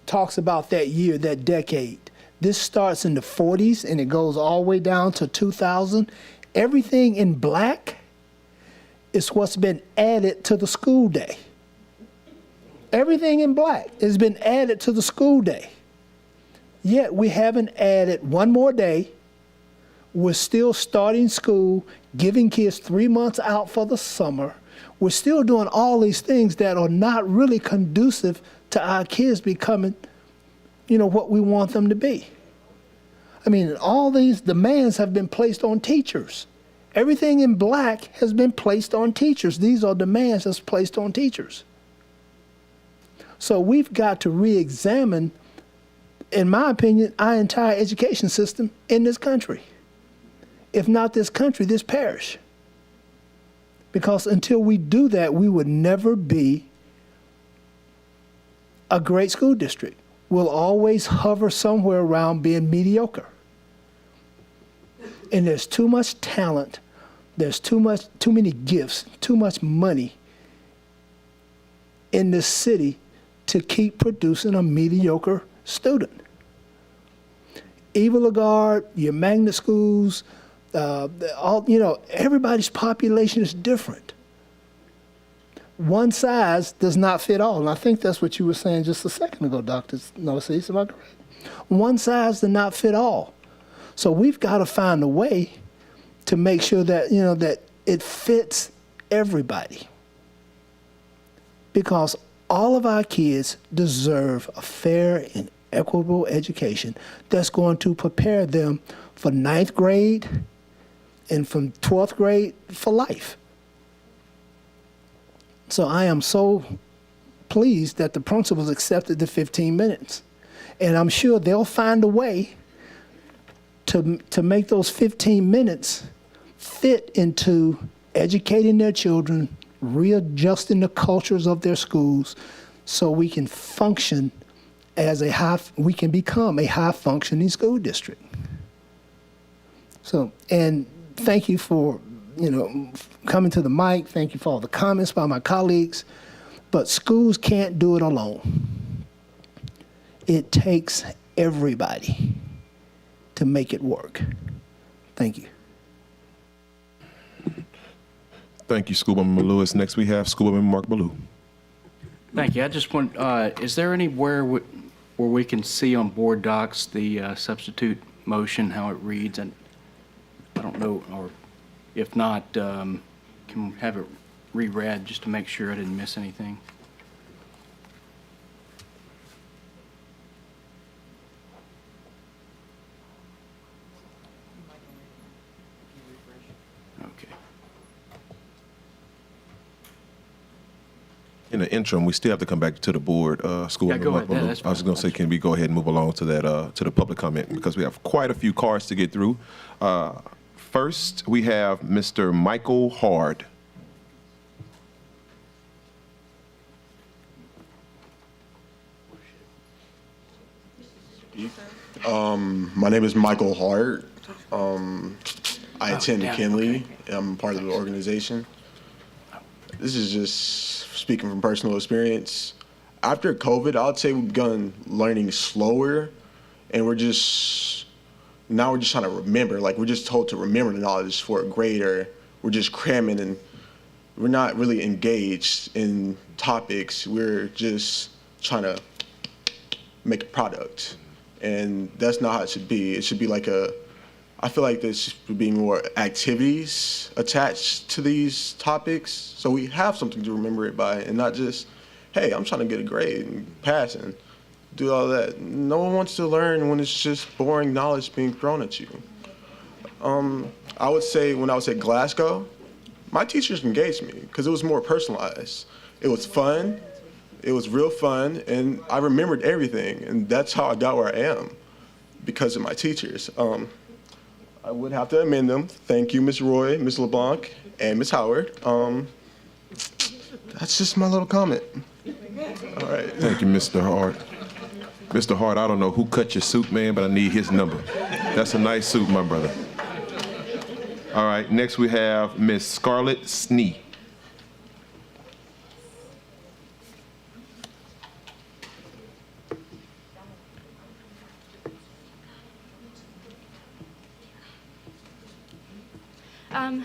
talks about that year, that decade. This starts in the 40s and it goes all the way down to 2000. Everything in black is what's been added to the school day. Everything in black has been added to the school day. Yet we haven't added one more day. We're still starting school, giving kids 3 months out for the summer. We're still doing all these things that are not really conducive to our kids becoming, what we want them to be. I mean, all these demands have been placed on teachers. Everything in black has been placed on teachers. These are demands that's placed on teachers. So we've got to re-examine, in my opinion, our entire education system in this country. If not this country, this parish. Because until we do that, we would never be a great school district. We'll always hover somewhere around being mediocre. And there's too much talent, there's too many gifts, too much money in this city to keep producing a mediocre student. Eva Lagarde, your magnet schools, everybody's population is different. One size does not fit all. And I think that's what you were saying just a second ago, Dr. Narcisse, am I correct? One size does not fit all. So we've got to find a way to make sure that, that it fits everybody. Because all of our kids deserve a fair and equitable education that's going to prepare them for 9th grade and from 12th grade for life. So I am so pleased that the principals accepted the 15 minutes. And I'm sure they'll find a way to make those 15 minutes fit into educating their children, readjusting the cultures of their schools, so we can function as we can become a high-functioning school district. So, and thank you for, coming to the mic. Thank you for all the comments by my colleagues. But schools can't do it alone. It takes everybody to make it work. Thank you. Thank you, School Member Lewis. Next, we have School Member Mark Ballou. Thank you. I just want, is there anywhere where we can see on board docs the substitute motion, how it reads? And I don't know, or if not, can we have it reread just to make sure I didn't miss anything? Okay. In the interim, we still have to come back to the board. School Yeah, Member go Mark ahead. Ballou. That's I was going to say, can we go ahead and move along to that to the public comment, because we have quite a few cards to get through. First, we have Mr. Michael Hard. My name is Michael Hart. I attend McKinley. I'm part of the organization. This is just speaking from personal experience. After COVID, I'd say we've begun learning slower, and now we're just trying to remember. Like, we're just told to remember the knowledge for a grade, or we're just cramming, and we're not really engaged in topics. We're just trying to make a product. And that's not how it should be. It should be like I feel like there should be more activities attached to these topics, so we have something to remember it by, and not just, hey, I'm trying to get a grade and pass and do all that. No one wants to learn when it's just boring knowledge being thrown at you. I would say when I was at Glasgow, my teachers engaged me because it was more personalized. It was fun. It was real fun, and I remembered everything, and that's how I got where I am, because of my teachers. I would have to amend them. Thank you, Ms. Roy, Ms. LeBlanc, and Ms. Howard. That's just my little comment. All right. Thank you, Mr. Hart. Mr. Hart, I don't know who cut your suit, man, but I need his number. That's a nice suit, my brother. All right, next we have Miss Scarlett Snee.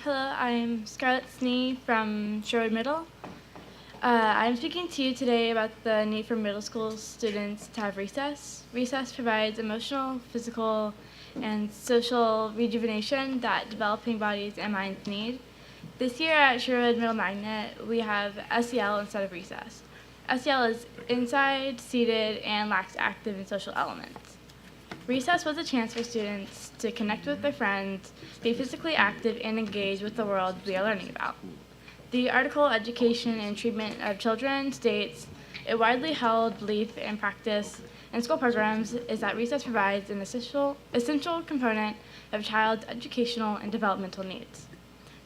Hello, I'm Scarlett Snee from Sherwood Middle. I'm speaking to you today about the need for middle school students to have recess. Recess provides emotional, physical, and social rejuvenation that developing bodies and minds need. This year at Sherwood Middle Magnet, we have SEL instead of recess. SEL is inside, seated, and lacks active and social elements. Recess was a chance for students to connect with their friends, be physically active, and engage with the world we are learning about. The article, Education and Treatment of Children, states, a widely held belief and practice in school programs is that recess provides an essential component of a child's educational and developmental needs.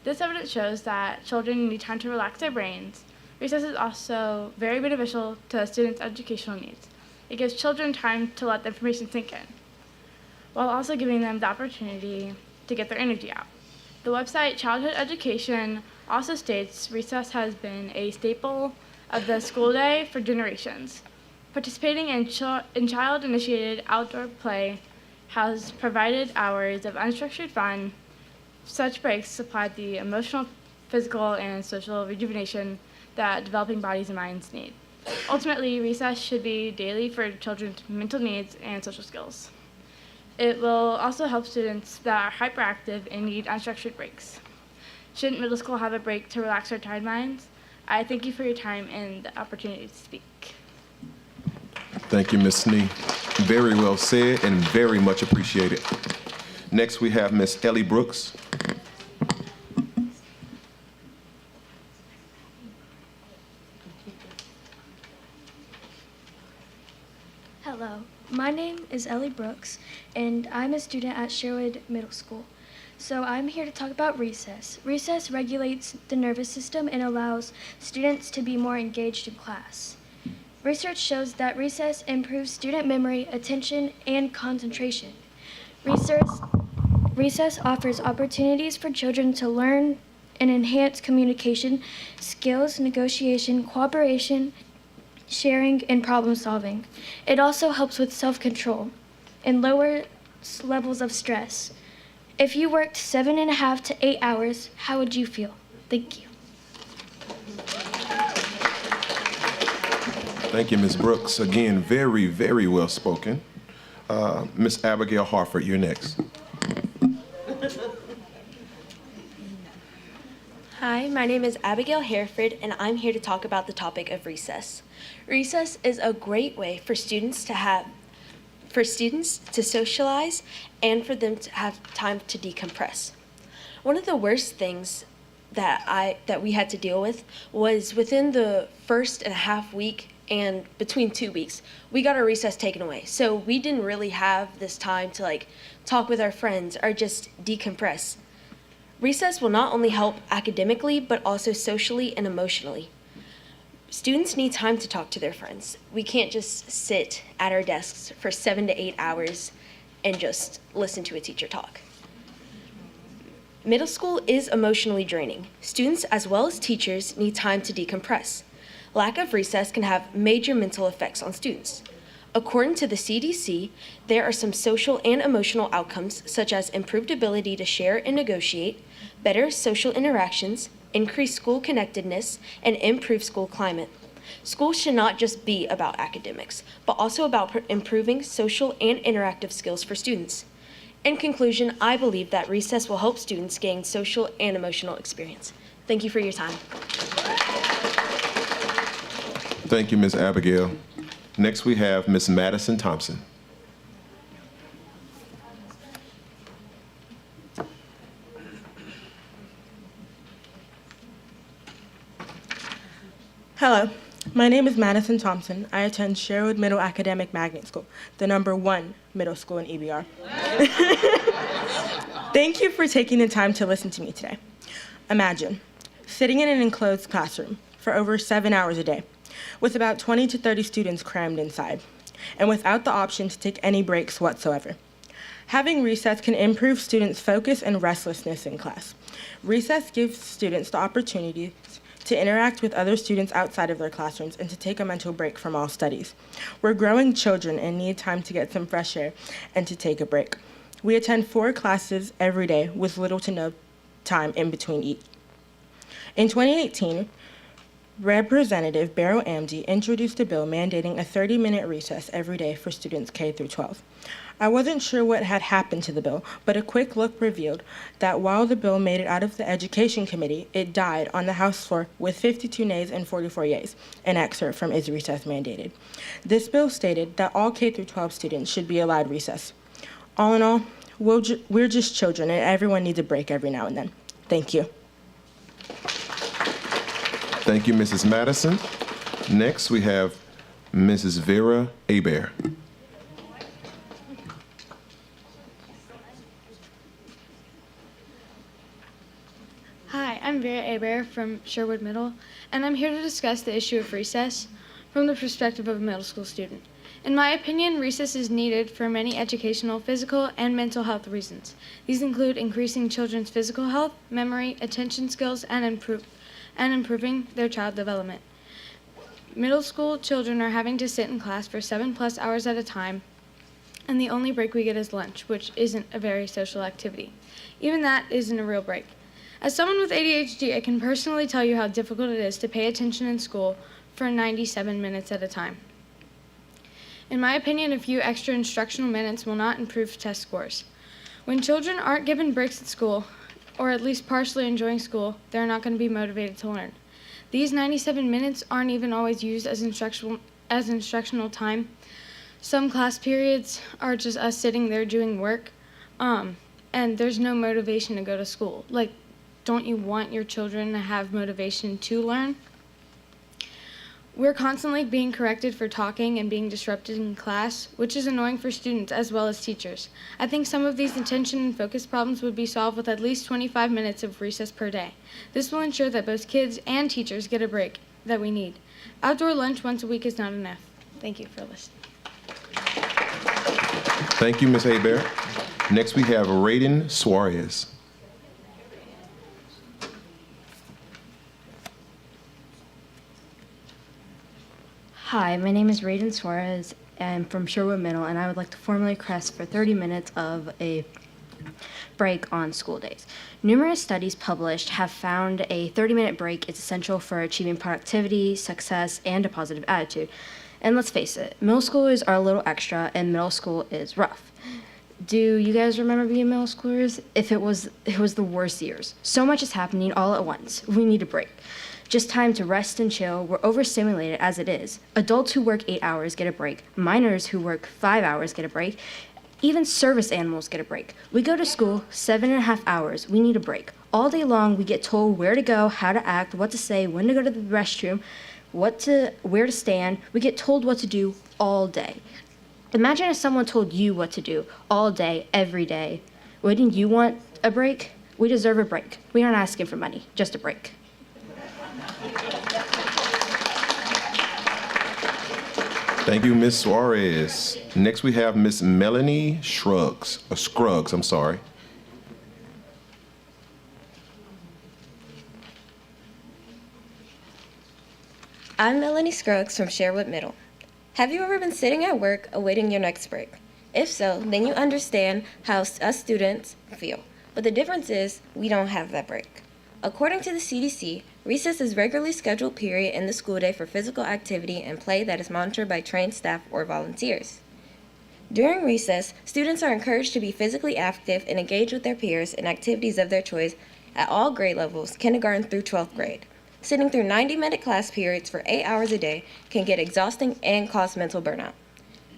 This evidence shows that children need time to relax their brains. Recess is also very beneficial to students' educational needs. It gives children time to let the information sink in, while also giving them the opportunity to get their energy out. The website Childhood Education also states recess has been a staple of the school day for generations. Participating in child-initiated outdoor play has provided hours of unstructured fun. Such breaks supplied the emotional, physical, and social rejuvenation that developing bodies and minds need. Ultimately, recess should be daily for children's mental needs and social skills. It will also help students that are hyperactive and need unstructured breaks. Shouldn't middle school have a break to relax our tired minds? I thank you for your time and the opportunity to speak. Thank you, Ms. Snee. Very well said and very much appreciated. Next, we have Ms. Ellie Brooks. Hello, my name is Ellie Brooks, and I'm a student at Sherwood Middle School. So I'm here to talk about recess. Recess regulates the nervous system and allows students to be more engaged in class. Research shows that recess improves student memory, attention, and concentration. Recess offers opportunities for children to learn and enhance communication skills, negotiation, cooperation, sharing, and problem solving. It also helps with self-control and lowers levels of stress. If you worked 7.5 to 8 hours, how would you feel? Thank you. Thank you, Ms. Brooks. Again, very, very well spoken. Ms. Abigail Harford, you're next. Hi, my name is Abigail Hereford, and I'm here to talk about the topic of recess. Recess is a great way for students to socialize and for them to have time to decompress. One of the worst things that we had to deal with was within the first and a half week and between 2 weeks, we got our recess taken away. So we didn't really have this time to talk with our friends or just decompress. Recess will not only help academically, but also socially and emotionally. Students need time to talk to their friends. We can't just sit at our desks for 7 to 8 hours and just listen to a teacher talk. Middle school is emotionally draining. Students as well as teachers need time to decompress. Lack of recess can have major mental effects on students. According to the CDC, there are some social and emotional outcomes such as improved ability to share and negotiate, better social interactions, increased school connectedness, and improved school climate. School should not just be about academics, but also about improving social and interactive skills for students. In conclusion, I believe that recess will help students gain social and emotional experience. Thank you for your time. Thank you, Ms. Abigail. Next, we have Ms. Madison Thompson. Hello, my name is Madison Thompson. I attend Sherwood Middle Academic Magnet School, the #1 middle school in EBR. Thank you for taking the time to listen to me today. Imagine sitting in an enclosed classroom for over 7 hours a day, with about 20 to 30 students crammed inside, and without the option to take any breaks whatsoever. Having recess can improve students' focus and restlessness in class. Recess gives students the opportunity to interact with other students outside of their classrooms and to take a mental break from all studies. We're growing children and need time to get some fresh air and to take a break. We attend 4 classes every day with little to no time in between each. In 2018, Representative Barrow Amdy introduced a bill mandating a 30-minute recess every day for students K through 12. I wasn't sure what had happened to the bill, but a quick look revealed that while the bill made it out of the Education Committee, it died on the House floor with 52 nays and 44 yeas, an excerpt from Is Recess Mandated? This bill stated that all K through 12 students should be allowed recess. All in all, we're just children and everyone needs a break every now and then. Thank you. Thank you, Mrs. Madison. Next, we have Mrs. Vera Hebert. Hi, I'm Vera Hebert from Sherwood Middle, and I'm here to discuss the issue of recess from the perspective of a middle school student. In my opinion, recess is needed for many educational, physical, and mental health reasons. These include increasing children's physical health, memory, attention skills, and improving their child development. Middle school children are having to sit in class for 7+ hours at a time, and the only break we get is lunch, which isn't a very social activity. Even that isn't a real break. As someone with ADHD, I can personally tell you how difficult it is to pay attention in school for 97 minutes at a time. In my opinion, a few extra instructional minutes will not improve test scores. When children aren't given breaks at school, or at least partially enjoying school, they're not going to be motivated to learn. These 97 minutes aren't even always used as instructional time. Some class periods are just us sitting there doing work, and there's no motivation to go to school. Like, don't you want your children to have motivation to learn? We're constantly being corrected for talking and being disrupted in class, which is annoying for students as well as teachers. I think some of these attention and focus problems would be solved with at least 25 minutes of recess per day. This will ensure that both kids and teachers get a break that we need. Outdoor lunch once a week is not enough. Thank you for listening. Thank you, Ms. Hebert. Next, we have Raiden Suarez. Hi, my name is Raiden Suarez. I'm from Sherwood Middle, and I would like to formally request for 30 minutes of a break on school days. Numerous studies published have found a 30-minute break is essential for achieving productivity, success, and a positive attitude. And let's face it, middle schoolers are a little extra, and middle school is rough. Do you guys remember being middle schoolers? It was the worst years. So much is happening all at once. We need a break. Just time to rest and chill. We're overstimulated as it is. Adults who work 8 hours get a break. Minors who work 5 hours get a break. Even service animals get a break. We go to school 7.5 hours. We need a break. All day long, we get told where to go, how to act, what to say, when to go to the restroom, where to stand. We get told what to do all day. Imagine if someone told you what to do all day, every day. Wouldn't you want a break? We deserve a break. We aren't asking for money, just a break. Thank you, Ms. Suarez. Next, we have Ms. Melanie Scruggs. I'm sorry. I'm Melanie Scruggs from Sherwood Middle. Have you ever been sitting at work awaiting your next break? If so, then you understand how us students feel. But the difference is we don't have that break. According to the CDC, recess is a regularly scheduled period in the school day for physical activity and play that is monitored by trained staff or volunteers. During recess, students are encouraged to be physically active and engage with their peers in activities of their choice at all grade levels, kindergarten through 12th grade. Sitting through 90-minute class periods for 8 hours a day can get exhausting and cause mental burnout.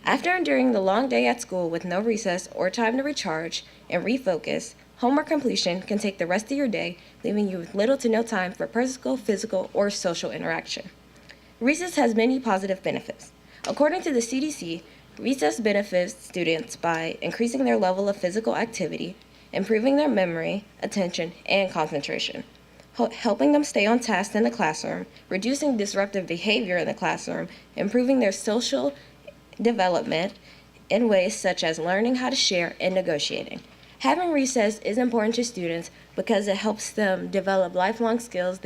After enduring the long day at school with no recess or time to recharge and refocus, homework completion can take the rest of your day, leaving you with little to no time for personal, physical, or social interaction. Recess has many positive benefits. According to the CDC, recess benefits students by increasing their level of physical activity, improving their memory, attention, and concentration, helping them stay on task in the classroom, reducing disruptive behavior in the classroom, improving their social development in ways such as learning how to share and negotiating. Having recess is important to students because it helps them develop lifelong skills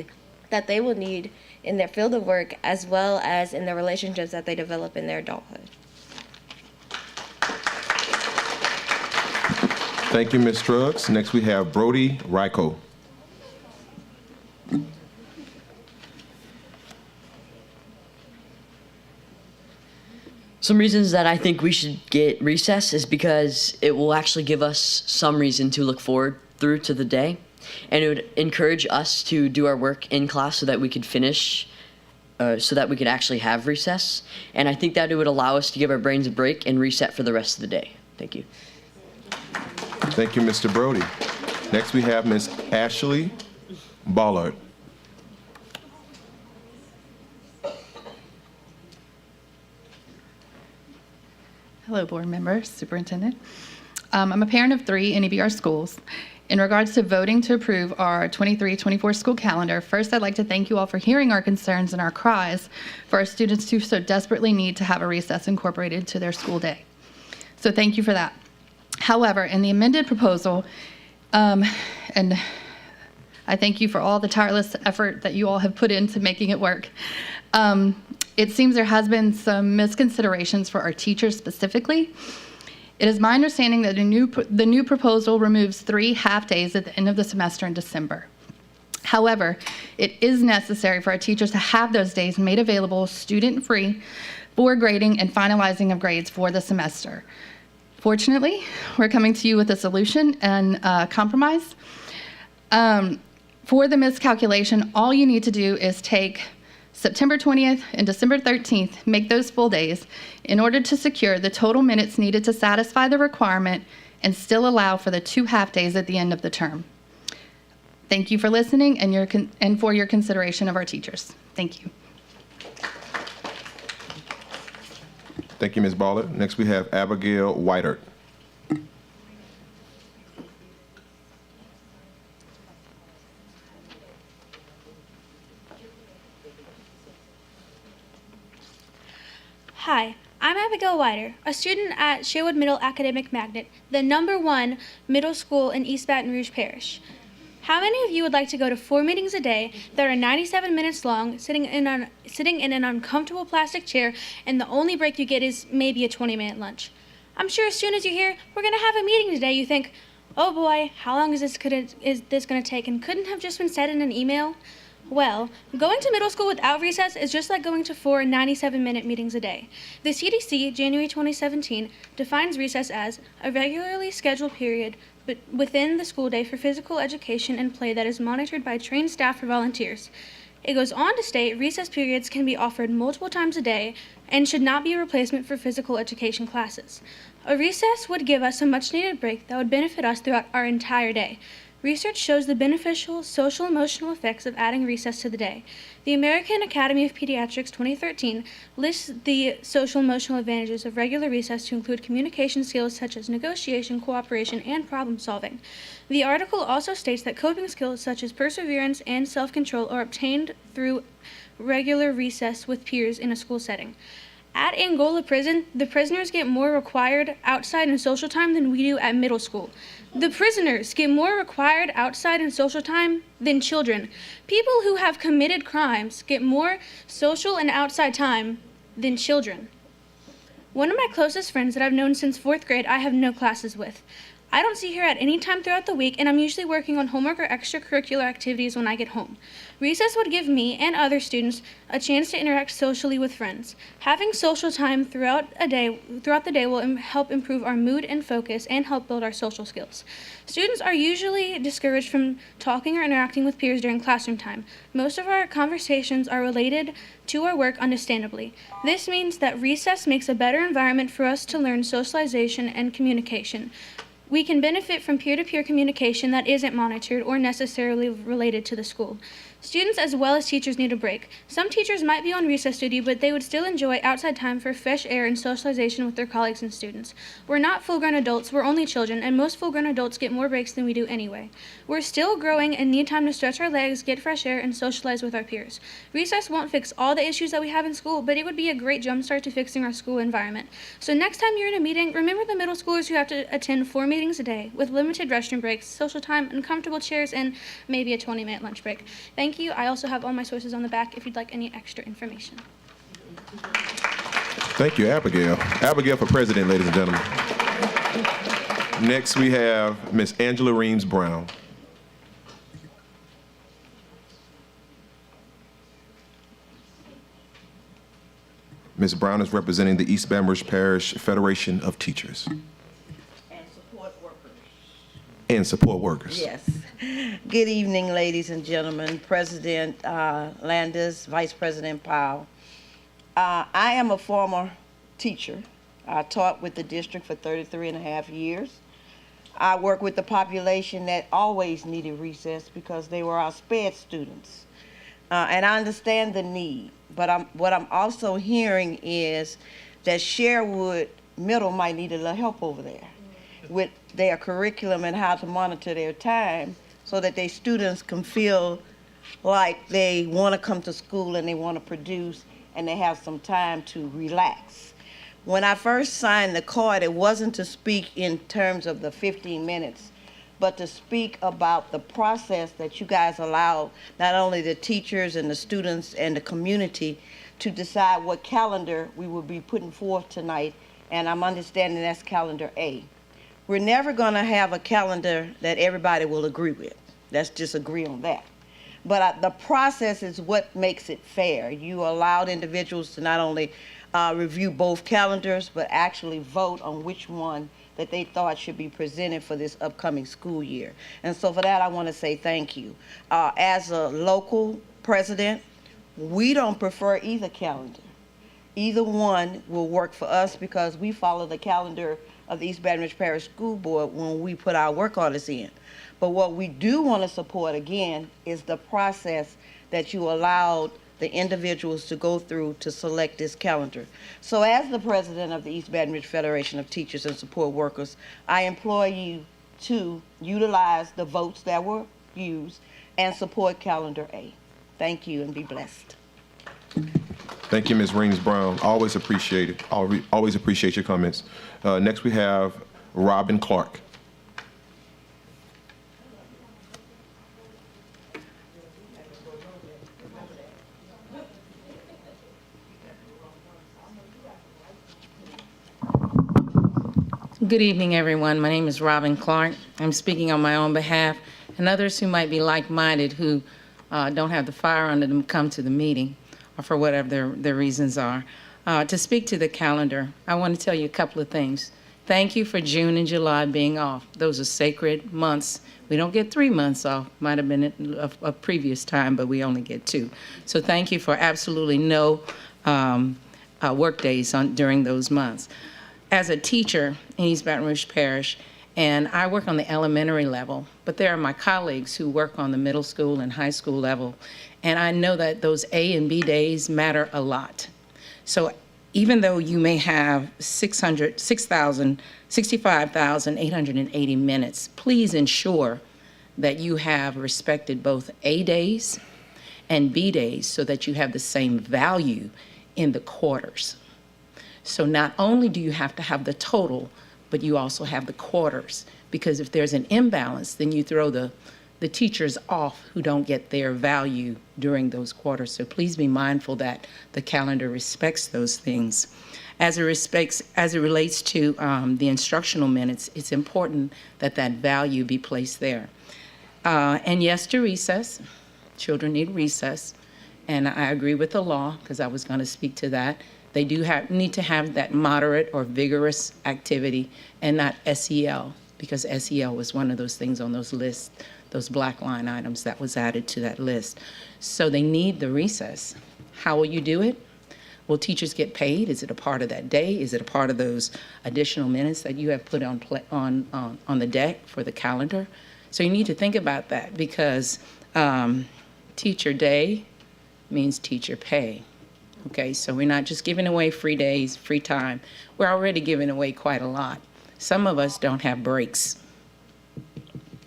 that they will need in their field of work as well as in the relationships that they develop in their adulthood. Thank you, Ms. Scruggs. Next, we have Brody Ryko. Some reasons that I think we should get recess is because it will actually give us some reason to look forward through to the day, and it would encourage us to do our work in class so that we could finish, so that we could actually have recess. And I think that it would allow us to give our brains a break and reset for the rest of the day. Thank you. Thank you, Mr. Brody. Next, we have Ms. Ashley Ballard. Hello, board members, superintendent. I'm a parent of 3 in EBR schools, In regards to voting to approve our 23-24 school calendar, first I'd like to thank you all for hearing our concerns and our cries for our students who so desperately need to have a recess incorporated to their school day. So thank you for that. However, in the amended proposal, and I thank you for all the tireless effort that you all have put into making it work. It seems there has been some misconsiderations for our teachers specifically. It is my understanding that the new proposal removes 3 half-days at the end of the semester in December. However, it is necessary for our teachers to have those days made available student-free for grading and finalizing of grades for the semester. Fortunately, we're coming to you with a solution and compromise. For the miscalculation, all you need to do is take September 20th and December 13th, make those full days in order to secure the total minutes needed to satisfy the requirement and still allow for the 2 half-days at the end of the term. Thank you for listening and for your consideration of our teachers. Thank you. Thank you, Ms. Ballard. Next, we have Abigail Whitert. Hi, I'm Abigail Wider, a student at Sherwood Middle Academic Magnet, the #1 middle school in East Baton Rouge Parish. How many of you would like to go to 4 meetings a day that are 97 minutes long, sitting in an uncomfortable plastic chair, and the only break you get is maybe a 20-minute lunch? I'm sure as soon as you hear, we're going to have a meeting today, you think, oh boy, how long is this going to take, and couldn't have just been said in an email? Well, going to middle school without recess is just like going to 4 97-minute meetings a day. The CDC, January 2017, defines recess as a regularly scheduled period within the school day for physical education and play that is monitored by trained staff or volunteers. It goes on to state recess periods can be offered multiple times a day and should not be a replacement for physical education classes. A recess would give us a much-needed break that would benefit us throughout our entire day. Research shows the beneficial social-emotional effects of adding recess to the day. The American Academy of Pediatrics 2013 lists the social-emotional advantages of regular recess to include communication skills such as negotiation, cooperation, and problem-solving. The article also states that coping skills such as perseverance and self-control are obtained through regular recess with peers in a school setting. At Angola Prison, the prisoners get more required outside and social time than we do at middle school. The prisoners get more required outside and social time than children. People who have committed crimes get more social and outside time than children. One of my closest friends that I've known since 4th grade, I have no classes with. I don't see her at any time throughout the week, and I'm usually working on homework or extracurricular activities when I get home. Recess would give me and other students a chance to interact socially with friends. Having social time throughout the day will help improve our mood and focus and help build our social skills. Students are usually discouraged from talking or interacting with peers during classroom time. Most of our conversations are related to our work, understandably. This means that recess makes a better environment for us to learn socialization and communication. We can benefit from peer-to-peer communication that isn't monitored or necessarily related to the school. Students as well as teachers need a break. Some teachers might be on recess duty, but they would still enjoy outside time for fresh air and socialization with their colleagues and students. We're not full-grown adults, we're only children, and most full-grown adults get more breaks than we do anyway. We're still growing and need time to stretch our legs, get fresh air, and socialize with our peers. Recess won't fix all the issues that we have in school, but it would be a great jumpstart to fixing our school environment. So next time you're in a meeting, remember the middle schoolers who have to attend 4 meetings a day with limited restroom breaks, social time, uncomfortable chairs, and maybe a 20-minute lunch break. Thank you. I also have all my sources on the back if you'd like any extra information. Thank you, Abigail. Abigail for president, ladies and gentlemen. Next, we have Ms. Angela Reams Brown. Ms. Brown is representing the East Baton Rouge Parish Federation of Teachers. And support workers. Yes. Good evening, ladies and gentlemen. President Landis, Vice President Powell. I am a former teacher. I taught with the district for 33.5 years. I work with the population that always needed recess because they were our SPED students. And I understand the need, but what I'm also hearing is that Sherwood Middle might need a little help over there. with their curriculum and how to monitor their time so that their students can feel like they want to come to school and they want to produce and they have some time to relax. When I first signed the card, it wasn't to speak in terms of the 15 minutes, but to speak about the process that you guys allow not only the teachers and the students and the community to decide what calendar we will be putting forth tonight, and I'm understanding that's calendar A. We're never going to have a calendar that everybody will agree with. Let's just agree on that. But the process is what makes it fair. You allowed individuals to not only review both calendars, but actually vote on which one that they thought should be presented for this upcoming school year. And so for that, I want to say thank you. As a local president, we don't prefer either calendar. Either one will work for us because we follow the calendar of the East Baton Rouge Parish School Board when we put our work orders in. But what we do want to support, again, is the process that you allowed the individuals to go through to select this calendar. So as the president of the East Baton Rouge Federation of Teachers and Support Workers, I implore you to utilize the votes that were used and support calendar A. Thank you and be blessed. Thank you, Ms. Rings-Brown. Always appreciate it. Always appreciate your comments. Next we have Robin Clark. Good evening, everyone. My name is Robin Clark. I'm speaking on my own behalf and others who might be like-minded who don't have the fire under them come to the meeting or for whatever their reasons are. To speak to the calendar, I want to tell you a couple of things. Thank you for June and July being off. Those are sacred months. We don't get 3 months off. Might have been a previous time, but we only get 2. So thank you for absolutely no work days during those months. As a teacher in East Baton Rouge Parish, and I work on the elementary level, but there are my colleagues who work on the middle school and high school level, and I know that those A and B days matter a lot. So even though you may have 65,880 minutes, please ensure that you have respected both A days and B days so that you have the same value in the quarters. So not only do you have to have the total, but you also have the quarters. Because if there's an imbalance, then you throw the teachers off who don't get their value during those quarters. So please be mindful that the calendar respects those things. As it relates to the instructional minutes, it's important that that value be placed there. And yes to recess. Children need recess. And I agree with the law, because I was going to speak to that. They do need to have that moderate or vigorous activity and not SEL, because SEL was one of those things on those lists, those black line items that was added to that list. So they need the recess. How will you do it? Will teachers get paid? Is it a part of that day? Is it a part of those additional minutes that you have put on the deck for the calendar? So you need to think about that, because teacher day means teacher pay. Okay, so we're not just giving away free days, free time. We're already giving away quite a lot. Some of us don't have breaks.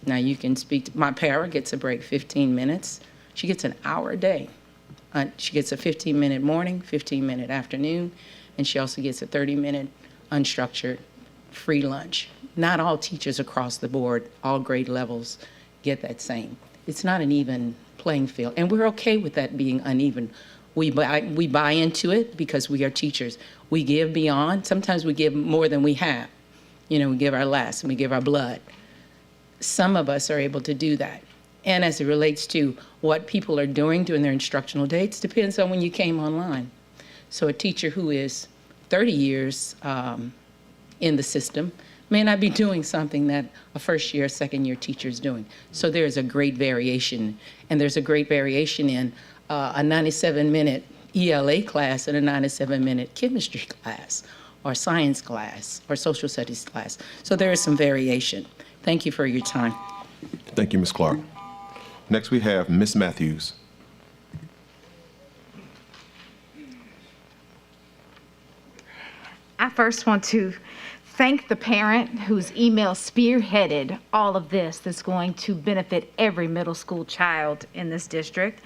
Now you can speak to, my para gets a break 15 minutes. She gets an hour a day. She gets a 15-minute morning, 15-minute afternoon, and she also gets a 30-minute unstructured free lunch. Not all teachers across the board, all grade levels, get that same. It's not an even playing field, and we're okay with that being uneven. We buy into it because we are teachers. We give beyond. Sometimes we give more than we have. You know, we give our last and we give our blood. Some of us are able to do that. And as it relates to what people are doing during their instructional dates, depends on when you came online. So a teacher who is 30 years in the system may not be doing something that a first-year, second-year teacher is doing. So there's a great variation. And there's a great variation in a 97-minute ELA class and a 97-minute chemistry class, or science class, or social studies class. So there is some variation. Thank you for your time. Thank you, Ms. Clark. Next we have Ms. Matthews. I first want to thank the parent whose email spearheaded all of this that's going to benefit every middle school child in this district.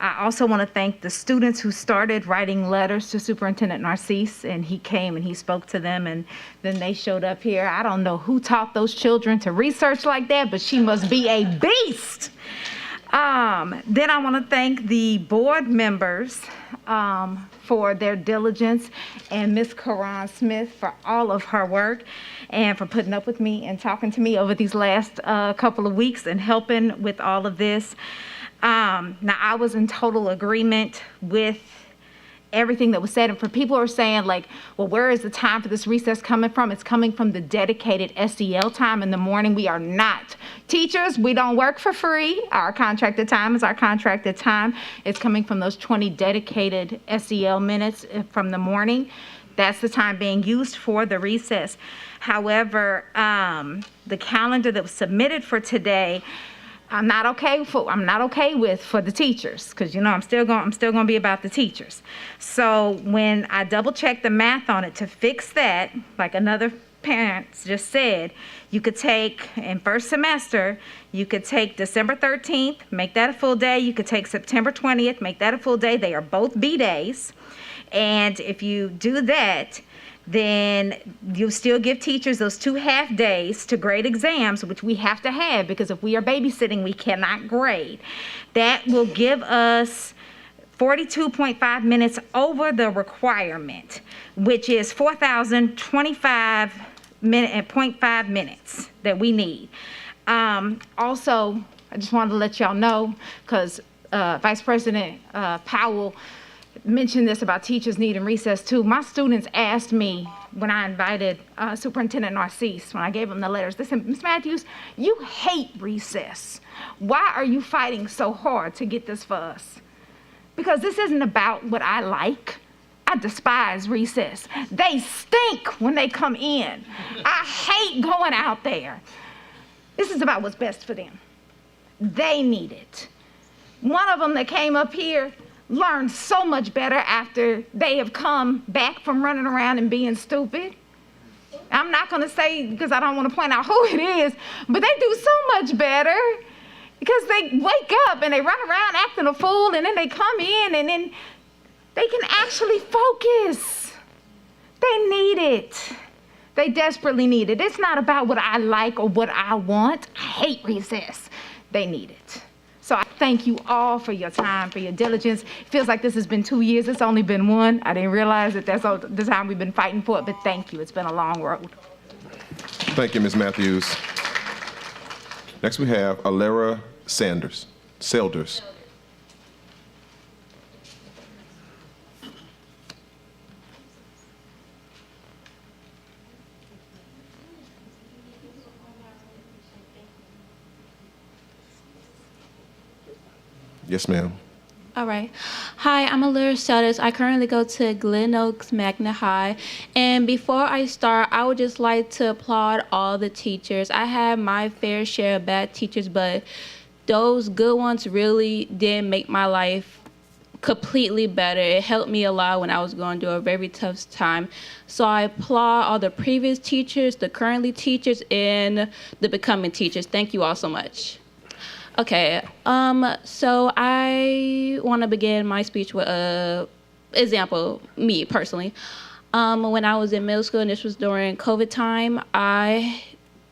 I also want to thank the students who started writing letters to Superintendent Narcisse, and he came and he spoke to them, and then they showed up here. I don't know who taught those children to research like that, but she must be a beast. Then I want to thank the board members for their diligence, and Ms. Karan Smith for all of her work and for putting up with me and talking to me over these last couple of weeks and helping with all of this. Now, I was in total agreement with everything that was said. And for people who are saying, like, well, where is the time for this recess coming from? It's coming from the dedicated SEL time in the morning. We are not teachers. We don't work for free. Our contracted time is our contracted time. It's coming from those 20 dedicated SEL minutes from the morning. That's the time being used for the recess. However, the calendar that was submitted for today, I'm not okay with for the teachers, because I'm still going to be about the teachers. So when I double checked the math on it to fix that, like another parent just said, you could take in first semester, you could take December 13th, make that a full day. You could take September 20th, make that a full day. They are both B days. And if you do that, then you still give teachers those 2 half days to grade exams, which we have to have, because if we are babysitting, we cannot grade. That will give us 42.5 minutes over the requirement, which is 4,025 0.5 minutes that we need. Also, I just wanted to let y'all know, because Vice President Powell mentioned this about teachers needing recess too. My students asked me when I invited Superintendent Narcisse, when I gave him the letters, they said, Ms. Matthews, you hate recess. Why are you fighting so hard to get this for us? Because this isn't about what I like. I despise recess. They stink when they come in. I hate going out there. This is about what's best for them. They need it. One of them that came up here learned so much better after they have come back from running around and being stupid. I'm not going to say, because I don't want to point out who it is, but they do so much better because they wake up and they run around acting a fool, and then they come in and then they can actually focus. They need it. They desperately need it. It's not about what I like or what I want. I hate recess. They need it. So I thank you all for your time, for your diligence. It feels like this has been 2 years. It's only been 1. I didn't realize that that's all the time we've been fighting for it, but thank you. It's been a long road. Thank you, Ms. Matthews. Next we have Alera Selders. Yes, ma'am. All right. Hi, I'm Alera Selders. I currently go to Glen Oaks Magna High. And before I start, I would just like to applaud all the teachers. I had my fair share of bad teachers, but those good ones really did make my life completely better. It helped me a lot when I was going through a very tough time. So I applaud all the previous teachers, the currently teachers, and the becoming teachers. Thank you all so much. Okay, so I want to begin my speech with an example, me personally. When I was in middle school, and this was during COVID time,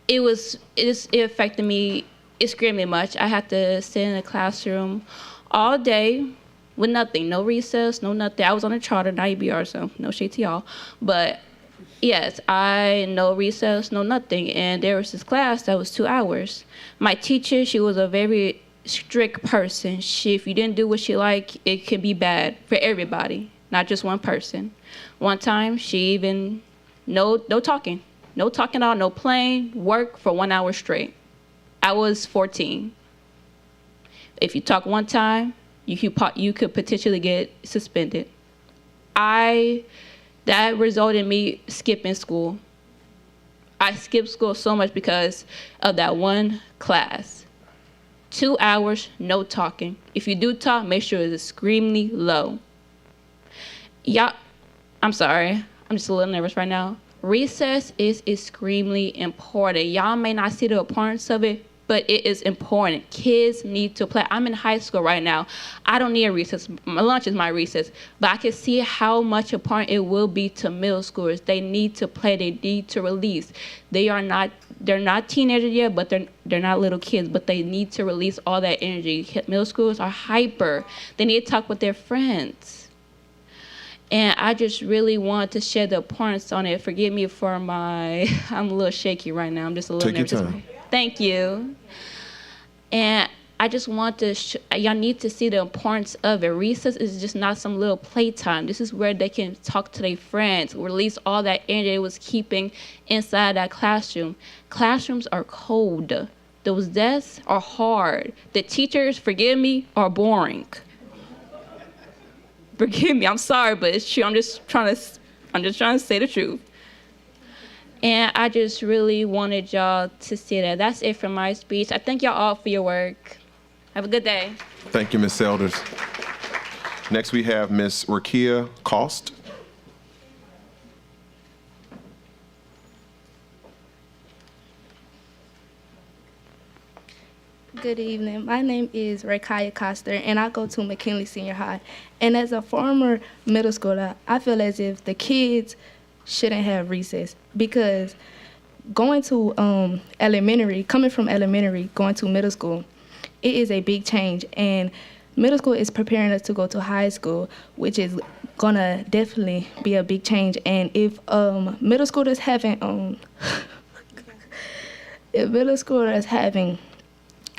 it affected me extremely much. I had to sit in a classroom all day with nothing, no recess, no nothing. I was on a charter, not EBR, so no shade to y'all. But yes, no recess, no nothing. And there was this class that was 2 hours. My teacher, she was a very strict person. If you didn't do what she liked, it could be bad for everybody, not just one person. One time, she even, no talking at all, no playing, work for 1 hour straight. I was 14. If you talk one time, you could potentially get suspended. That resulted in me skipping school. I skipped school so much because of that one class. 2 hours, no talking. If you do talk, make sure it's extremely low. Yeah, I'm sorry. I'm just a little nervous right now. Recess is extremely important. Y'all may not see the importance of it, but it is important. Kids need to play. I'm in high school right now. I don't need a recess. My lunch is my recess. But I can see how much important it will be to middle schoolers. They need to play. They need to release. They're not teenagers yet, but they're not little kids, but they need to release all that energy. Middle schoolers are hyper. They need to talk with their friends. And I just really want to share the importance on it. Forgive me for I'm a little shaky right now. I'm just a little nervous. Take your time. Thank you. And I just want to, y'all need to see the importance of it. Recess is just not some little playtime. This is where they can talk to their friends, release all that energy they was keeping inside that classroom. Classrooms are cold. Those desks are hard. The teachers, forgive me, are boring. Forgive me, I'm sorry, but it's true. I'm just trying to say the truth. And I just really wanted y'all to see that. That's it for my speech. I thank y'all all for your work. Have a good day. Thank you, Ms. Selders. Next, we have Ms. Rakia Cost. Good evening. My name is Rakaya Coster, and I go to McKinley Senior High. And as a former middle schooler, I feel as if the kids shouldn't have recess, because going to coming from elementary, going to middle school, it is a big change. And middle school is preparing us to go to high school, which is gonna definitely be a big change. And if middle schoolers having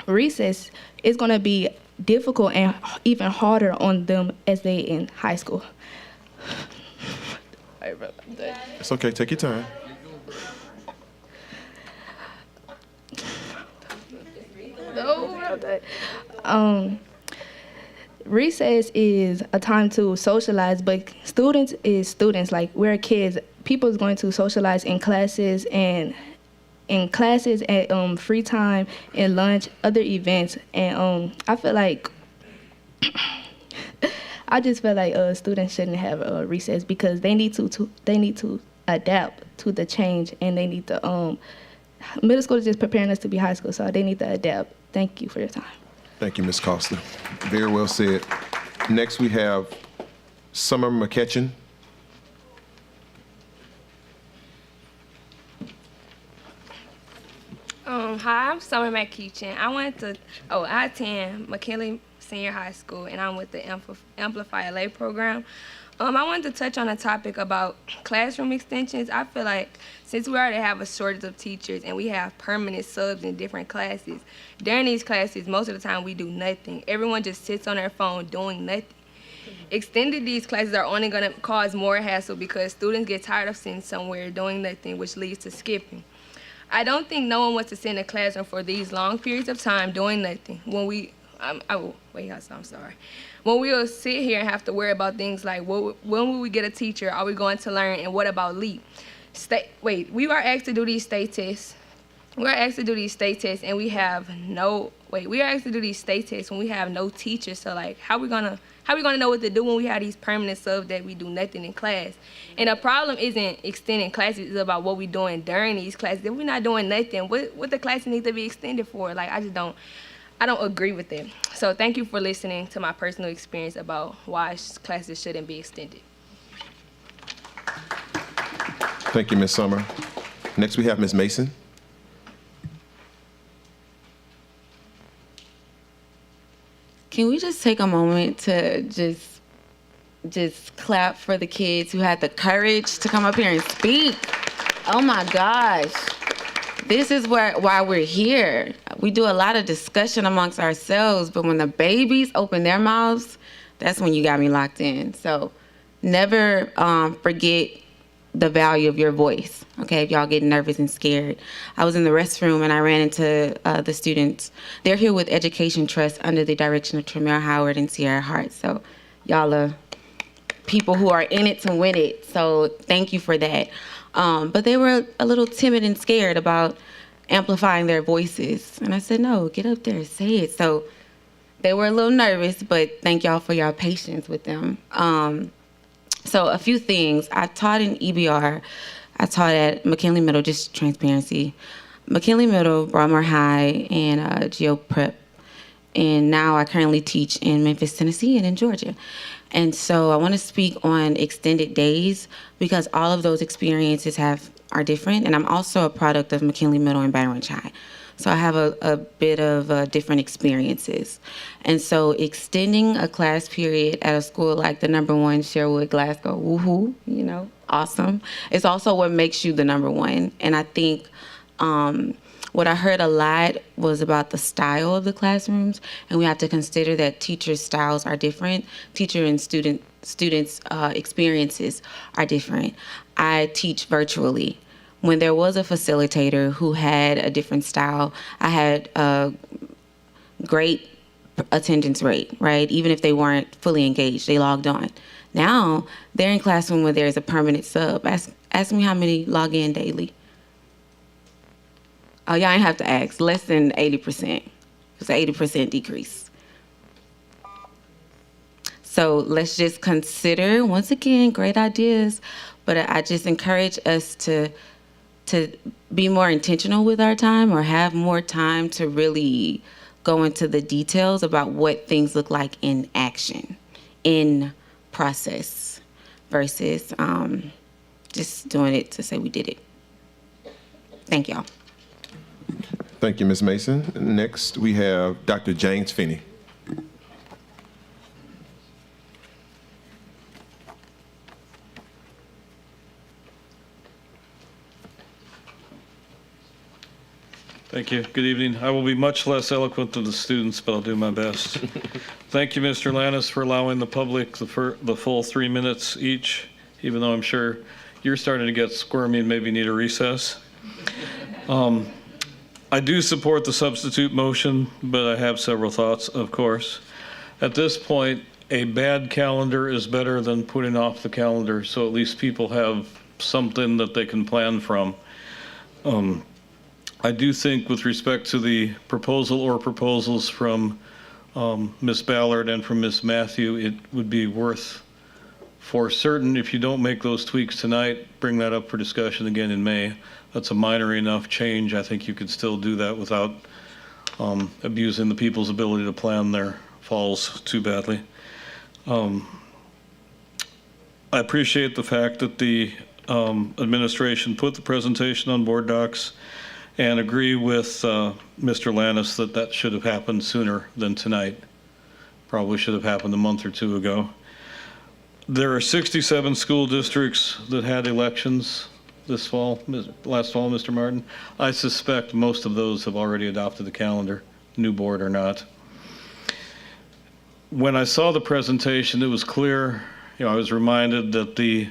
recess, it's gonna be difficult and even harder on them as they in high school. It's okay, take your time. Recess is a time to socialize, but students is students. Like, we're kids. People is going to socialize in classes and at free time, and lunch, other events. And I feel like students shouldn't have recess, because they need to adapt to the change, and they need to middle school is just preparing us to be high school, so they need to adapt. Thank you for your time. Thank you, Ms. Costa. Very well said. Next, we have Summer McKetchin. Hi, I'm Summer McKeechin. I attend McKinley Senior High School, and I'm with the Amplify LA program. I wanted to touch on a topic about classroom extensions. I feel like since we already have a shortage of teachers and we have permanent subs in different classes, during these classes, most of the time we do nothing. Everyone just sits on their phone doing nothing. Extended these classes are only going to cause more hassle, because students get tired of sitting somewhere doing nothing, which leads to skipping. I don't think no one wants to sit in a classroom for these long periods of time doing nothing. When we will sit here and have to worry about things like, when will we get a teacher? Are we going to learn? And what about LEAP? We are asked to do these state tests. We are asked to do these state tests, and we are asked to do these state tests when we have no teachers. So, like, how are we gonna know what to do when we have these permanent subs that we do nothing in class? And the problem isn't extending classes, it's about what we're doing during these classes. If we're not doing nothing, what the classes need to be extended for? Like, I don't agree with it. So thank you for listening to my personal experience about why classes shouldn't be extended. Thank you, Ms. Summer. Next, we have Ms. Mason. Can we just take a moment to just clap for the kids who had the courage to come up here and speak? Oh my gosh. This is why we're here. We do a lot of discussion amongst ourselves, but when the babies open their mouths, that's when you got me locked in. So never forget the value of your voice, okay, if y'all get nervous and scared. I was in the restroom and I ran into the students. They're here with Education Trust under the direction of Tremere Howard and Sierra Hart. So y'all are people who are in it to win it. So thank you for that. But they were a little timid and scared about amplifying their voices. And I said, no, get up there and say it. So they were a little nervous, but thank y'all for your patience with them. So a few things. I taught in EBR. I taught at McKinley Middle, just transparency. McKinley Middle, Broadmoor High, and Geo Prep. And now I currently teach in Memphis, Tennessee, and in Georgia. And so I want to speak on extended days because all of those experiences are different. And I'm also a product of McKinley Middle and Baton Rouge High. So I have a bit of different experiences. And so extending a class period at a school like the #1 Sherwood Glasgow, woohoo, awesome. It's also what makes you the #1. And I think what I heard a lot was about the style of the classrooms, and we have to consider that teachers' styles are different. Teacher and students' experiences are different. I teach virtually. When there was a facilitator who had a different style, I had a great attendance rate, right? Even if they weren't fully engaged, they logged on. Now, they're in classroom where there's a permanent sub. Ask me how many log in daily. Oh, y'all ain't have to ask. Less than 80%. It's an 80% decrease. So let's just consider, once again, great ideas, but I just encourage us to be more intentional with our time or have more time to really go into the details about what things look like in action, in process, versus just doing it to say we did it. Thank y'all. Thank you, Ms. Mason. Next, we have Dr. James Finney. Thank you. Good evening. I will be much less eloquent than the students, but I'll do my best. Thank you, Mr. Lannis, for allowing the public the full 3 minutes each, even though I'm sure you're starting to get squirmy and maybe need a recess. I do support the substitute motion, but I have several thoughts, of course. At this point, a bad calendar is better than putting off the calendar, so at least people have something that they can plan from. I do think with respect to the proposal or proposals from Ms. Ballard and from Ms. Matthew, it would be worth for certain, if you don't make those tweaks tonight, bring that up for discussion again in May. That's a minor enough change. I think you could still do that without abusing the people's ability to plan their falls too badly. I appreciate the fact that the administration put the presentation on board docs and agree with Mr. Lannis that that should have happened sooner than tonight. Probably should have happened a month or two ago. There are 67 school districts that had elections last fall, Mr. Martin. I suspect most of those have already adopted the calendar, new board or not. When I saw the presentation, it was clear, I was reminded that the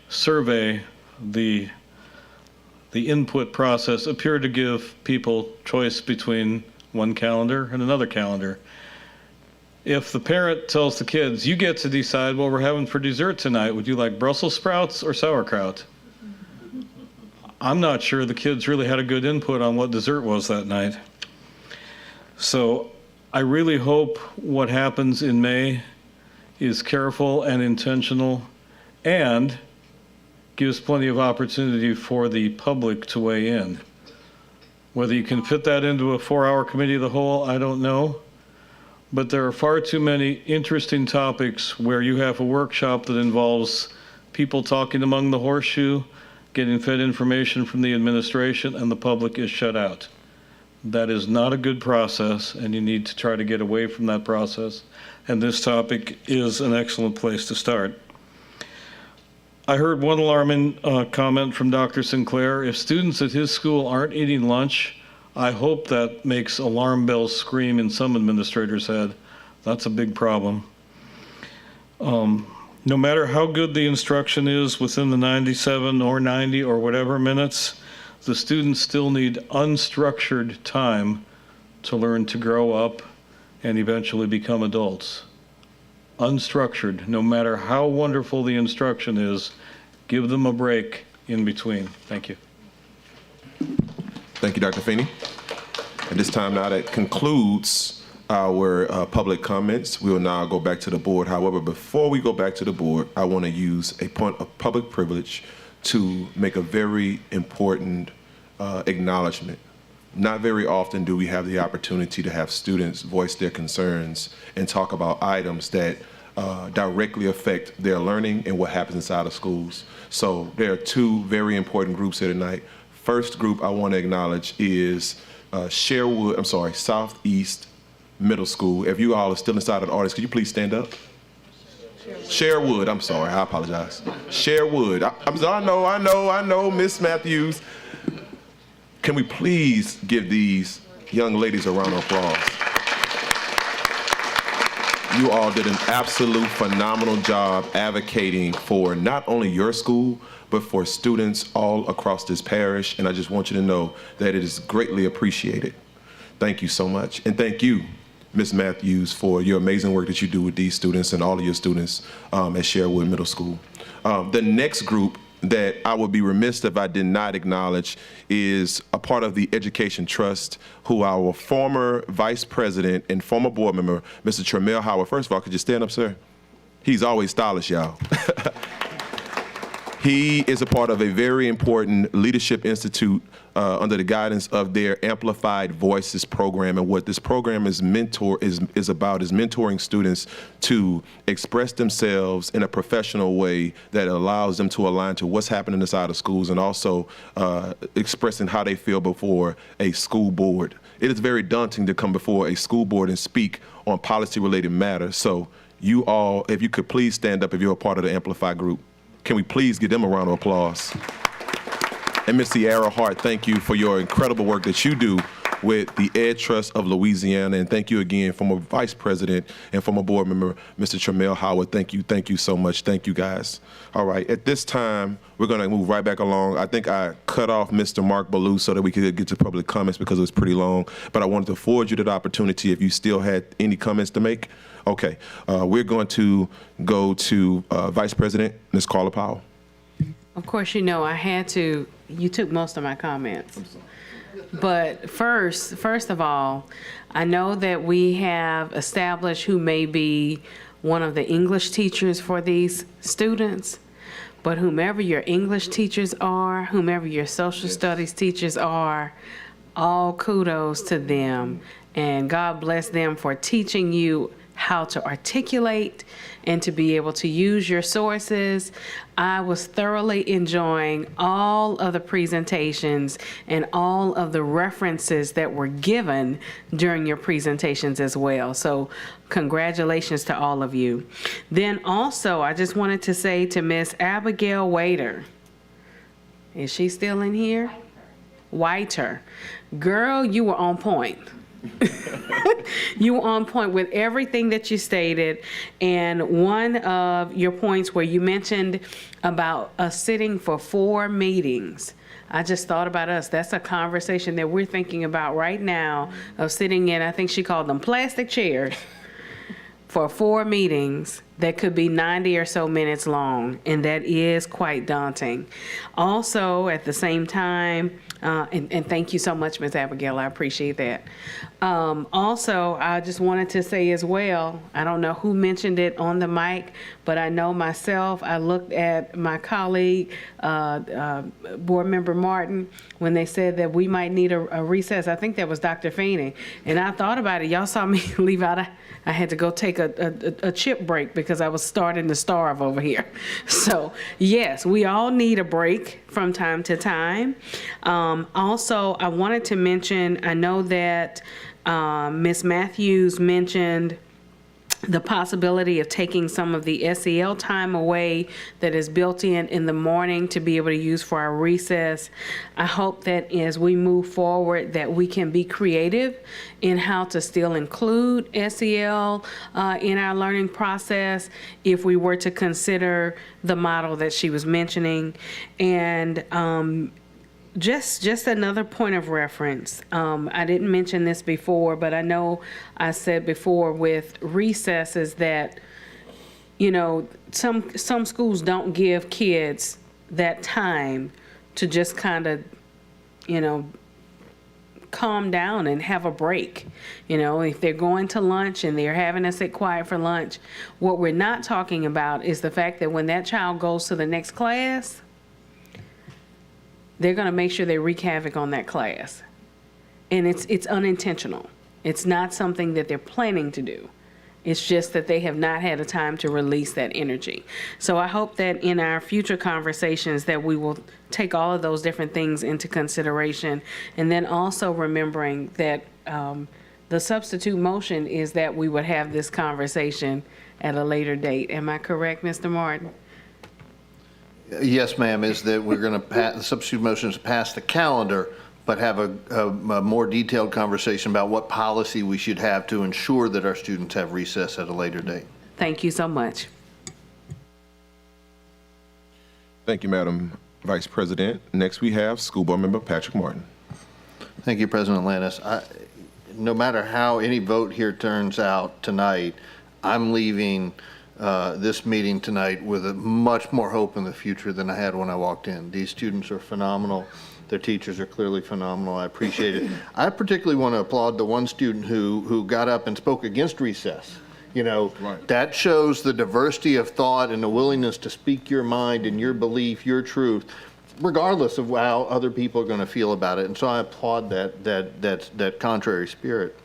survey, the input process appeared to give people choice between one calendar and another calendar. If the parent tells the kids, you get to decide what we're having for dessert tonight, would you like Brussels sprouts or sauerkraut? I'm not sure the kids really had a good input on what dessert was that night. So I really hope what happens in May is careful and intentional and gives plenty of opportunity for the public to weigh in. Whether you can fit that into a 4-hour committee of the whole, I don't know. But there are far too many interesting topics where you have a workshop that involves people talking among the horseshoe, getting fed information from the administration, and the public is shut out. That is not a good process, and you need to try to get away from that process. And this topic is an excellent place to start. I heard one alarming comment from Dr. Sinclair. If students at his school aren't eating lunch, I hope that makes alarm bells scream in some administrator's head. That's a big problem. No matter how good the instruction is within the 97 or 90 or whatever minutes, the students still need unstructured time to learn to grow up and eventually become adults. Unstructured, no matter how wonderful the instruction is, give them a break in between. Thank you. Thank you, Dr. Feeney. At this time now, that concludes our public comments. We will now go back to the board. However, before we go back to the board, I want to use a point of public privilege to make a very important acknowledgement. Not very often do we have the opportunity to have students voice their concerns and talk about items that directly affect their learning and what happens inside of schools. So there are two very important groups here tonight. First group I want to acknowledge is Southeast Middle School. If you all are still inside of the audience, could you please stand up? Sherwood, I'm sorry, I apologize. Sherwood, I know, Miss Matthews. Can we please give these young ladies a round of applause? You all did an absolute phenomenal job advocating for not only your school, but for students all across this parish. And I just want you to know that it is greatly appreciated. Thank you so much. And thank you, Ms. Matthews, for your amazing work that you do with these students and all of your students at Sherwood Middle School. The next group that I would be remiss if I did not acknowledge is a part of the Education Trust, who our former vice president and former board member, Mr. Tremel Howard. First of all, could you stand up, sir? He's always stylish, y'all. He is a part of a very important leadership institute under the guidance of their Amplified Voices program. And what this program is about is mentoring students to express themselves in a professional way that allows them to align to what's happening inside of schools, and also expressing how they feel before a school board. It is very daunting to come before a school board and speak on policy-related matters. So you all, if you could please stand up if you're a part of the Amplified group. Can we please give them a round of applause? And Ms. Sierra Hart, thank you for your incredible work that you do with the Ed Trust of Louisiana. And thank you again, former Vice President and former board member, Mr. Tremel Howard. Thank you so much. Thank you, guys. All right, at this time, we're gonna move right back along. I think I cut off Mr. Mark Ballou so that we could get to public comments because it was pretty long, but I wanted to afford you that opportunity if you still had any comments to make. Okay, we're going to go to Vice President, Ms. Carla Powell. Of course, you know, you took most of my comments. But first of all, I know that we have established who may be one of the English teachers for these students, but whomever your English teachers are, whomever your social studies teachers are, all kudos to them, and God bless them for teaching you how to articulate and to be able to use your sources. I was thoroughly enjoying all of the presentations and all of the references that were given during your presentations as well. So congratulations to all of you. Then also, I just wanted to say to Miss Abigail Waiter, is she still in here? Whiter. Girl, you were on point. You were on point with everything that you stated, and one of your points where you mentioned about us sitting for 4 meetings. I just thought about us. That's a conversation that we're thinking about right now, of sitting in, I think she called them plastic chairs, for 4 meetings that could be 90 or so minutes long, and that is quite daunting. Also, at the same time, and thank you so much, Ms. Abigail, I appreciate that. Also, I just wanted to say as well, I don't know who mentioned it on the mic, but I know myself, I looked at my colleague, Board Member Martin, when they said that we might need a recess. I think that was Dr. Feeney. And I thought about it. Y'all saw me leave out. I had to go take a chip break because I was starting to starve over here. So yes, we all need a break from time to time. Also, I wanted to mention, I know that Ms. Matthews mentioned the possibility of taking some of the SEL time away that is built in the morning to be able to use for our recess. I hope that as we move forward that we can be creative in how to still include SEL in our learning process if we were to consider the model that she was mentioning. And just another point of reference. I didn't mention this before, but I know I said before with recesses that, you know, some schools don't give kids that time to just kind of, you know, calm down and have a break. You know, if they're going to lunch and they're having to sit quiet for lunch, what we're not talking about is the fact that when that child goes to the next class, they're going to make sure they wreak havoc on that class. And it's unintentional. It's not something that they're planning to do. It's just that they have not had a time to release that energy. So I hope that in our future conversations that we will take all of those different things into consideration, and then also remembering that the substitute motion is that we would have this conversation at a later date. Am I correct, Mr. Martin? Yes, ma'am, is that we're going to the substitute motion is pass the calendar, but have a more detailed conversation about what policy we should have to ensure that our students have recess at a later date. Thank you so much. Thank you, Madam Vice President. Next, we have School Board Member Patrick Martin. Thank you, President Landis. No matter how any vote here turns out tonight, I'm leaving this meeting tonight with a much more hope in the future than I had when I walked in. These students are phenomenal. Their teachers are clearly phenomenal. I appreciate it. I particularly want to applaud the one student who got up and spoke against recess. You know, that shows the diversity of thought and the willingness to speak your mind and your belief, your truth, regardless of how other people are going to feel about it. And so I applaud that contrary spirit.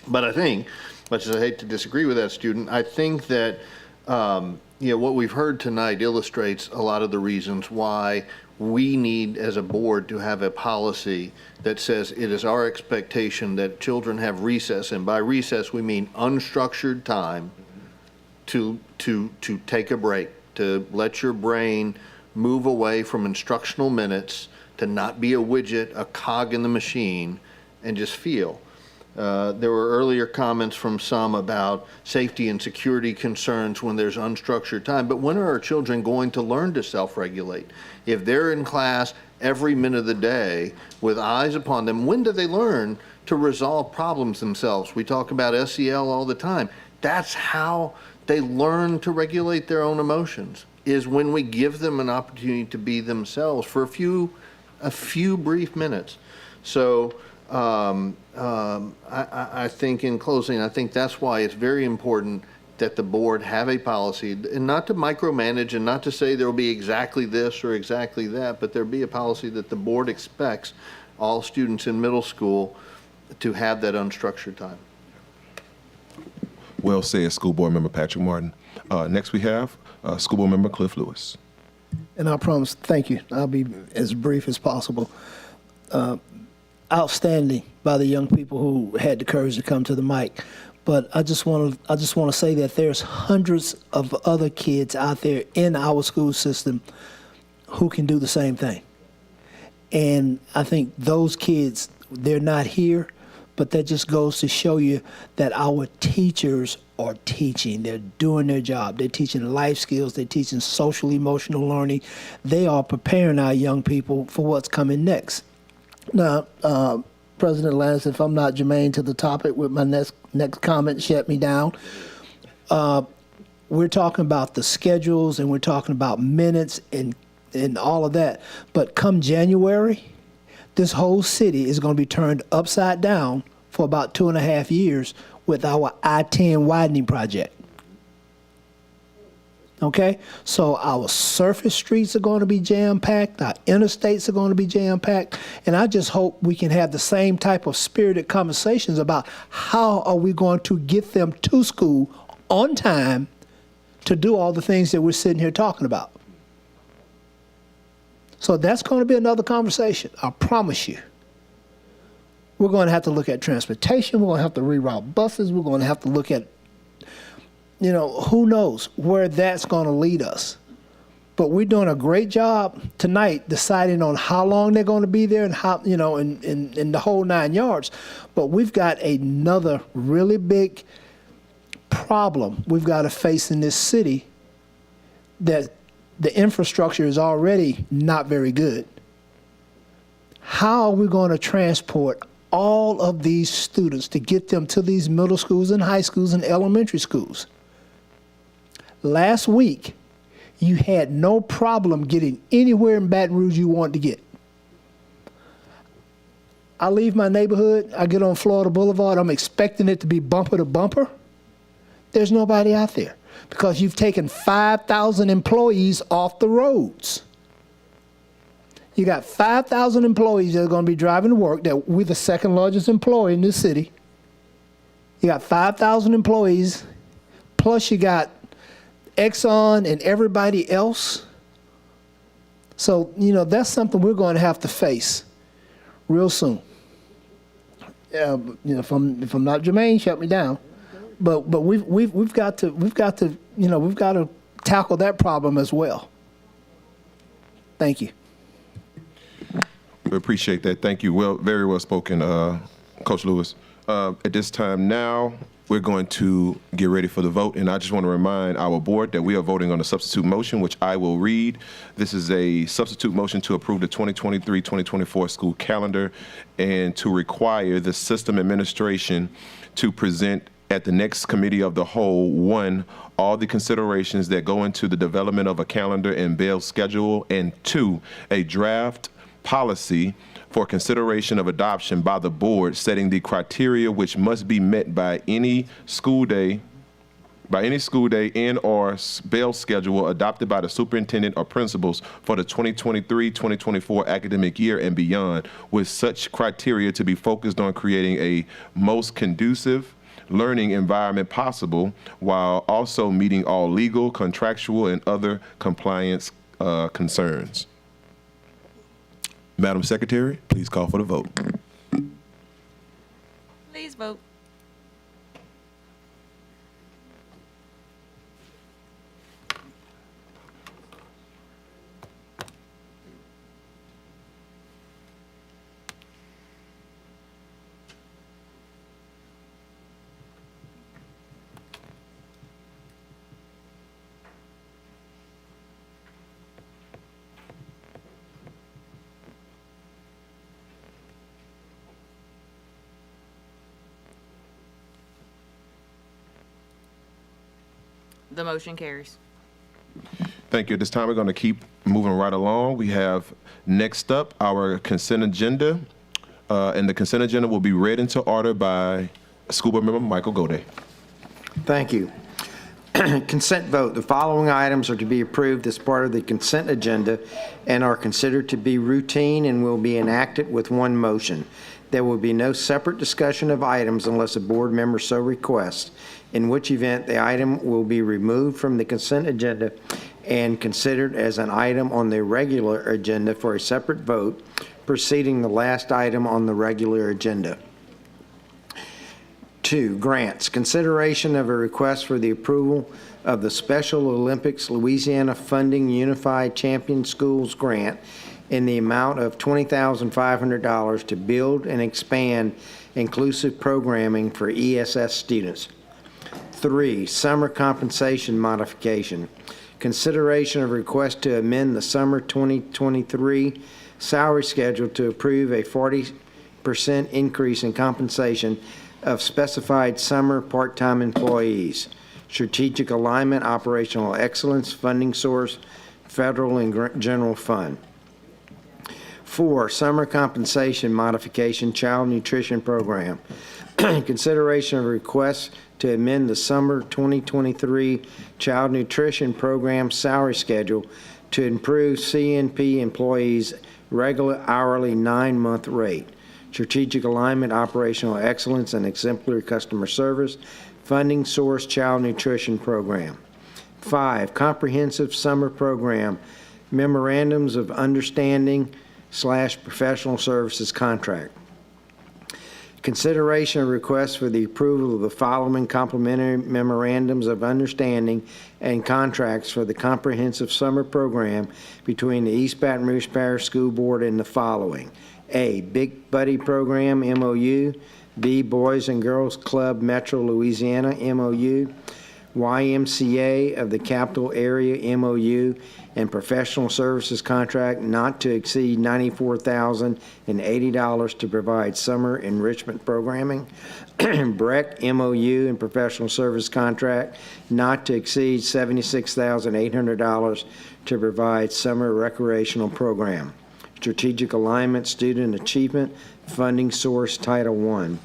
But I think, much as I hate to disagree with that student, I think that what we've heard tonight illustrates a lot of the reasons why we need, as a board, to have a policy that says it is our expectation that children have recess, and by recess we mean unstructured time to take a break, to let your brain move away from instructional minutes, to not be a widget, a cog in the machine, and just feel. There were earlier comments from some about safety and security concerns when there's unstructured time, but when are our children going to learn to self-regulate? If they're in class every minute of the day with eyes upon them, when do they learn to resolve problems themselves? We talk about SEL all the time. That's how they learn to regulate their own emotions, is when we give them an opportunity to be themselves for a few brief minutes. So I think in closing, I think that's why it's very important that the board have a policy, and not to micromanage and not to say there will be exactly this or exactly that, but there be a policy that the board expects all students in middle school to have that unstructured time. Well said, School Board Member Patrick Martin. Next, we have School Board Member Cliff Lewis. And I promise, thank you. I'll be as brief as possible. Outstanding by the young people who had the courage to come to the mic. But I just want to say that there's hundreds of other kids out there in our school system who can do the same thing. And I think those kids, they're not here, but that just goes to show you that our teachers are teaching. They're doing their job. They're teaching life skills. They're teaching social emotional learning. They are preparing our young people for what's coming next. Now, President Lance, if I'm not germane to the topic with my next comment, shut me down. We're talking about the schedules and we're talking about minutes and all of that. But come January, this whole city is going to be turned upside down for about 2.5 years with our I-10 widening project. Okay, so our surface streets are going to be jam-packed, our interstates are going to be jam-packed, and I just hope we can have the same type of spirited conversations about how are we going to get them to school on time to do all the things that we're sitting here talking about. So that's going to be another conversation, I promise you. We're going to have to look at transportation, we're going to have to reroute buses, we're going to have to look at who knows where that's going to lead us. But we're doing a great job tonight deciding on how long they're going to be there and how, in the whole 9 yards. But we've got another really big problem we've got to face in this city, that the infrastructure is already not very good. How are we going to transport all of these students to get them to these middle schools and high schools and elementary schools? Last week, you had no problem getting anywhere in Baton Rouge you wanted to get. I leave my neighborhood, I get on Florida Boulevard, I'm expecting it to be bumper to bumper. There's nobody out there because you've taken 5,000 employees off the roads. You got 5,000 employees that are going to be driving to work. That we're the second largest employer in this city. You got 5,000 employees, plus you got Exxon and everybody else. So, that's something we're going to have to face real soon. If I'm not Jermaine, shut me down. But we've got to tackle that problem as well. Thank you. We appreciate that. Thank you. Well, very well spoken, Coach Lewis. At this time now, we're going to get ready for the vote, and I just want to remind our board that we are voting on a substitute motion, which I will read. This is a substitute motion to approve the 2023-2024 school calendar and to require the system administration to present at the next committee of the whole, 1, all the considerations that go into the development of a calendar and bail schedule, and 2, a draft policy for consideration of adoption by the board, setting the criteria which must be met by any school day and or bail schedule adopted by the superintendent or principals for the 2023-2024 academic year and beyond, with such criteria to be focused on creating a most conducive learning environment possible, while also meeting all legal, contractual, and other compliance concerns. Madam Secretary, please call for the vote. Please vote. The motion carries. Thank you. At this time, we're going to keep moving right along. We have next up our consent agenda, and the consent agenda will be read into order by School Board Member Michael Gode. Thank you. Consent vote. The following items are to be approved as part of the consent agenda and are considered to be routine and will be enacted with one motion. There will be no separate discussion of items unless a board member so requests, in which event the item will be removed from the consent agenda and considered as an item on the regular agenda for a separate vote, preceding the last item on the regular agenda. 2, grants. Consideration of a request for the approval of the Special Olympics Louisiana Funding Unified Champion Schools Grant in the amount of $20,500 to build and expand inclusive programming for ESS students. 3, summer compensation modification. Consideration of request to amend the summer 2023 salary schedule to approve a 40% increase in compensation of specified summer part-time employees. Strategic alignment, operational excellence, funding source, federal and general fund. 4, summer compensation modification, child nutrition program. Consideration of requests to amend the summer 2023 child nutrition program salary schedule to improve CNP employees' regular hourly 9-month rate. Strategic alignment, operational excellence, and exemplary customer service. Funding source, child nutrition program. 5, comprehensive summer program, memorandums of understanding / professional services contract. Consideration of requests for the approval of the following complementary memorandums of understanding and contracts for the comprehensive summer program between the East Baton Rouge Parish School Board and the following. A, Big Buddy Program, MOU. B, Boys and Girls Club Metro Louisiana, MOU. YMCA of the Capital Area, MOU, and professional services contract not to exceed $94,080 to provide summer enrichment programming. BREC, MOU, and professional service contract not to exceed $76,800 to provide summer recreational program. Strategic alignment, student achievement, funding source, Title I.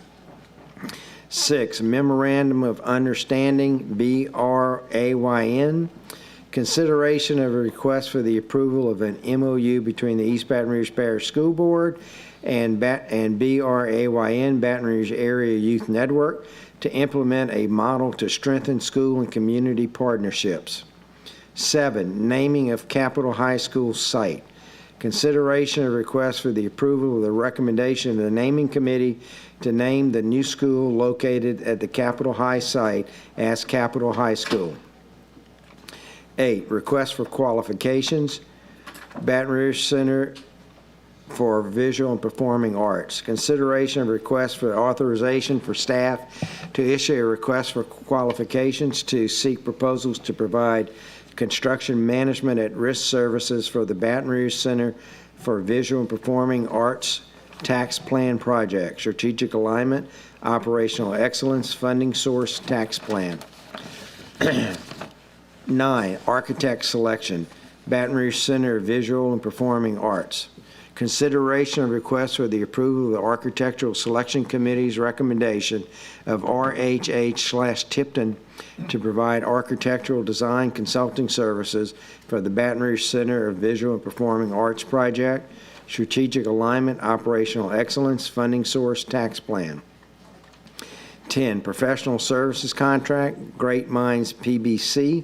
6, Memorandum of Understanding, BRAYN, Consideration of a request for the approval of an MOU between the East Baton Rouge Parish School Board and BRAYN, Baton Rouge Area Youth Network, to implement a model to strengthen school and community partnerships. 7, naming of Capitol High School site. Consideration of request for the approval of the recommendation of the naming committee to name the new school located at the Capitol High site as Capitol High School. 8, request for qualifications, Baton Rouge Center for Visual and Performing Arts. Consideration of request for authorization for staff to issue a request for qualifications to seek proposals to provide construction management at risk services for the Baton Rouge Center for Visual and Performing Arts tax plan project, strategic alignment, operational excellence, funding source, tax plan. 9, architect selection, Baton Rouge Center of Visual and Performing Arts. Consideration of request for the approval of the Architectural Selection Committee's recommendation of RHH/Tipton to provide architectural design consulting services for the Baton Rouge Center of Visual and Performing Arts project, strategic alignment, operational excellence, funding source, tax plan. 10, professional services contract, Great Minds PBC.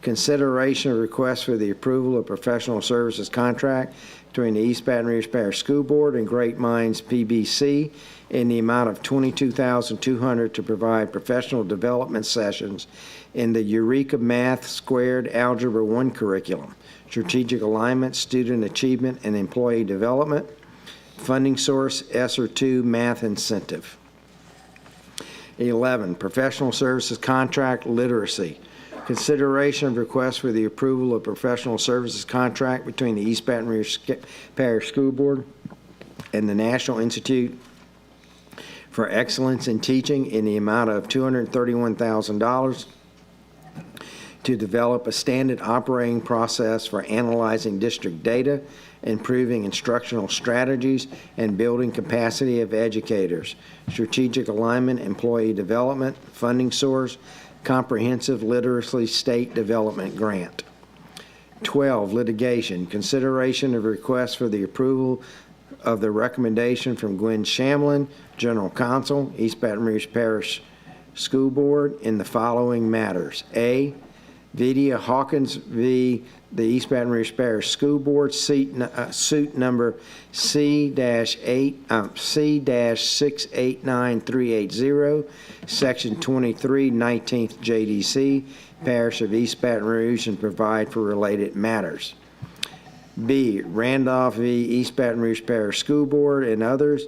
Consideration of request for the approval of professional services contract between the East Baton Rouge Parish School Board and Great Minds PBC in the amount of $22,200 to provide professional development sessions in the Eureka Math Squared Algebra 1 curriculum, strategic alignment, student achievement, and employee development, funding source, ESSER 2 math incentive. 11, professional services contract, literacy. Consideration of request for the approval of professional services contract between the East Baton Rouge Parish School Board and the National Institute for Excellence in Teaching in the amount of $231,000 to develop a standard operating process for analyzing district data, improving instructional strategies, and building capacity of educators, strategic alignment, employee development, funding source, Comprehensive Literacy State Development Grant. 12, litigation. Consideration of request for the approval of the recommendation from Gwen Shamlin, General Counsel, East Baton Rouge Parish School Board, in the following matters. A, Vidia Hawkins v. the East Baton Rouge Parish School Board, suit number C-689380, Section 23, 19th JDC, Parish of East Baton Rouge, and provide for related matters. B, Randolph v. East Baton Rouge Parish School Board and others,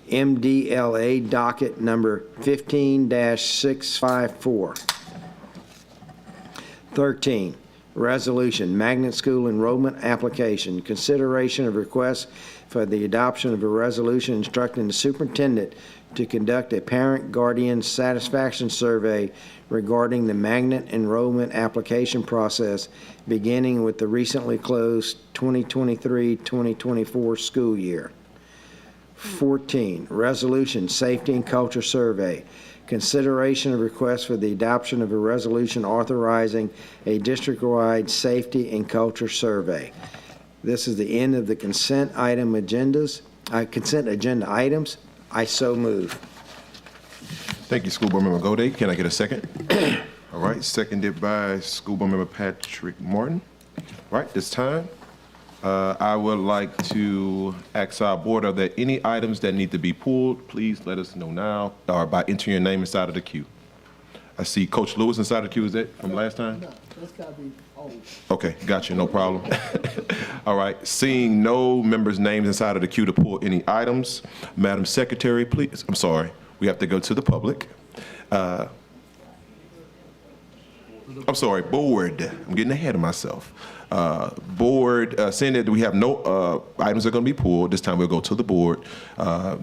MDLA docket number 15-654. 13, resolution, magnet school enrollment application. Consideration of request for the adoption of a resolution instructing the superintendent to conduct a parent guardian satisfaction survey regarding the magnet enrollment application process beginning with the recently closed 2023-2024 school year. 14, resolution, safety and culture survey. Consideration of request for the adoption of a resolution authorizing a district-wide safety and culture survey. This is the end of the consent agenda items. I so move. Thank you, School Board Member Gode. Can I get a second? All right, seconded by School Board Member Patrick Martin. All right, this time, I would like to ask our board, are there any items that need to be pulled? Please let us know now, or by entering your name inside of the queue. I see Coach Lewis inside the queue. Is that from last time? No, that's got to be old. Okay, gotcha, no problem. All right, seeing no members' names inside of the queue to pull any items, Madam Secretary, please, I'm sorry, we have to go to the public. I'm sorry, board, I'm getting ahead of myself. Board, saying that we have no items that are going to be pulled, this time we'll go to the board. Are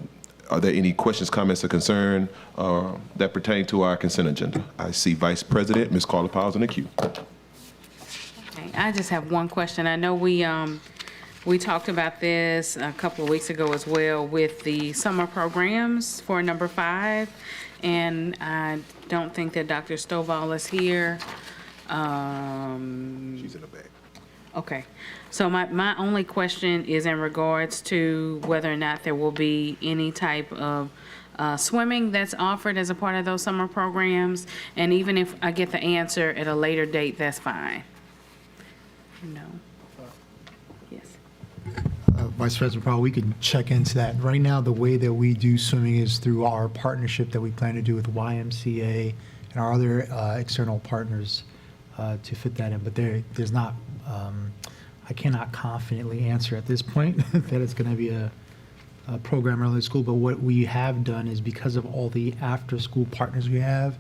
there any questions, comments, or concern that pertain to our consent agenda? I see Vice President, Ms. Carla Powell's in the queue. Okay, I just have one question. I know we talked about this a couple of weeks ago as well with the summer programs for number 5, and I don't think that Dr. Stovall is here. She's in the back. Okay. So my only question is in regards to whether or not there will be any type of swimming that's offered as a part of those summer programs. And even if I get the answer at a later date, that's fine. No. Yes. Vice President Powell, we could check into that. Right now, the way that we do swimming is through our partnership that we plan to do with YMCA and our other external partners to fit that in. But there's not, I cannot confidently answer at this point that it's going to be a program early in school. But what we have done is, because of all the after-school partners we have,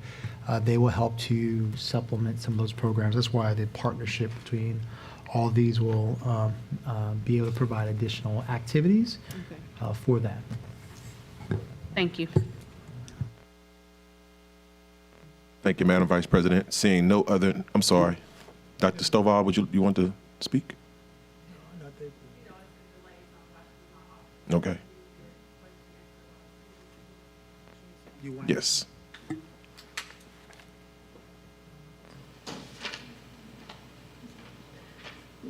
they will help to supplement some of those programs. That's why the partnership between all these will be able to provide additional activities for that. Thank you. Thank you, Madam Vice President. Seeing no other, I'm sorry. Dr. Stovall, would you want to speak? Okay. Yes.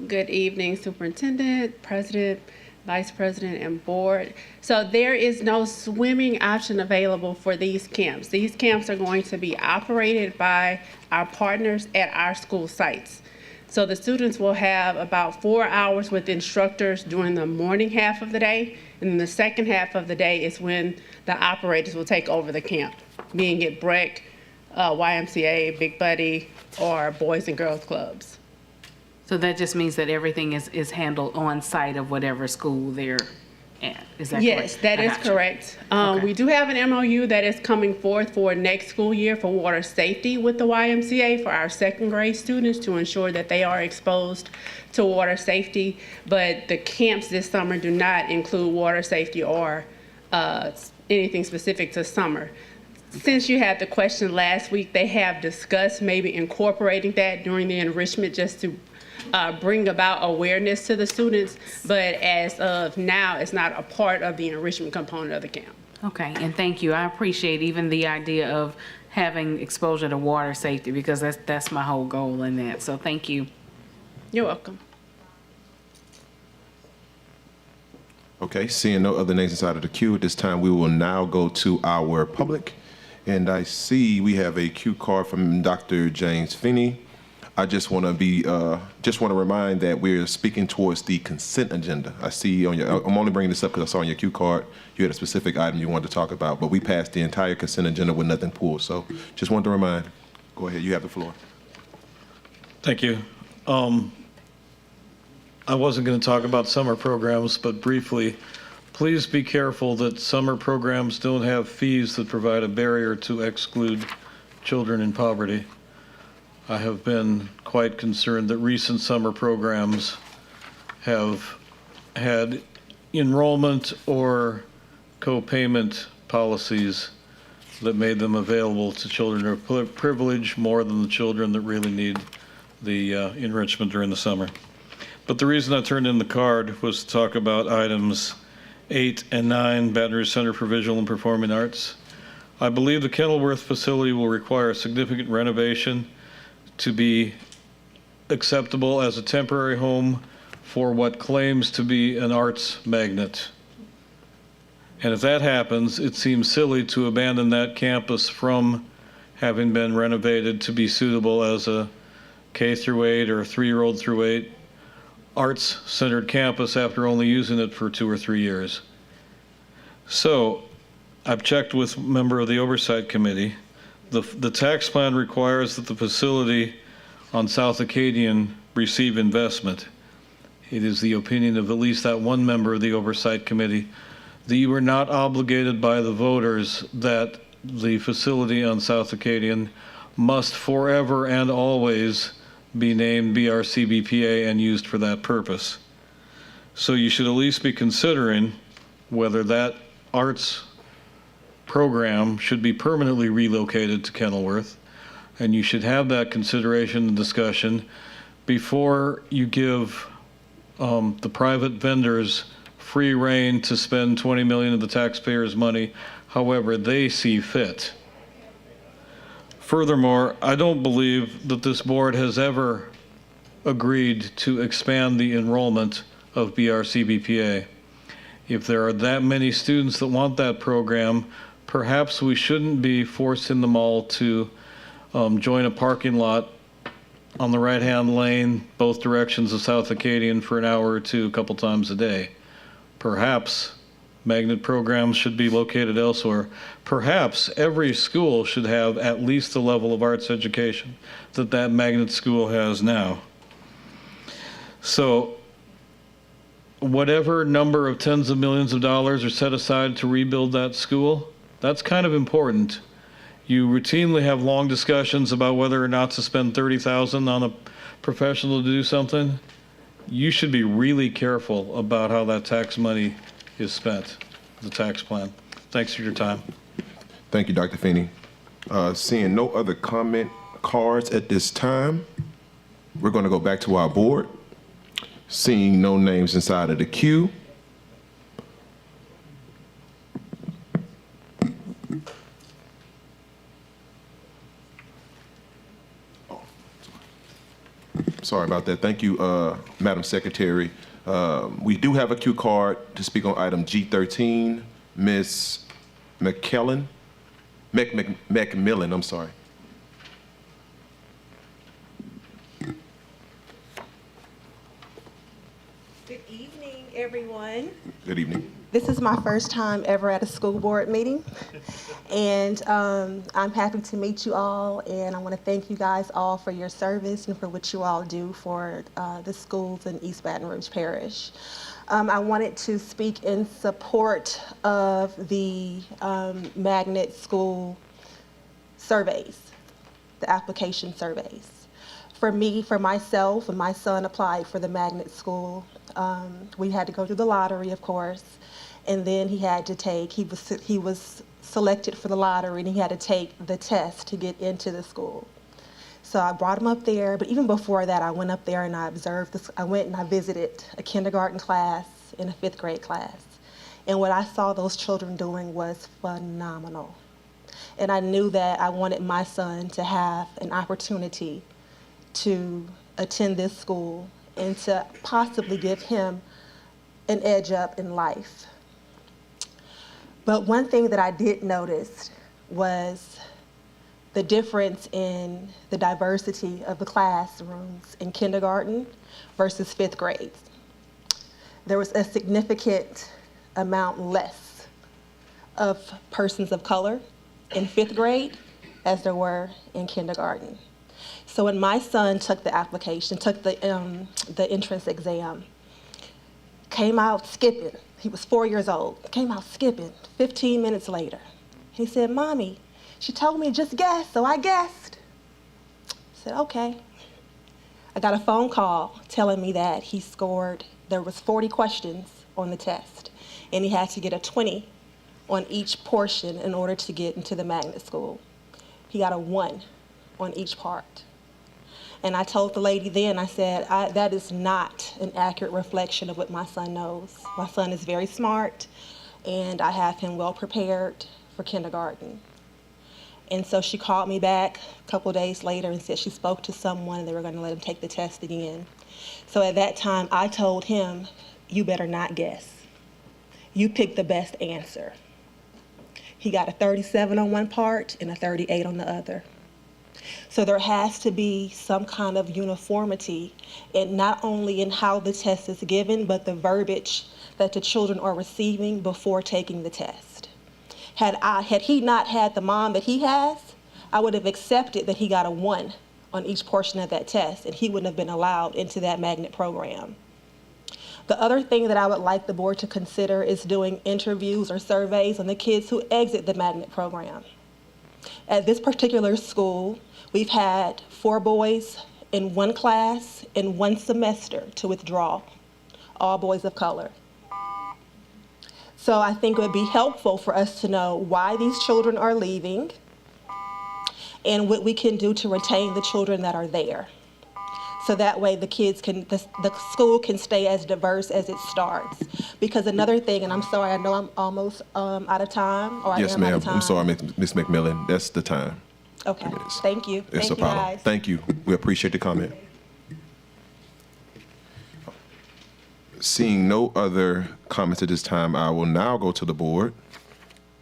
Good evening, Superintendent, President, Vice President, and Board. So there is no swimming option available for these camps. These camps are going to be operated by our partners at our school sites. So the students will have about 4 hours with instructors during the morning half of the day, and then the second half of the day is when the operators will take over the camp, being it BREC, YMCA, Big Buddy, or Boys and Girls Clubs. So that just means that everything is handled on site of whatever school they're at. Is that correct? Yes, that is correct. We do have an MOU that is coming forth for next school year for water safety with the YMCA for our second grade students to ensure that they are exposed to water safety. But the camps this summer do not include water safety or anything specific to summer. Since you had the question last week, they have discussed maybe incorporating that during the enrichment just to bring about awareness to the students, but as of now, it's not a part of the enrichment component of the camp. Okay, and thank you. I appreciate even the idea of having exposure to water safety, because that's my whole goal in that. So thank you. You're welcome. Okay, seeing no other names inside of the queue, at this time we will now go to our public. And I see we have a cue card from Dr. James Finney. I just want to remind that we're speaking towards the consent agenda. I see on your, I'm only bringing this up because I saw on your cue card you had a specific item you wanted to talk about, but we passed the entire consent agenda with nothing pulled. So just wanted to remind. Go ahead, you have the floor. Thank you. I wasn't going to talk about summer programs, but briefly, please be careful that summer programs don't have fees that provide a barrier to exclude children in poverty. I have been quite concerned that recent summer programs have had enrollment or co-payment policies that made them available to children of privilege more than the children that really need the enrichment during the summer. But the reason I turned in the card was to talk about items 8 and 9, Baton Rouge Center for Visual and Performing Arts. I believe the Kenilworth facility will require significant renovation to be acceptable as a temporary home for what claims to be an arts magnet. And if that happens, it seems silly to abandon that campus from having been renovated to be suitable as a K through 8 or 3-year-old through 8 arts-centered campus after only using it for 2 or 3 years. So I've checked with a member of the Oversight Committee. The tax plan requires that the facility on South Acadian receive investment. It is the opinion of at least that one member of the Oversight Committee that you are not obligated by the voters that the facility on South Acadian must forever and always be named BRCBPA and used for that purpose. So you should at least be considering whether that arts program should be permanently relocated to Kenilworth, and you should have that consideration and discussion before you give the private vendors free rein to spend $20 million of the taxpayers' money however they see fit. Furthermore, I don't believe that this board has ever agreed to expand the enrollment of BRCBPA. If there are that many students that want that program, perhaps we shouldn't be forcing them all to join a parking lot on the right-hand lane, both directions of South Acadian for an hour or two, a couple times a day. Perhaps magnet programs should be located elsewhere. Perhaps every school should have at least the level of arts education that that magnet school has now. So whatever number of tens of millions of dollars are set aside to rebuild that school, that's kind of important. You routinely have long discussions about whether or not to spend $30,000 on a professional to do something. You should be really careful about how that tax money is spent, the tax plan. Thanks for your time. Thank you, Dr. Feeney. Seeing no other comment cards at this time, we're going to go back to our board. Seeing no names inside of the queue, sorry about that. Thank you, Madam Secretary. We do have a queue card to speak on item G13. Ms. McMillan, I'm sorry. Good evening, everyone. Good evening. This is my first time ever at a school board meeting, and I'm happy to meet you all, and I want to thank you guys all for your service and for what you all do for the schools in East Baton Rouge Parish. I wanted to speak in support of the magnet school surveys, the application surveys. For me, for myself, and my son applied for the magnet school. We had to go through the lottery, of course, and then he was selected for the lottery, and he had to take the test to get into the school. So I brought him up there, but even before that, I went up there and I observed this. I went and I visited a kindergarten class and a 5th grade class. And what I saw those children doing was phenomenal. And I knew that I wanted my son to have an opportunity to attend this school and to possibly give him an edge up in life. But one thing that I did notice was the difference in the diversity of the classrooms in kindergarten versus 5th grade. There was a significant amount less of persons of color in 5th grade as there were in kindergarten. So when my son took the application, took the entrance exam, came out skipping. He was 4 years old, came out skipping 15 minutes later. He said, "Mommy, she told me just guess, so I guessed." I said, "Okay." I got a phone call telling me that he scored, there was 40 questions on the test, and he had to get a 20 on each portion in order to get into the magnet school. He got a 1 on each part. And I told the lady then, I said, that is not an accurate reflection of what my son knows. My son is very smart, and I have him well prepared for kindergarten. And so she called me back a couple days later and said she spoke to someone and they were going to let him take the test again. So at that time, I told him, "You better not guess. You pick the best answer." He got a 37 on one part and a 38 on the other. So there has to be some kind of uniformity, and not only in how the test is given, but the verbiage that the children are receiving before taking the test. Had he not had the mom that he has, I would have accepted that he got a 1 on each portion of that test, and he wouldn't have been allowed into that magnet program. The other thing that I would like the board to consider is doing interviews or surveys on the kids who exit the magnet program. At this particular school, we've had 4 boys in one class in one semester to withdraw, all boys of color. So I think it would be helpful for us to know why these children are leaving and what we can do to retain the children that are there. So that way the school can stay as diverse as it starts. Because another thing, and I'm sorry, I know I'm almost out of time, or Yes, I am out ma'am. of time. I'm sorry, Ms. McMillan. That's the time. Okay, thank you. It's Thank a you, problem. guys. Thank you. We appreciate the comment. Seeing no other comments at this time, I will now go to the board.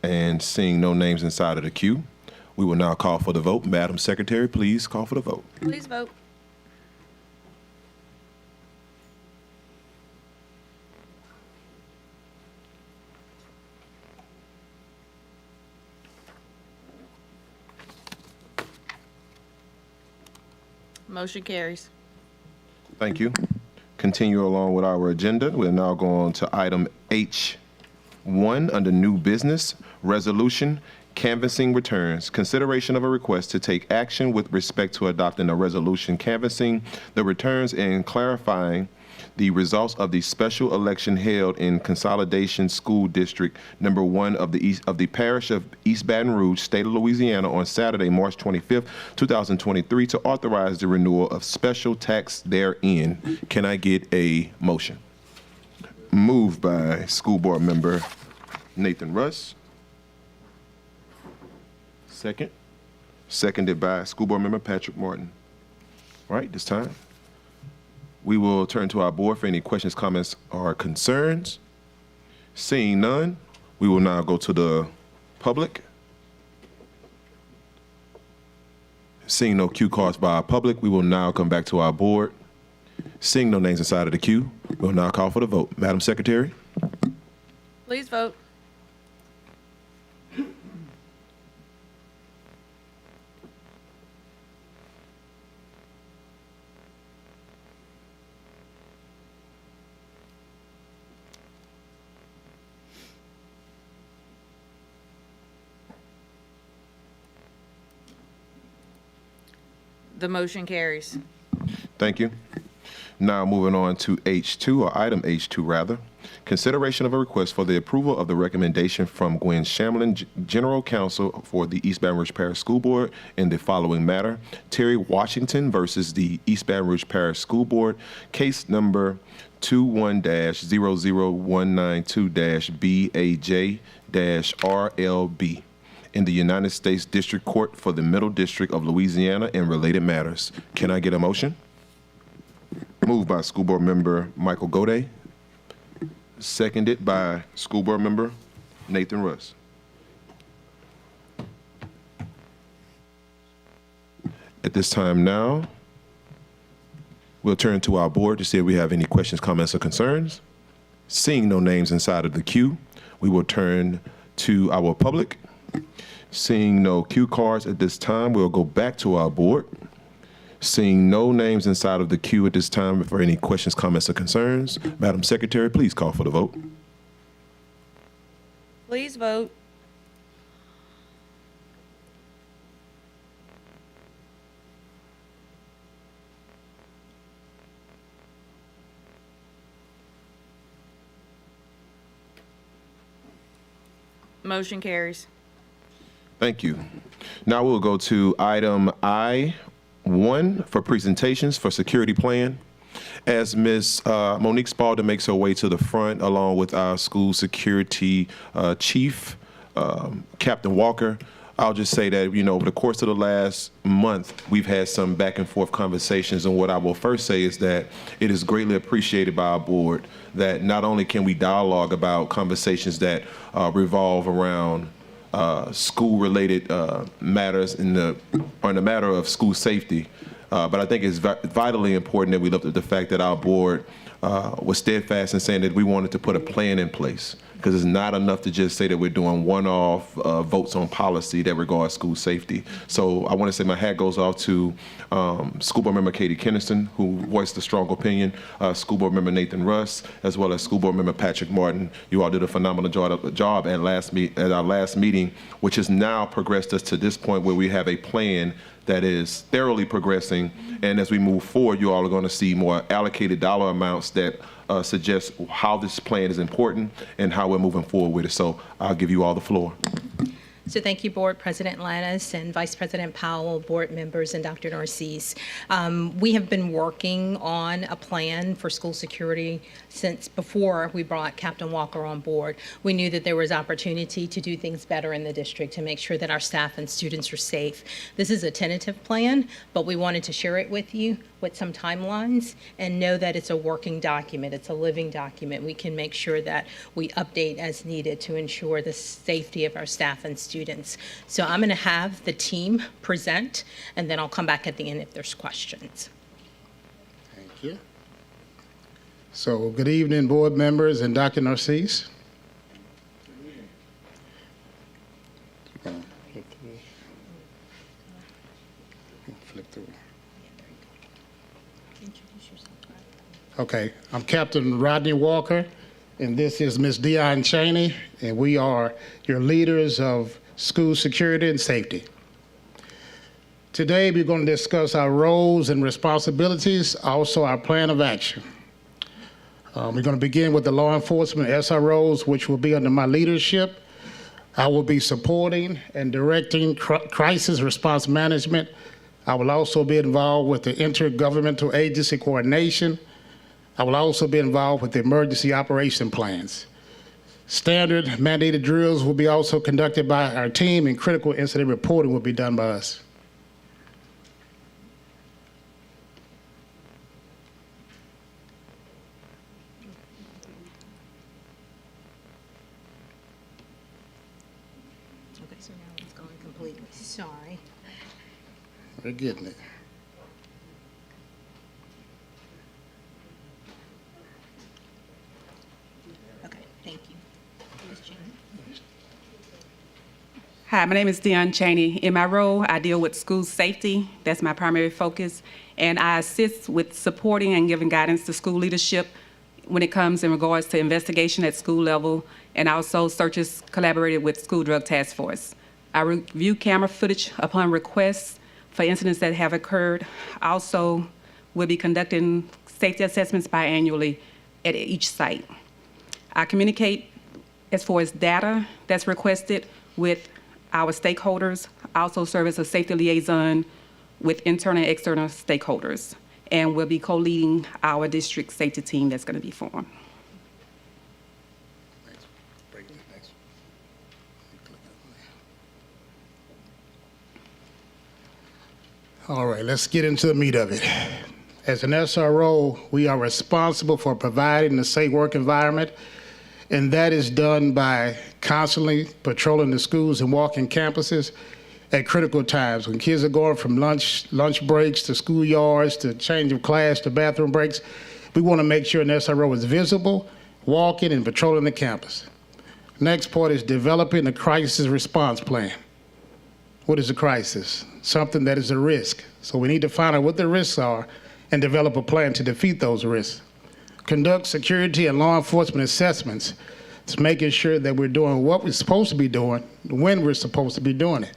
And seeing no names inside of the queue, we will now call for the vote. Madam Secretary, please call for the vote. Please vote. Motion carries. Thank you. Continue along with our agenda. We'll now go on to item H1 under new business, resolution, canvassing returns. Consideration of a request to take action with respect to adopting a resolution canvassing the returns and clarifying the results of the special election held in Consolidation School District Number 1 of the Parish of East Baton Rouge, State of Louisiana, on Saturday, March 25th, 2023, to authorize the renewal of special tax therein. Can I get a motion? Moved by School Board Member Nathan Russ. Second. Seconded by School Board Member Patrick Martin. All right, this time, we will turn to our board for any questions, comments, or concerns. Seeing none, we will now go to the public. Seeing no cue cards by our public, we will now come back to our board. Seeing no names inside of the queue, we will now call for the vote. Madam Secretary? Please vote. The motion carries. Thank you. Now moving on to H2, or item H2 rather. Consideration of a request for the approval of the recommendation from Gwen Shamlin, General Counsel for the East Baton Rouge Parish School Board in the following matter. Terry Washington versus the East Baton Rouge Parish School Board, case number 21-00192-BAJ-RLB. In the United States District Court for the Middle District of Louisiana and related matters. Can I get a motion? Moved by School Board Member Michael Gode. Seconded by School Board Member Nathan Russ. At this time now, we'll turn to our board to see if we have any questions, comments, or concerns. Seeing no names inside of the queue, we will turn to our public. Seeing no cue cards at this time, we'll go back to our board. Seeing no names inside of the queue at this time for any questions, comments, or concerns, Madam Secretary, please call for the vote. Please vote. Motion carries. Thank you. Now we'll go to item I1 for presentations for security plan. As Ms. Monique Spalding makes her way to the front, along with our school security chief, Captain Walker, I'll just say that, over the course of the last month, we've had some back and forth conversations. And what I will first say is that it is greatly appreciated by our board that not only can we dialogue about conversations that revolve around school-related matters on the matter of school safety, but I think it's vitally important that we looked at the fact that our board was steadfast in saying that we wanted to put a plan in place, because it's not enough to just say that we're doing one-off votes on policy that regards school safety. So I want to say my hat goes off to School Board Member Katie Kenniston, who voiced a strong opinion, School Board Member Nathan Russ, as well as School Board Member Patrick Martin. You all did a phenomenal job at our last meeting, which has now progressed us to this point where we have a plan that is thoroughly progressing. And as we move forward, you all are going to see more allocated dollar amounts that suggest how this plan is important and how we're moving forward with it. So I'll give you all the floor. So thank you, Board President Lannis and Vice President Powell, board members, and Dr. Narcisse. We have been working on a plan for school security since before we brought Captain Walker on board. We knew that there was opportunity to do things better in the district to make sure that our staff and students are safe. This is a tentative plan, but we wanted to share it with you with some timelines and know that it's a working document. It's a living document. We can make sure that we update as needed to ensure the safety of our staff and students. So I'm going to have the team present, and then I'll come back at the end if there's questions. Thank you. So good evening, board members and Dr. Narcisse. Flip through. Okay, I'm Captain Rodney Walker, and this is Ms. Dion Cheney, and we are your leaders of school security and safety. Today, we're going to discuss our roles and responsibilities, also our plan of action. We're going to begin with the law enforcement SROs, which will be under my leadership. I will be supporting and directing crisis response management. I will also be involved with the intergovernmental agency coordination. I will also be involved with the emergency operation plans. Standard mandated drills will be also conducted by our team, and critical incident reporting will be done by us. Okay, so now it's going completely. Sorry. We're getting it. Okay, thank you. Ms. Cheney. Hi, my name is Dion Cheney. In my role, I deal with school safety. That's my primary focus. And I assist with supporting and giving guidance to school leadership when it comes in regards to investigation at school level, and also searches collaborated with School Drug Task Force. I review camera footage upon requests for incidents that have occurred. I also will be conducting safety assessments biannually at each site. I communicate as far as data that's requested with our stakeholders. I also serve as a safety liaison with internal and external stakeholders, and will be co-leading our district safety team that's going to be formed. All right, let's get into the meat of it. As an SRO, we are responsible for providing a safe work environment, and that is done by constantly patrolling the schools and walking campuses at critical times. When kids are going from lunch breaks to schoolyards to change of class to bathroom breaks, we want to make sure an SRO is visible, walking and patrolling the campus. Next part is developing a crisis response plan. What is a crisis? Something that is a risk. So we need to find out what the risks are and develop a plan to defeat those risks. Conduct security and law enforcement assessments. It's making sure that we're doing what we're supposed to be doing when we're supposed to be doing it.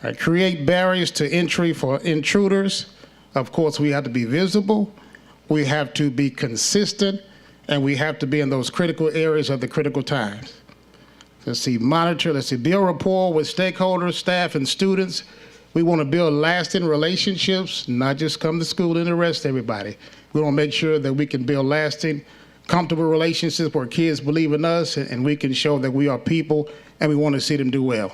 All right, create barriers to entry for intruders. Of course, we have to be visible, we have to be consistent, and we have to be in those critical areas of the critical times. Let's see, monitor, build rapport with stakeholders, staff, and students. We want to build lasting relationships, not just come to school and arrest everybody. We want to make sure that we can build lasting, comfortable relationships where kids believe in us, and we can show that we are people and we want to see them do well.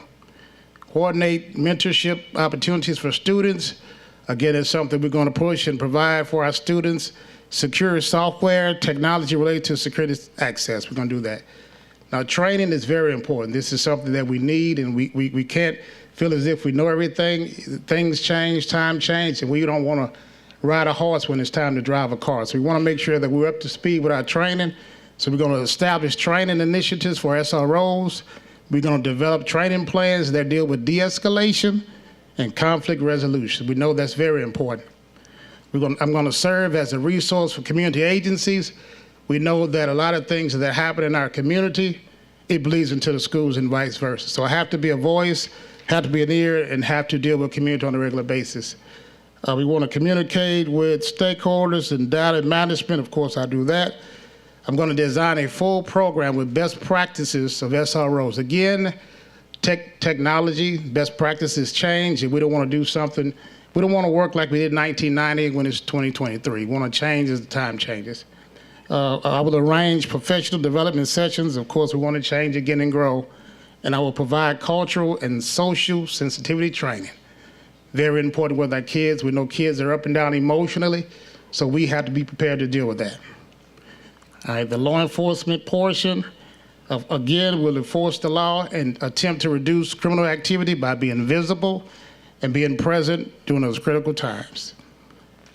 Coordinate mentorship opportunities for students. Again, it's something we're going to push and provide for our students. Secure software, technology related to security access. We're going to do that. Now, training is very important. This is something that we need, and we can't feel as if we know everything. Things change, time change, and we don't want to ride a horse when it's time to drive a car. So we want to make sure that we're up to speed with our training. So we're going to establish training initiatives for SROs. We're going to develop training plans that deal with de-escalation and conflict resolution. We know that's very important. I'm going to serve as a resource for community agencies. We know that a lot of things that happen in our community, it bleeds into the schools and vice versa. So I have to be a voice, have to be an ear, and have to deal with community on a regular basis. We want to communicate with stakeholders and data management. Of course, I do that. I'm going to design a full program with best practices of SROs. Again, technology, best practices change, and we don't want to do something. We don't want to work like we did in 1990 when it's 2023. We want to change as the time changes. I will arrange professional development sessions. Of course, we want to change again and grow. And I will provide cultural and social sensitivity training. Very important with our kids. We know kids are up and down emotionally, so we have to be prepared to deal with that. All right, the law enforcement portion of, again, will enforce the law and attempt to reduce criminal activity by being visible and being present during those critical times.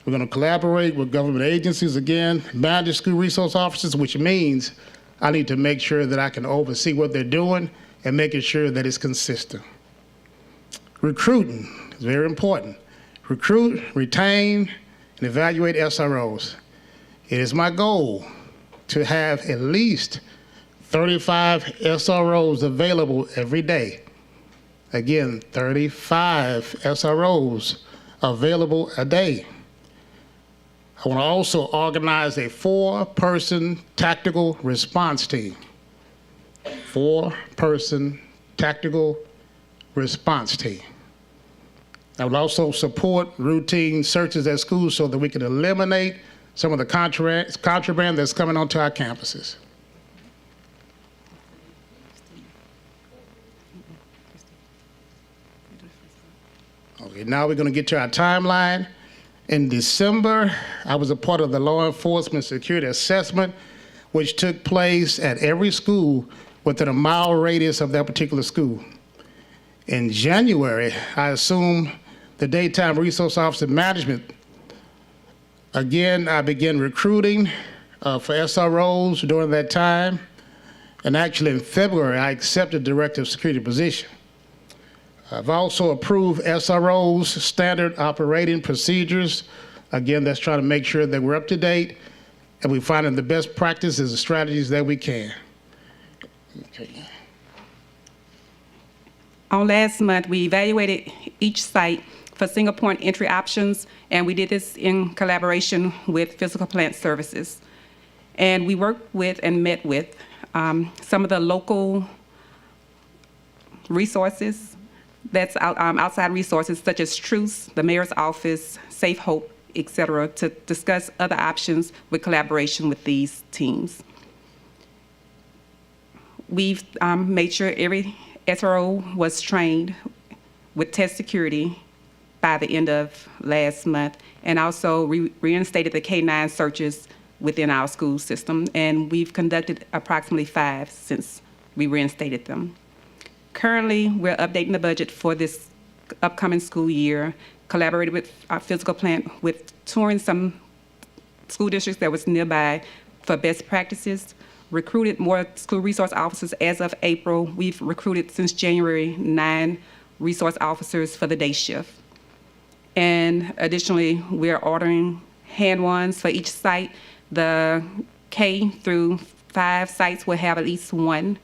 We're going to collaborate with government agencies, again, manage school resource officers, which means I need to make sure that I can oversee what they're doing and making sure that it's consistent. Recruiting is very important. Recruit, retain, and evaluate SROs. It is my goal to have at least 35 SROs available every day. Again, 35 SROs available a day. I want to also organize a 4-person tactical response team. 4-person tactical response team. I would also support routine searches at schools so that we can eliminate some of the contraband that's coming onto our campuses. Okay, now we're going to get to our timeline. In December, I was a part of the law enforcement security assessment, which took place at every school within a mile radius of that particular school. In January, I assumed the daytime resource officer management. Again, I began recruiting for SROs during that time. And actually in February, I accepted the director of security position. I've also approved SROs, standard operating procedures. Again, that's trying to make sure that we're up to date and we're finding the best practices and strategies that we can. Okay. On last month, we evaluated each site for single point entry options, and we did this in collaboration with Physical Plant Services. And we worked with and met with some of the local resources, that's outside resources such as Truce, the Mayor's Office, Safe Hope, et cetera, to discuss other options with collaboration with these teams. We've made sure every SRO was trained with test security by the end of last month, and also reinstated the K-9 searches within our school system, and we've conducted approximately 5 since we reinstated them. Currently, we're updating the budget for this upcoming school year, collaborated with our physical plant with touring some school districts that was nearby for best practices, recruited more school resource officers as of April. We've recruited since January 9 resource officers for the day shift. And additionally, we're ordering hand-wands for each site. The K through 5 sites will have at least 1.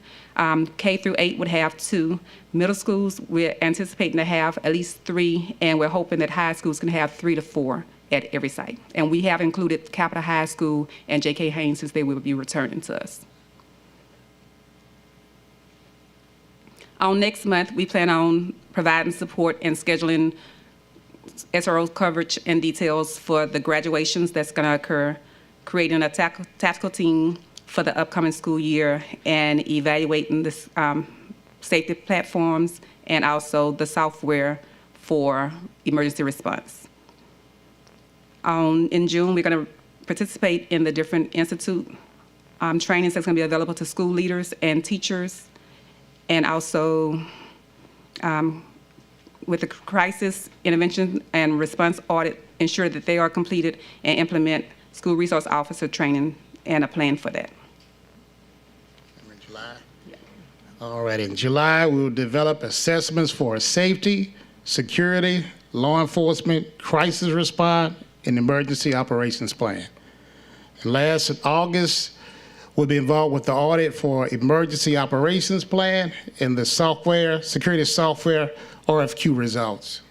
K through 8 would have 2. Middle schools, we're anticipating to have at least 3, and we're hoping that high schools can have 3 to 4 at every site. And we have included Capitol High School and J.K. Haynes since they will be returning to us. On next month, we plan on providing support and scheduling SRO coverage and details for the graduations that's going to occur, creating a tactical team for the upcoming school year, and evaluating the safety platforms and also the software for emergency response. In June, we're going to participate in the different institute trainings that's going to be available to school leaders and teachers, and also with the crisis intervention and response audit, ensure that they are completed and implement school resource officer training and a plan for that. In July? Yeah. All right, in July, we will develop assessments for safety, security, law enforcement, crisis response, and emergency operations plan. And last, in August, we'll be involved with the audit for emergency operations plan and the software, security software RFQ results.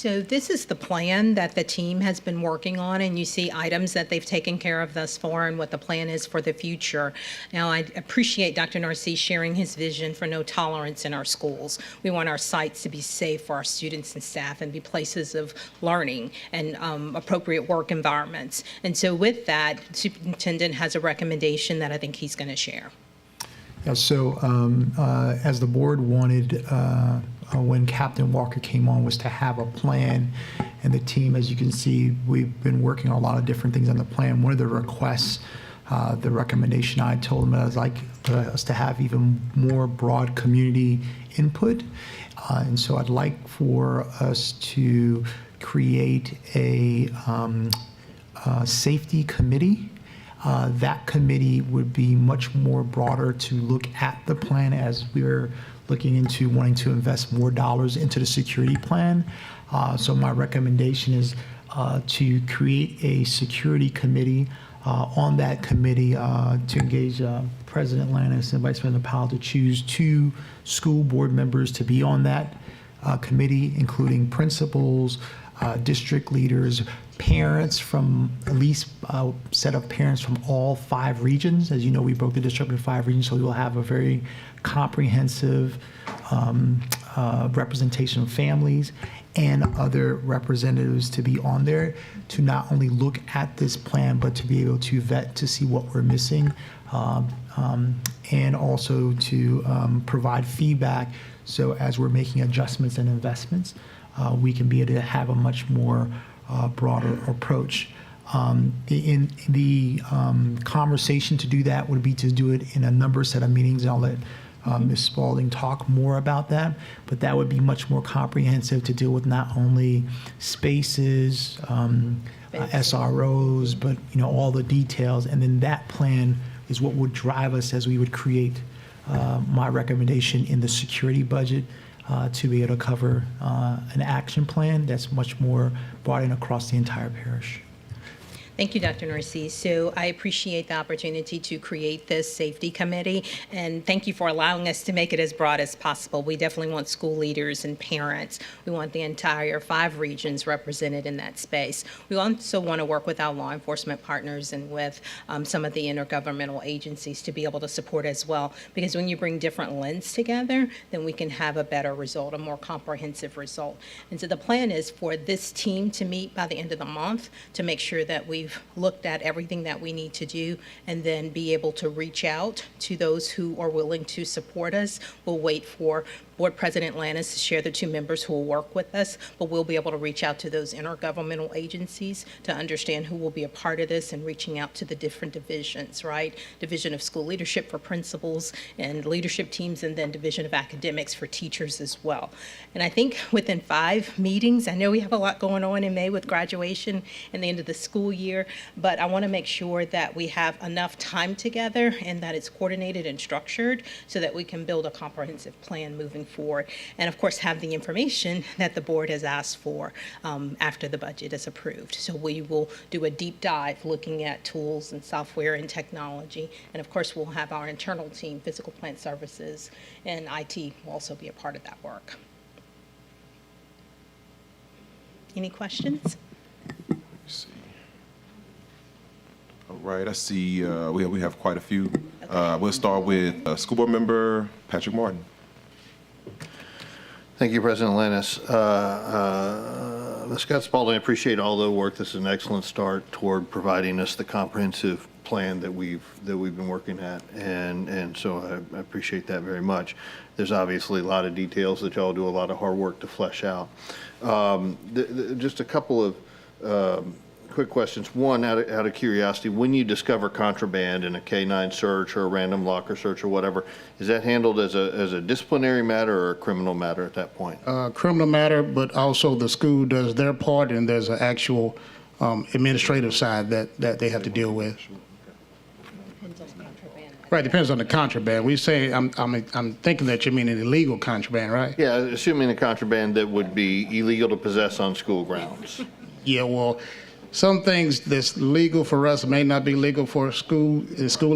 So this is the plan that the team has been working on, and you see items that they've taken care of thus far and what the plan is for the future. Now, I appreciate Dr. Narcisse sharing his vision for no tolerance in our schools. We want our sites to be safe for our students and staff and be places of learning and appropriate work environments. And so with that, Superintendent has a recommendation that I think he's going to share. Yeah, so as the board wanted, when Captain Walker came on, was to have a plan. And the team, as you can see, we've been working on a lot of different things on the plan. One of the requests, the recommendation I told them, I'd like us to have even more broad community input. And so I'd like for us to create a safety committee. That committee would be much more broader to look at the plan as we're looking into wanting to invest more dollars into the security plan. So my recommendation is to create a security committee. On that committee, to engage President Lannis and Vice President Powell to choose 2 school board members to be on that committee, including principals, district leaders, parents from at least a set of parents from all 5 regions. As you know, we broke the district into 5 regions, so we will have a very comprehensive representation of families and other representatives to be on there to not only look at this plan, but to be able to vet to see what we're missing, and also to provide feedback. So as we're making adjustments and investments, we can be able to have a much more broader approach. In the conversation to do that would be to do it in a number set of meetings, and I'll let Ms. Spalding talk more about that, but that would be much more comprehensive to deal with not only spaces, SROs, but all the details, and then that plan is what would drive us as we would create my recommendation in the security budget to be able to cover an action plan that's much more broad and across the entire parish. Thank you, Dr. Narcisse. So I appreciate the opportunity to create this safety committee, and thank you for allowing us to make it as broad as possible. We definitely want school leaders and parents. We want the entire 5 regions represented in that space. We also want to work with our law enforcement partners and with some of the intergovernmental agencies to be able to support as well, because when you bring different lenses together, then we can have a better result, a more comprehensive result. And so the plan is for this team to meet by the end of the month to make sure that we've looked at everything that we need to do and then be able to reach out to those who are willing to support us. We'll wait for Board President Lannis to share the 2 members who will work with us, but we'll be able to reach out to those intergovernmental agencies to understand who will be a part of this and reaching out to the different divisions, right? Division of School Leadership for principals and leadership teams, and then Division of Academics for teachers as well. And I think within 5 meetings, I know we have a lot going on in May with graduation and the end of the school year, but I want to make sure that we have enough time together and that it's coordinated and structured so that we can build a comprehensive plan moving forward, and of course have the information that the board has asked for after the budget is approved. So we will do a deep dive looking at tools and software and technology, and of course we'll have our internal team, physical plant services, and IT will also be a part of that work. Any questions? All right, I see we have quite a few. We'll start with School Board Member Patrick Martin. Thank you, President Lannis. Ms. Scott Spalding, I appreciate all the work. This is an excellent start toward providing us the comprehensive plan that we've been working at, and so I appreciate that very much. There's obviously a lot of details that y'all do a lot of hard work to flesh out. Just a couple of quick questions. One, out of curiosity, when you discover contraband in a K-9 search or a random locker search or whatever, is that handled as a disciplinary matter or a criminal matter at that point? Criminal matter, but also the school does their part, and there's an actual administrative side that they have to deal with. Right, depends on the contraband. We say, I'm thinking that you mean an illegal contraband, right? Yeah, assuming the contraband that would be illegal to possess on school grounds. Yeah, well, some things that's legal for us may not be legal for a school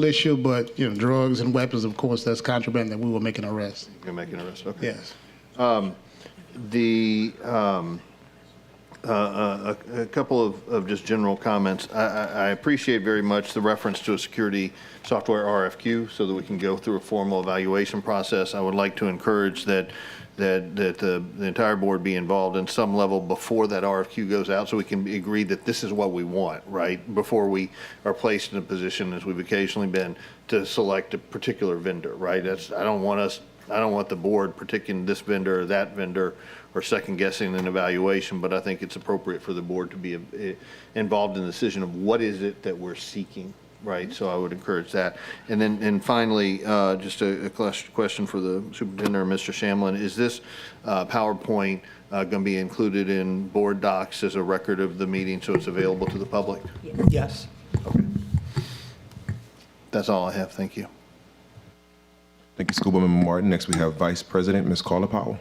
issue, but drugs and weapons, of course, that's contraband that we will make an arrest. You're making an arrest, okay. Yes. A couple of just general comments. I appreciate very much the reference to a security software RFQ so that we can go through a formal evaluation process. I would like to encourage that the entire board be involved in some level before that RFQ goes out so we can agree that this is what we want, right? Before we are placed in a position, as we've occasionally been, to select a particular vendor, right? I don't want the board picking this vendor or that vendor or second guessing an evaluation, but I think it's appropriate for the board to be involved in the decision of what is it that we're seeking, right? So I would encourage that. And finally, just a question for the superintendent or Mr. Shamlin. Is this PowerPoint going to be included in board docs as a record of the meeting so it's available to the public? Yes. Okay. That's all I have. Thank you. Thank you, School Board Member Martin. Next, we have Vice President, Ms. Carla Powell.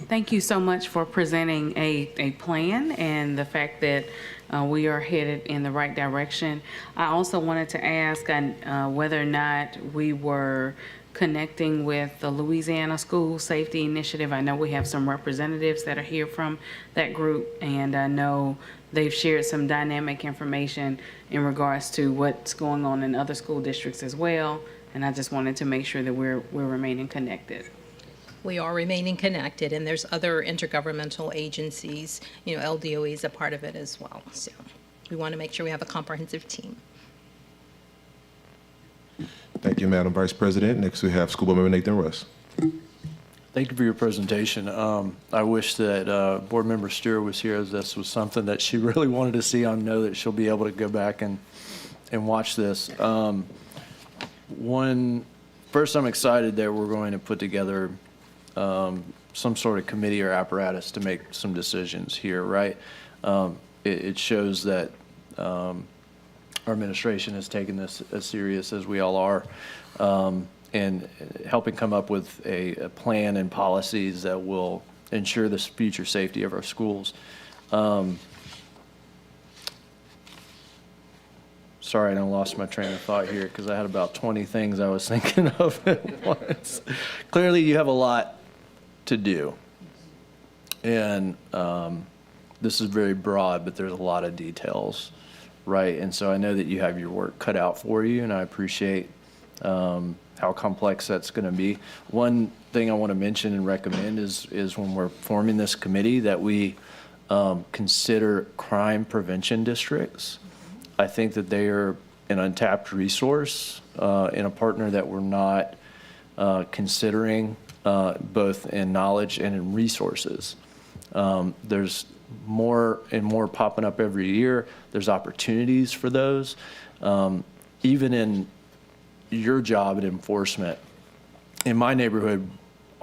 Thank you so much for presenting a plan and the fact that we are headed in the right direction. I also wanted to ask whether or not we were connecting with the Louisiana School Safety Initiative. I know we have some representatives that are here from that group, and I know they've shared some dynamic information in regards to what's going on in other school districts as well. And I just wanted to make sure that we're remaining connected. We are remaining connected, and there's other intergovernmental agencies. LDOE is a part of it as well. So we want to make sure we have a comprehensive team. Thank you, Madam Vice President. Next, we have School Board Member Nathan Russ. Thank you for your presentation. I wish that Board Member Stewart was here, as this was something that she really wanted to see. I know that she'll be able to go back and watch this. First, I'm excited that we're going to put together some sort of committee or apparatus to make some decisions here, right? It shows that our administration has taken this as serious as we all are, and helping come up with a plan and policies that will ensure the future safety of our schools. Sorry, I done lost my train of thought here because I had about 20 things I was thinking of at once. Clearly, you have a lot to do. And this is very broad, but there's a lot of details, right? And so I know that you have your work cut out for you, and I appreciate how complex that's going to be. One thing I want to mention and recommend is when we're forming this committee that we consider crime prevention districts. I think that they are an untapped resource and a partner that we're not considering both in knowledge and in resources. There's more and more popping up every year. There's opportunities for those. Even in your job at enforcement, in my neighborhood,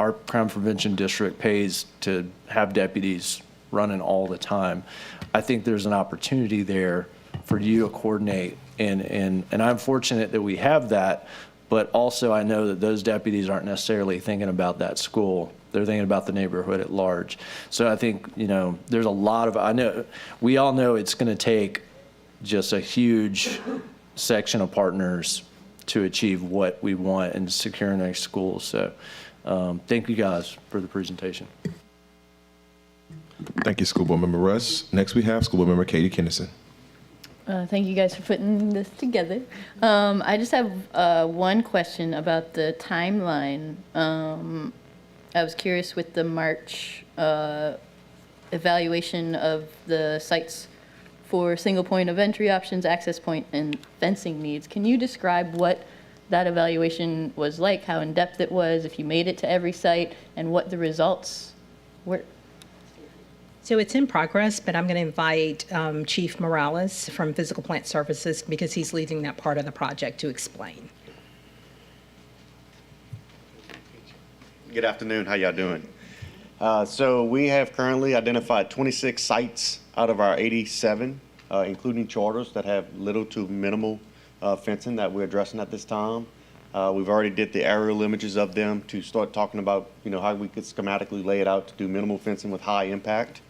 our crime prevention district pays to have deputies running all the time. I think there's an opportunity there for you to coordinate, and I'm fortunate that we have that, but also I know that those deputies aren't necessarily thinking about that school. They're thinking about the neighborhood at large. So I think, there's a lot of, we all know it's going to take just a huge section of partners to achieve what we want in securing our schools. So thank you guys for the presentation. Thank you, School Board Member Russ. Next, we have School Board Member Katie Kennison. Thank you guys for putting this together. I just have one question about the timeline. I was curious with the March evaluation of the sites for single point of entry options, access point, and fencing needs. Can you describe what that evaluation was like, how in-depth it was, if you made it to every site, and what the results were? So it's in progress, but I'm going to invite Chief Morales from Physical Plant Services because he's leading that part of the project to explain. Good afternoon. How y'all doing? So we have currently identified 26 sites out of our 87, including charters that have little to minimal fencing that we're addressing at this time. We've already did the aerial images of them to start talking about, how we could schematically lay it out to do minimal fencing with high impact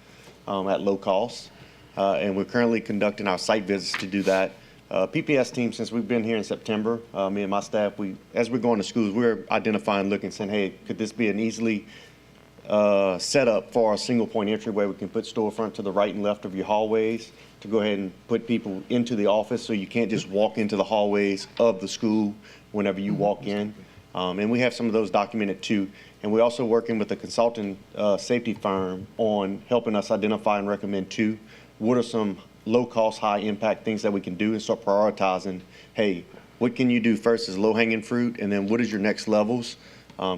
at low cost. And we're currently conducting our site visits to do that. PPS team, since we've been here in September, me and my staff, as we're going to schools, we're identifying, looking, saying, hey, could this be an easily setup for a single point entry where we can put storefront to the right and left of your hallways to go ahead and put people into the office so you can't just walk into the hallways of the school whenever you walk in. And we have some of those documented too. And we're also working with a consultant safety firm on helping us identify and recommend too, what are some low-cost, high-impact things that we can do and start prioritizing, hey, what can you do first as low-hanging fruit, and then what is your next levels?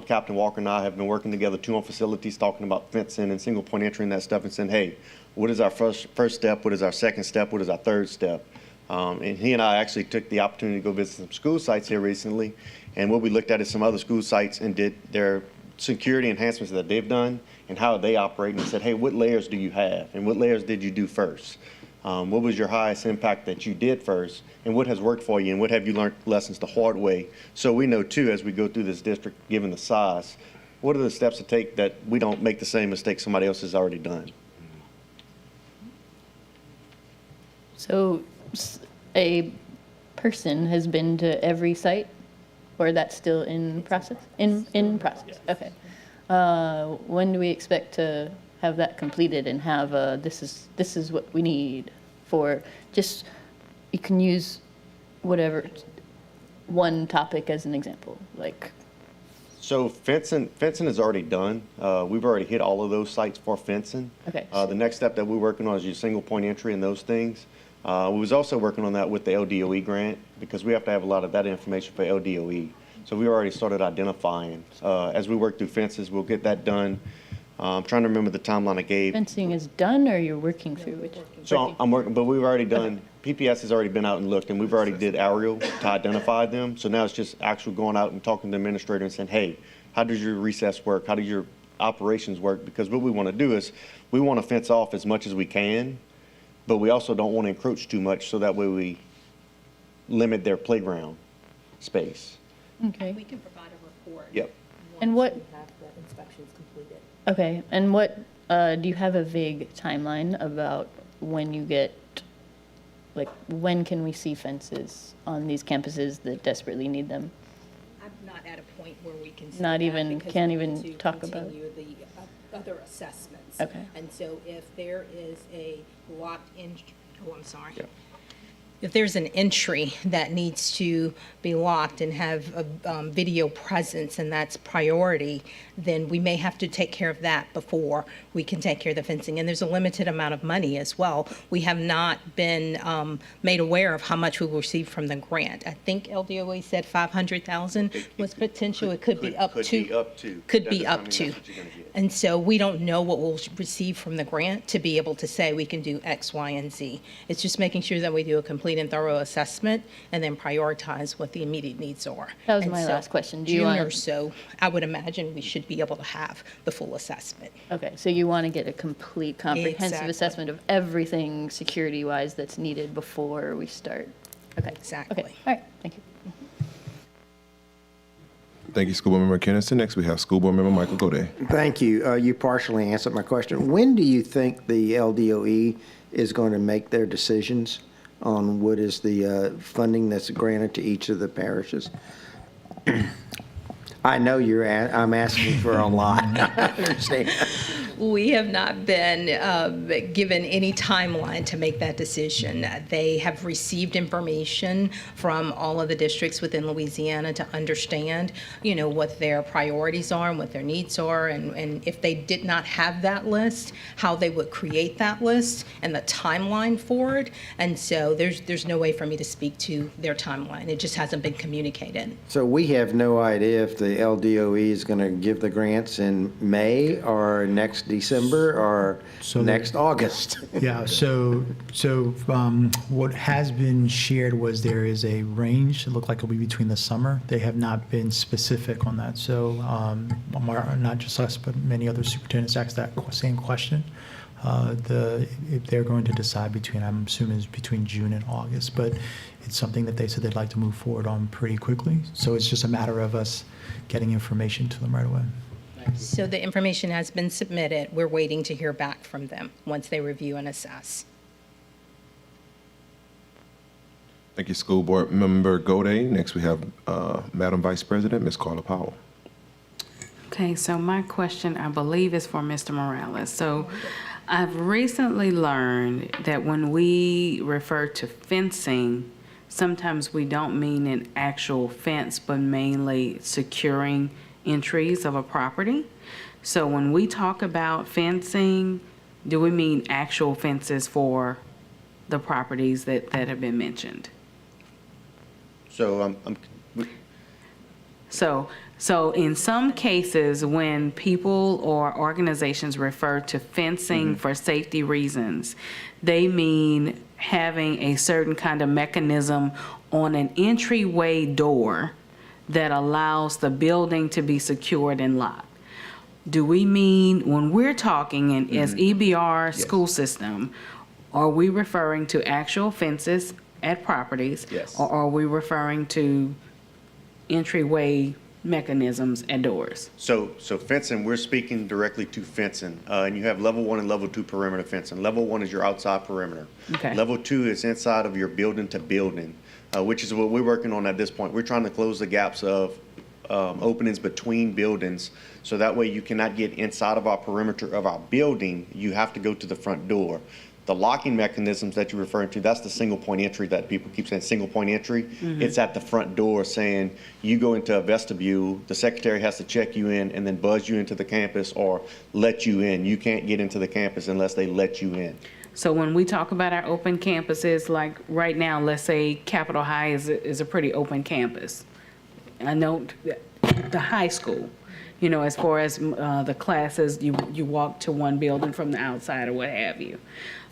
Captain Walker and I have been working together too on facilities, talking about fencing and single point entry and that stuff, and saying, hey, what is our first step? What is our second step? What is our third step? And he and I actually took the opportunity to go visit some school sites here recently, and what we looked at is some other school sites and did their security enhancements that they've done and how they operate, and said, hey, what layers do you have, and what layers did you do first? What was your highest impact that you did first, and what has worked for you, and what have you learned lessons the hard way? So we know too, as we go through this district, given the size, what are the steps to take that we don't make the same mistake somebody else has already done? So a person has been to every site, or that's still in process? In process, okay. When do we expect to have that completed and have this is what we need for, just, you can use whatever, one topic as an example, like. So fencing is already done. We've already hit all of those sites for fencing. Okay. The next step that we're working on is your single point entry and those things. We was also working on that with the LDOE grant, because we have to have a lot of that information for LDOE. So we already started identifying. As we work through fences, we'll get that done. I'm trying to remember the timeline I gave. Fencing is done, or you're working through which? So I'm working, but we've already done, PPS has already been out and looked, and we've already did aerial to identify them. So now it's just actually going out and talking to the administrator and saying, hey, how does your recess work? How do your operations work? Because what we want to do is we want to fence off as much as we can, but we also don't want to encroach too much, so that way we limit their playground space. Okay. We can provide a report. Yep. And what, Have the inspections completed. okay, and what, do you have a vague timeline about when you get, like, when can we see fences on these campuses that desperately need them? I'm not at a point where we can. Not even, can't even talk about it? Continue the other assessments. Okay. And so if there is a locked in, oh, I'm sorry. Yeah. If there's an entry that needs to be locked and have a video presence, and that's priority, then we may have to take care of that before we can take care of the fencing. And there's a limited amount of money as well. We have not been made aware of how much we will receive from the grant. I think LDOE said 500,000 was potential. It could be up to. Could be up to. Could That be does not up mean to. that's what you're gonna get. And so we don't know what we'll receive from the grant to be able to say we can do X, Y, and Z. It's just making sure that we do a complete and thorough assessment and then prioritize what the immediate needs are. That was And my so last question. Do you June want- or so, I would imagine we should be able to have the full assessment. Okay, so you want to get a complete, comprehensive Exactly. assessment of everything security-wise that's needed before we start? Okay. Exactly. Okay, all right, thank you. Thank you, School Board Member Kennison. Next, we have School Board Member Michael Goday. Thank you. You partially answered my question. When do you think the LDOE is going to make their decisions on what is the funding that's granted to each of the parishes? I know I'm asking for a lot. I understand. We have not been given any timeline to make that decision. They have received information from all of the districts within Louisiana to understand, what their priorities are and what their needs are, and if they did not have that list, how they would create that list and the timeline for it. And so there's no way for me to speak to their timeline. It just hasn't been communicated. So we have no idea if the LDOE is going to give the grants in May or next December or next August. Yeah, so what has been shared was there is a range. It looked like it'll be between the summer. They have not been specific on that. So not just us, but many other superintendents asked that same question. If they're going to decide between, I'm assuming, is between June and August, but it's something that they said they'd like to move forward on pretty quickly. So it's just a matter of us getting information to them right away. So the information has been submitted. We're waiting to hear back from them once they review and assess. Thank you, School Board Member Goday. Next, we have Madam Vice President, Ms. Carla Powell. Okay, so my question, I believe, is for Mr. Morales. So I've recently learned that when we refer to fencing, sometimes we don't mean an actual fence, but mainly securing entries of a property. So when we talk about fencing, do we mean actual fences for the properties that have been mentioned? So So in some cases, when people or organizations refer to fencing for safety reasons, they mean having a certain kind of mechanism on an entryway door that allows the building to be secured and locked. Do we mean, when we're talking in as EBR school system, are we referring to actual fences at properties? Yes. Or are we referring to entryway mechanisms and doors? So fencing, we're speaking directly to fencing, and you have level 1 and level 2 perimeter fencing. Level 1 is your outside perimeter. Okay. Level 2 is inside of your building to building, which is what we're working on at this point. We're trying to close the gaps of openings between buildings, so that way you cannot get inside of our perimeter of our building. You have to go to the front door. The locking mechanisms that you're referring to, that's the single point entry that people keep saying, single point entry. It's at the front door saying, you go into a vestibule, the secretary has to check you in and then buzz you into the campus or let you in. You can't get into the campus unless they let you in. So when we talk about our open campuses, like right now, let's say Capitol High is a pretty open campus. I know the high school, you know, as far as the classes, you walk to one building from the outside or what have you.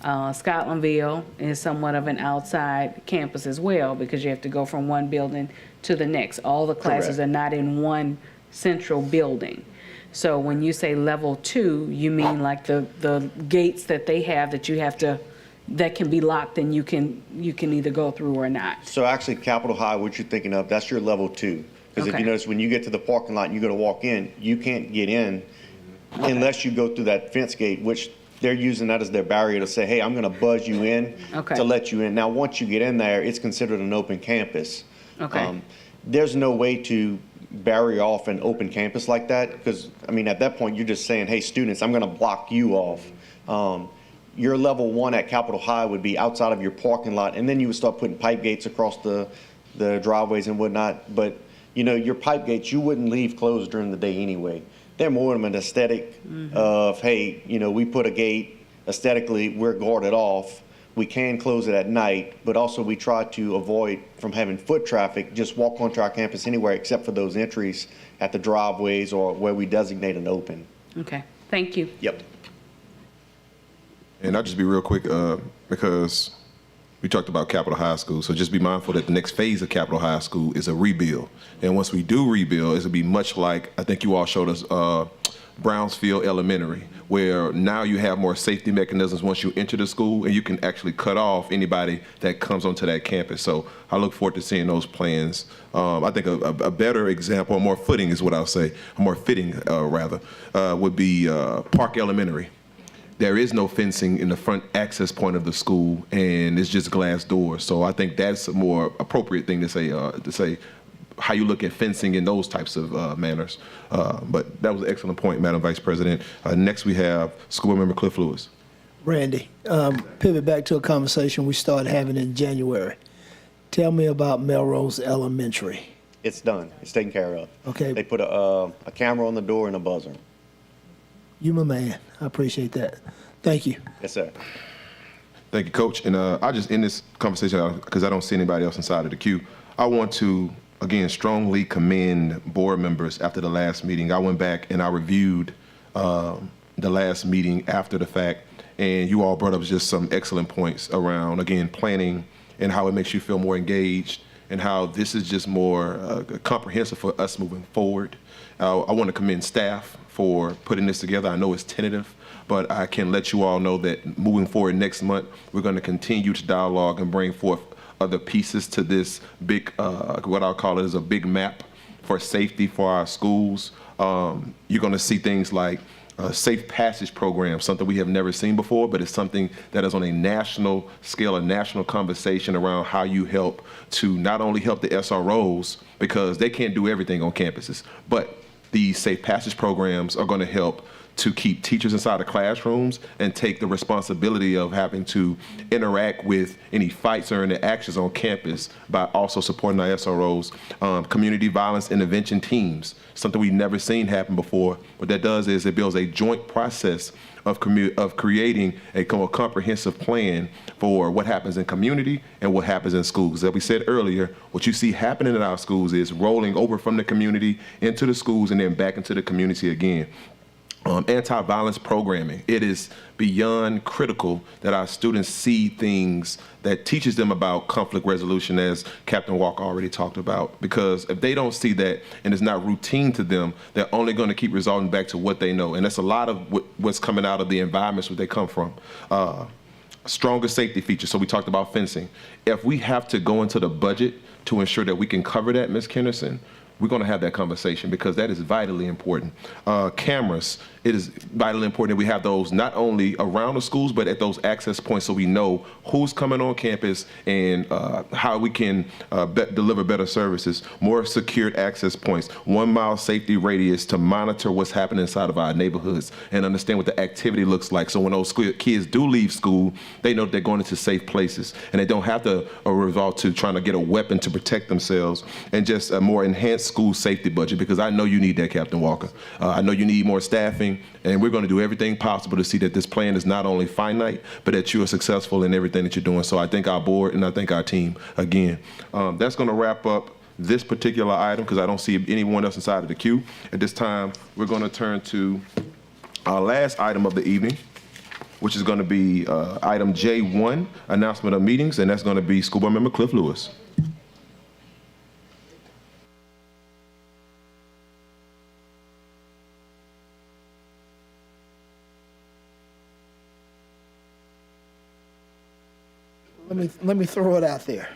Scotlandville is somewhat of an outside campus as well, because you have to go from one building to the next. All the classes Correct. are not in one central building. So when you say level 2, you mean like the gates that they have that you have to, that can be locked and you can either go through or not? So actually, Capitol High, what you're thinking of, that's your level 2. Because if Okay. you notice, when you get to the parking lot and you go to walk in, you can't get in unless you go through that fence gate, which they're using that as their barrier to say, hey, I'm going to buzz you in Okay. to let you in. Now, once you get in there, it's considered an open campus. Okay. There's no way to barrier off an open campus like that, because, I mean, at that point, you're just saying, hey, students, I'm going to block you off. Your level 1 at Capitol High would be outside of your parking lot, and then you would start putting pipe gates across the driveways and whatnot. But, you know, your pipe gates, you wouldn't leave closed during the day anyway. They're more of an aesthetic of, hey, you know, we put a gate, aesthetically, we're guarded off. We can close it at night, but also we try to avoid from having foot traffic just walk onto our campus anywhere except for those entries at the driveways or where we designate an open. Okay, thank you. Yep. And I'll just be real quick, because we talked about Capitol High School, so just be mindful that the next phase of Capitol High School is a rebuild. And once we do rebuild, it'll be much like, I think you all showed us Brownsfield Elementary, where now you have more safety mechanisms once you enter the school, and you can actually cut off anybody that comes onto that campus. So I look forward to seeing those plans. I think a better example, a more footing is what I'll say, a more fitting rather, would be Park Elementary. There is no fencing in the front access point of the school, and it's just glass doors. So I think that's a more appropriate thing to say how you look at fencing in those types of manners. But that was an excellent point, Madam Vice President. Next we have School Board Member Cliff Lewis. Randy, pivot back to a conversation we started having in January. Tell me about Melrose Elementary. It's done. It's taken care of. Okay. They put a camera on the door and a buzzer. You my man. I appreciate that. Thank you. Yes, sir. Thank you, Coach. And I'll just end this conversation because I don't see anybody else inside of the queue. I want to, again, strongly commend board members after the last meeting. I went back and I reviewed the last meeting after the fact, and you all brought up just some excellent points around, again, planning and how it makes you feel more engaged and how this is just more comprehensive for us moving forward. I want to commend staff for putting this together. I know it's tentative, but I can let you all know that moving forward next month, we're going to continue to dialogue and bring forth other pieces to this big, what I'll call it is a big map for safety for our schools. You're going to see things like a safe passage program, something we have never seen before, but it's something that is on a national scale, a national conversation around how you help to not only help the SROs, because they can't do everything on campuses, but these safe passage programs are going to help to keep teachers inside the classrooms and take the responsibility of having to interact with any fights or any actions on campus by also supporting our SROs. Community violence intervention teams, something we've never seen happen before. What that does is it builds a joint process of creating a comprehensive plan for what happens in community and what happens in schools. As we said earlier, what you see happening in our schools is rolling over from the community into the schools and then back into the community again. Anti-violence programming. It is beyond critical that our students see things that teaches them about conflict resolution, as Captain Walker already talked about. Because if they don't see that and it's not routine to them, they're only going to keep resorting back to what they know. And that's a lot of what's coming out of the environments where they come from. Stronger safety features. So we talked about fencing. If we have to go into the budget to ensure that we can cover that, Ms. Kennerson, we're going to have that conversation because that is vitally important. Cameras, it is vitally important that we have those not only around the schools, but at those access points so we know who's coming on campus and how we can deliver better services. More secured access points, 1 mile safety radius to monitor what's happening inside of our neighborhoods and understand what the activity looks like. So when those kids do leave school, they know that they're going into safe places and they don't have to resort to trying to get a weapon to protect themselves, and just a more enhanced school safety budget, because I know you need that, Captain Walker. I know you need more staffing, and we're going to do everything possible to see that this plan is not only finite, but that you are successful in everything that you're doing. So I thank our board and I thank our team again. That's going to wrap up this particular item because I don't see anyone else inside of the queue. At this time, we're going to turn to our last item of the evening, which is going to be item J1, announcement of meetings, and that's going to be School Board Member Cliff Lewis. Let me throw it out there.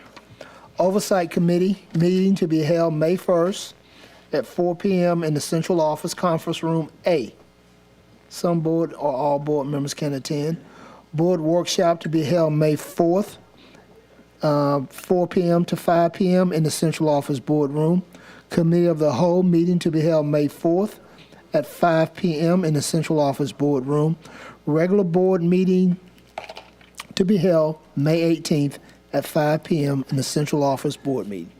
Oversight Committee meeting to be held May 1st at 4 p.m. in the Central Office Conference Room A. Some board or all board members can attend. Board workshop to be held May 4th, 4 p.m. to 5 p.m. in the Central Office Boardroom. Committee of the Whole meeting to be held May 4th at 5 p.m. in the Central Office Boardroom. Regular board meeting to be held May 18th at 5 p.m. in the Central Office Board meeting.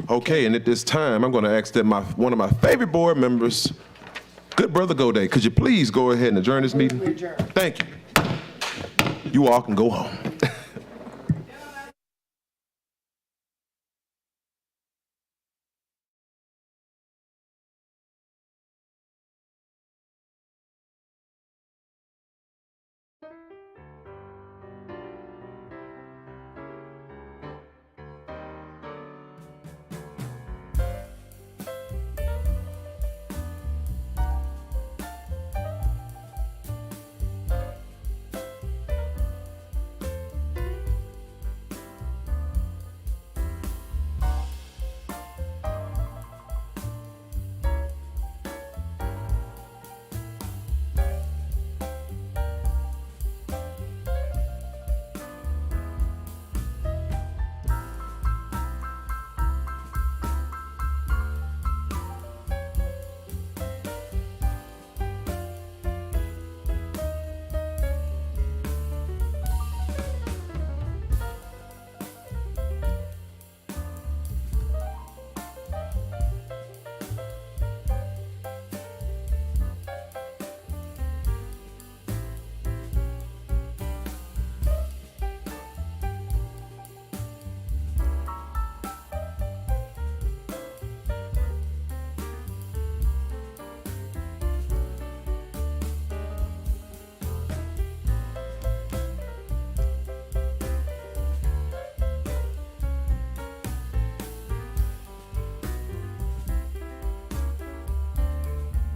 Okay, and at this time, I'm going to ask that one of my favorite board members, good brother Goday, could you please go ahead and adjourn this meeting? Thank you. You all can go home.